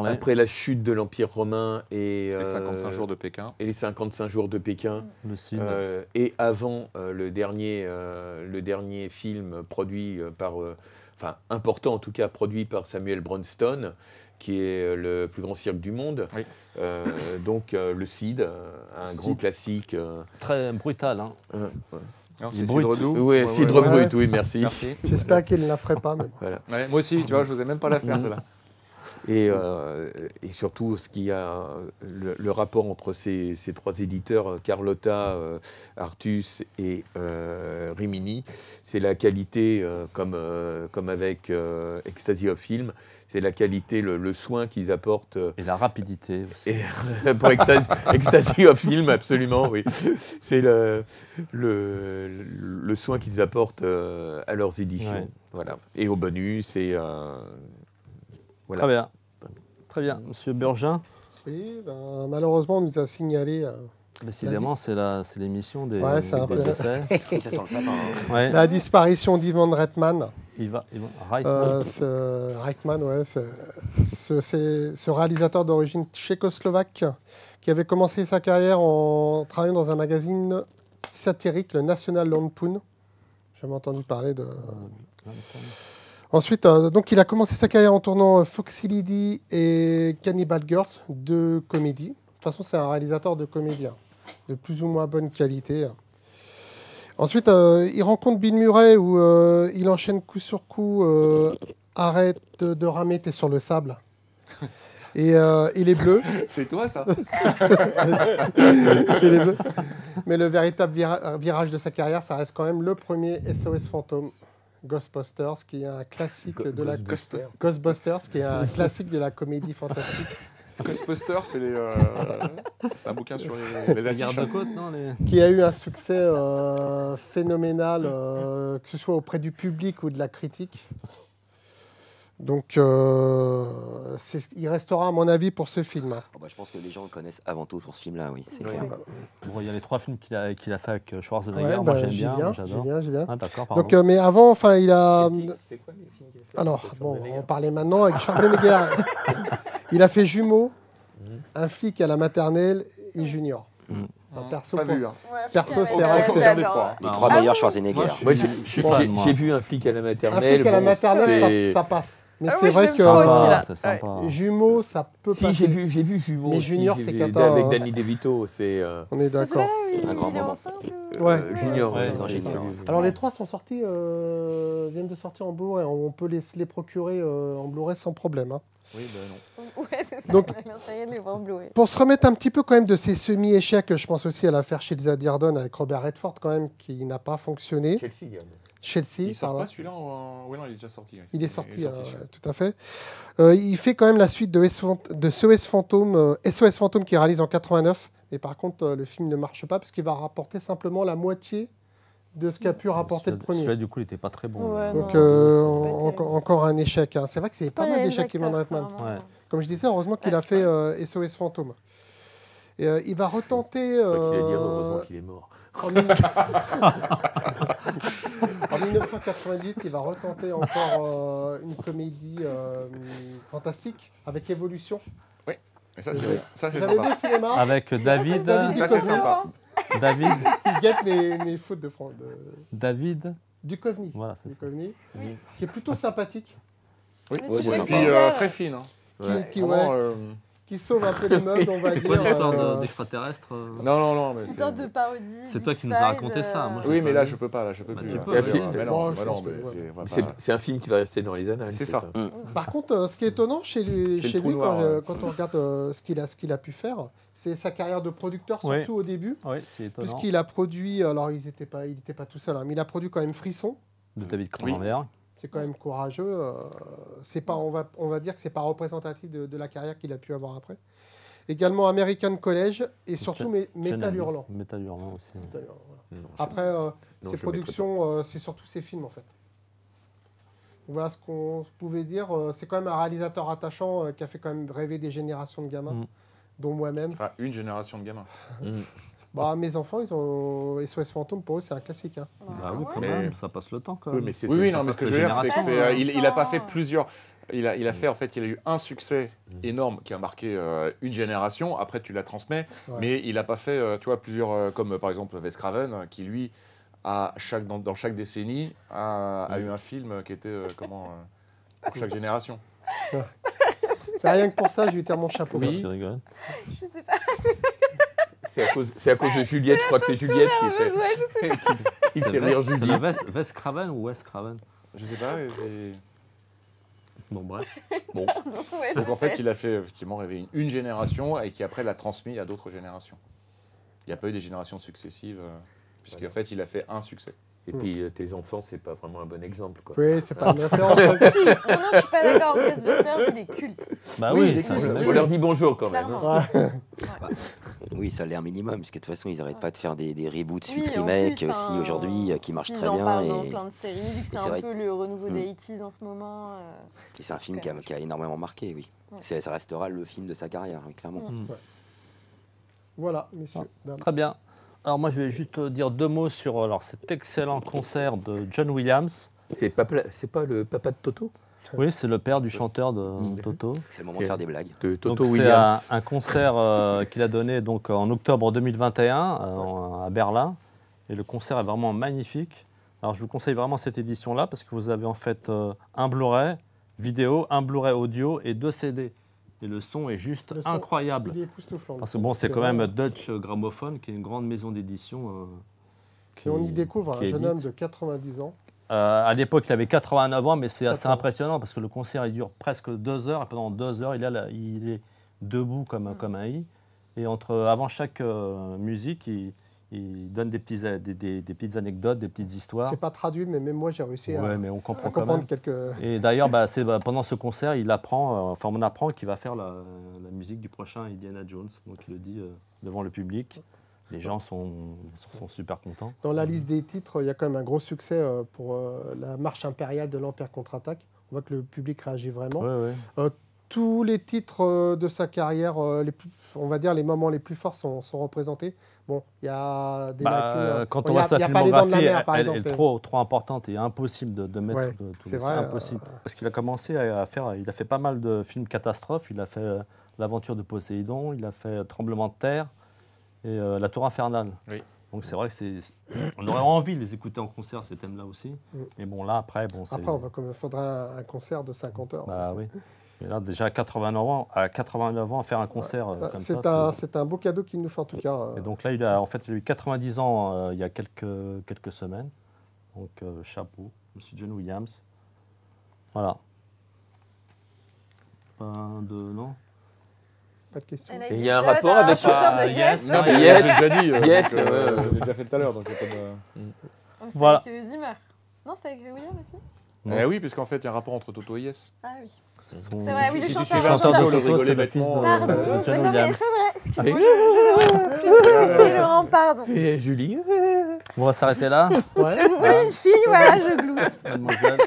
après la chute de l'Empire romain et les 55 jours de Pékin. Et les 55 jours de Pékin. Et avant le dernier film produit par, important en tout cas, produit par Samuel Bronston, qui est le plus grand cirque du monde. Oui. Donc le Cid, un grand classique. Très brutal. Hein. C'est Cidre Doux. Oui, Cidre Brut, oui, merci. J'espère qu'il ne la ferait pas. Mais bon. Voilà. Ouais, moi aussi, tu vois, je n'osais même pas la faire, celle-là. Et surtout, ce qu'il y a, le rapport entre ces trois éditeurs, Carlotta, Artus et Rimini, c'est la qualité, comme avec Ecstasy of Film, c'est la qualité, le soin qu'ils apportent. Et la rapidité aussi. Et pour Ecstasy of Film, absolument, oui. C'est le soin qu'ils apportent à leurs éditions. Ouais. Voilà. Et au bonus, et... Voilà. Très bien. Très bien. Monsieur Burgin. Oui, malheureusement, on nous a signalé... Décidément, c'est l'émission des décès. Ça sent le sapin. Hein. Ouais. La disparition d'Ivan Reitman. Reitman, ouais. C'est ce réalisateur d'origine tchécoslovaque qui avait commencé sa carrière en travaillant dans un magazine satirique, le National Lampoon. J'avais entendu parler de... Ensuite, donc il a commencé sa carrière en tournant Foxy Lady et Cannibal Girls, deux comédies. De toute façon, c'est un réalisateur de comédies, de plus ou moins bonne qualité. Ensuite, il rencontre Bill Murray où il enchaîne coup sur coup. Arrête de ramer, t'es sur le sable. Et il est bleu. C'est toi, ça? Il est bleu. Mais le véritable virage de sa carrière, ça reste quand même le premier SOS Fantôme, Ghostbusters, qui est un classique de la Ghostbusters, qui est un classique de la comédie fantastique. Ghostbusters, c'est un bouquin sur les affiches. Garde-côte, non Qui a eu un succès phénoménal, que ce soit auprès du public ou de la critique. Donc, il restera, à mon avis, pour ce film. Oh bah, je pense que les gens le connaissent avant tout pour ce film-là, oui, c'est Ouais. clair. Bon, il y a les 3 films qu'il a fait avec Schwarzenegger. Ouais, Moi, bah, j'aime j'y bien, viens, j'adore. j'y viens. Ah, d'accord, pardon. Donc, mais avant, enfin, il a... C'est quoi les films qu'il a fait Alors, avec bon, Schwarzenegger on parlait maintenant avec Schwarzenegger. Il a fait Jumeaux, Un flic à la maternelle et Junior. Perso, Pas pour- vu, hein. Perso, c'est Aucun vrai que- des j'adore. trois. Les 3 Ah meilleurs oui. Schwarzenegger. Moi, je suis fan, moi. j'ai vu Un flic à la Un maternelle. flic à la bon, maternelle, c'est- ça passe. Mais Ah c'est oui, vrai je que l'aime trop aussi, là. C'est sympa. Jumeaux, ça peut Si, passer. j'ai vu Jumeaux. Mais aussi, Junior, j'ai c'est vu cata, avec hein. Danny DeVito. C'est On est C'est d'accord. vrai, oui, Un grand il est moment. enceinte. Ouais. Junior. Ouais, non, j'ai Junior. vu. Alors les 3 sont sortis, viennent de sortir en Blu-ray. On peut les procurer en Blu-ray sans problème. Hein. Oui, ben non. Ouais, c'est ça. Donc- On a l'intérêt de les voir en Blu-ray. Pour se remettre un petit peu quand même de ces semi-échecs, je pense aussi à l'affaire Chelsea Diardon avec Robert Redford quand même, qui n'a pas fonctionné. Chelsea, regarde. Chelsea, Il sort pardon. pas celui-là oui, non, il est déjà sorti. oui. Il est sorti, celui-là. tout à fait. Il fait quand même la suite de SOS Fantôme, SOS Fantôme qui réalise en 89. Mais par contre, le film ne marche pas parce qu'il va rapporter simplement la moitié de ce qu'a pu rapporter le premier. Celui-là, du coup, il n'était pas très bon. Ouais, Donc, non, c'est pas terrible. encore un échec. Hein. C'est vrai que c'est pas Pourtant, il y mal a les d'échecs Kevin acteurs, c'est Reitman. vraiment- Ouais. Comme je disais, heureusement qu'il a fait SOS Fantôme. Et, il va retenter... Je crois qu'il allait dire heureusement qu'il est mort. En 1998, il va retenter encore une comédie fantastique avec Évolution. Mais ça, c'est Vous avez vu sympa. au cinéma Avec David. David Ça, c'est Duchovny. sympa. David. Il guette mes fautes de France. David. Duchovny. Voilà, c'est ça. Duchovny, Oui. qui est plutôt sympathique, Oui, Mais Ouais, si c'est je et sympa. puis fais très fine. Hein. Ouais. qui, qui sauve un peu les meubles, on va C'est dire. quoi l'histoire d'extraterrestre Non, mais C'est une c'est... sorte de parodie. C'est toi qui nous d'X-Files, as raconté ça, moi, Oui, mais là, je peux pas, là, je peux Bah, plus. tu là. peux, Ouais, ouais. mais Bon, non, je mais non, pense que, mais ouais. on va C'est pas- c'est un film qui va rester dans les annales. C'est ça. Par contre, ce qui est étonnant chez lui, C'est le trou lui, noir, quand on regarde ce qu'il a pu faire, c'est sa carrière de producteur, Oui. surtout au début. Oui, c'est étonnant. Puisqu'il a produit, alors il n'était pas tout seul, hein, mais il a produit quand même Frisson. De David Oui. Cronenberg. C'est quand même courageux. C'est pas, on va dire que c'est pas représentatif de la carrière qu'il a pu avoir après. Également American College et surtout Métal Hurlant. Métal Hurlant aussi. Métal Hurlant, voilà. Non, je- Après, non, ses je productions, c'est surtout ses films en fait. Voilà ce qu'on pouvait dire. C'est quand même un réalisateur attachant qui a fait quand même rêver des générations de gamins, Mm. dont moi-même. Enfin, une génération de gamins. Bah, mes enfants, ils ont SOS Fantôme, pour eux, c'est un classique. Hein. Ah oui, quand Mais- même, ça passe le temps quand Oui, même. mais c'est Oui, ça non, mais passe ce que la je veux dire, c'est génération. que il a pas Attends. fait plusieurs. Il a fait, en fait, il a eu un succès énorme qui a marqué une génération. Après, tu la transmets, Ouais. mais il n'a pas fait, tu vois, plusieurs, comme par exemple Wes Craven, qui lui, dans chaque décennie, a eu un film qui était pour chaque génération. C'est rien que pour ça, je lui tire mon chapeau. Oui. Tu rigoles. Je sais pas. C'est à cause de Juliette, je crois que c'est Juliette qui nerveuse, ouais, je sais qui C'est fait rire Wes- c'est Julie. le Wes Craven ou Wes Craven. Je sais pas. c'est- Bon, bref. Bon. Ouais, Donc en fait, il a fait effectivement rêver une génération et qui après l'a transmis à d'autres générations. Il n'y a pas eu des générations successives, puisqu'en fait, il a fait un succès. Et puis tes enfants, c'est pas vraiment un bon exemple, quoi. Oui, c'est pas une référence. Si, non, je suis pas d'accord. Ghostbusters, il est culte. Bah Oui, oui, il est ça, cool. je- Faut leur dire bonjour quand même. hein. Clairement. Oui, ça a l'air minimum, parce que de toute façon, ils n'arrêtent pas de faire des reboots, Oui, suite en remake plus, aussi aujourd'hui, qui marchent Ils très en bien. parlent dans Et, plein de séries, vu que c'est c'est un vrai peu le renouveau Mm. des 80s en ce moment. et c'est un film qui a énormément marqué, oui. Ouais. Ça restera le film de sa carrière, oui, clairement. Mm. Voilà, messieurs. dames. Très bien. Alors moi, je vais juste dire 2 mots sur cet excellent concert de John Williams. C'est pas le papa de Toto Oui, c'est le père du chanteur de Toto. C'est le moment de faire des blagues. De Donc Toto c'est Williams. un concert qu'il a donné donc en octobre 2021 à Berlin. Et le concert est vraiment magnifique. Alors je vous conseille vraiment cette édition-là parce que vous avez en fait un Blu-ray vidéo, un Blu-ray audio et 2 CD. Et le son est juste Le son, incroyable. Il est époustouflant. Parce que bon, c'est quand même Dutch Gramophone, qui est une grande maison d'édition Et on y découvre un qui jeune édite. homme de 90 ans. À l'époque, il avait 89 ans, mais c'est assez 80. impressionnant parce que le concert il dure presque 2 heures. Et pendant 2 heures, il est debout comme un i. Et avant chaque musique, il donne des petites anecdotes, des petites histoires. C'est pas traduit, mais même moi, j'ai réussi à, mais on à comprend quand comprendre même. quelques... Et d'ailleurs, pendant ce concert, on apprend qu'il va faire la musique du prochain Indiana Jones. Donc il le dit devant le public. Les gens sont super contents. Dans la liste des titres, il y a quand même un gros succès pour la marche impériale de l'Empire contre-attaque. On voit que le public réagit vraiment. Ouais, ouais. Tous les titres de sa carrière, on va dire les moments les plus forts sont représentés. Bon, il y a des lacunes. Quand Bon, on voit sa il y a pas les Dents de la filmographie, Mer, par elle exemple. est trop importante et impossible de mettre Ouais, tout c'est ça. vrai, Impossible. Parce qu'il a commencé à faire, il a fait pas mal de films catastrophes. Il a fait L'aventure de Poséidon, il a fait Tremblement de terre et La Tour infernale. Oui. Donc c'est vrai que on aurait envie de les écouter en concert, ces thèmes-là aussi. Mais bon, là, après, c'est... Après, il faudra un concert de 50 heures. Bah oui. Mais là, déjà à 89 ans, faire un concert comme ça... C'est un beau cadeau qu'il nous fait en tout cas. Et donc là, il a eu 90 ans il y a quelques semaines. Donc chapeau, Monsieur John Williams. Voilà. Non. Pas de question. Et il y a un rapport avec chanteur de Yes. Yes. Non, mais Yes. j'ai déjà dit. Yes, donc, ouais. j'ai déjà fait tout à l'heure, donc il n'y a pas de... C'était Voilà. avec Zimmer. Non, c'était avec William aussi. Non. Eh oui, puisqu'en fait, il y a un rapport entre Toto et Yes. Ah oui. C'est vrai, oui, le Si tu chanteur. suivais un chanteur peu de le Toto, c'est le fils bêtement, de Pardon, John mais non, mais Williams. c'est vrai. Excuse-moi, je Laurent, pardon. Et Julie On va s'arrêter là, Ouais. Vous voyez une fille, voilà, je glousse. mademoiselle.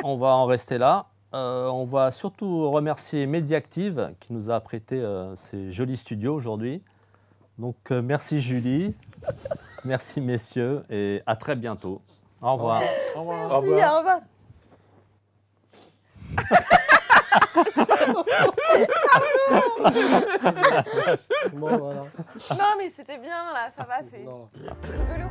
On va en rester là. On va surtout remercier Mediactive qui nous a prêté ces jolis studios aujourd'hui. Donc merci Julie, merci messieurs et à très bientôt. Au revoir. Au revoir. Au revoir. Au revoir. Bon, voilà. Non, mais c'était bien là, ça va, c'est Non. rigolo.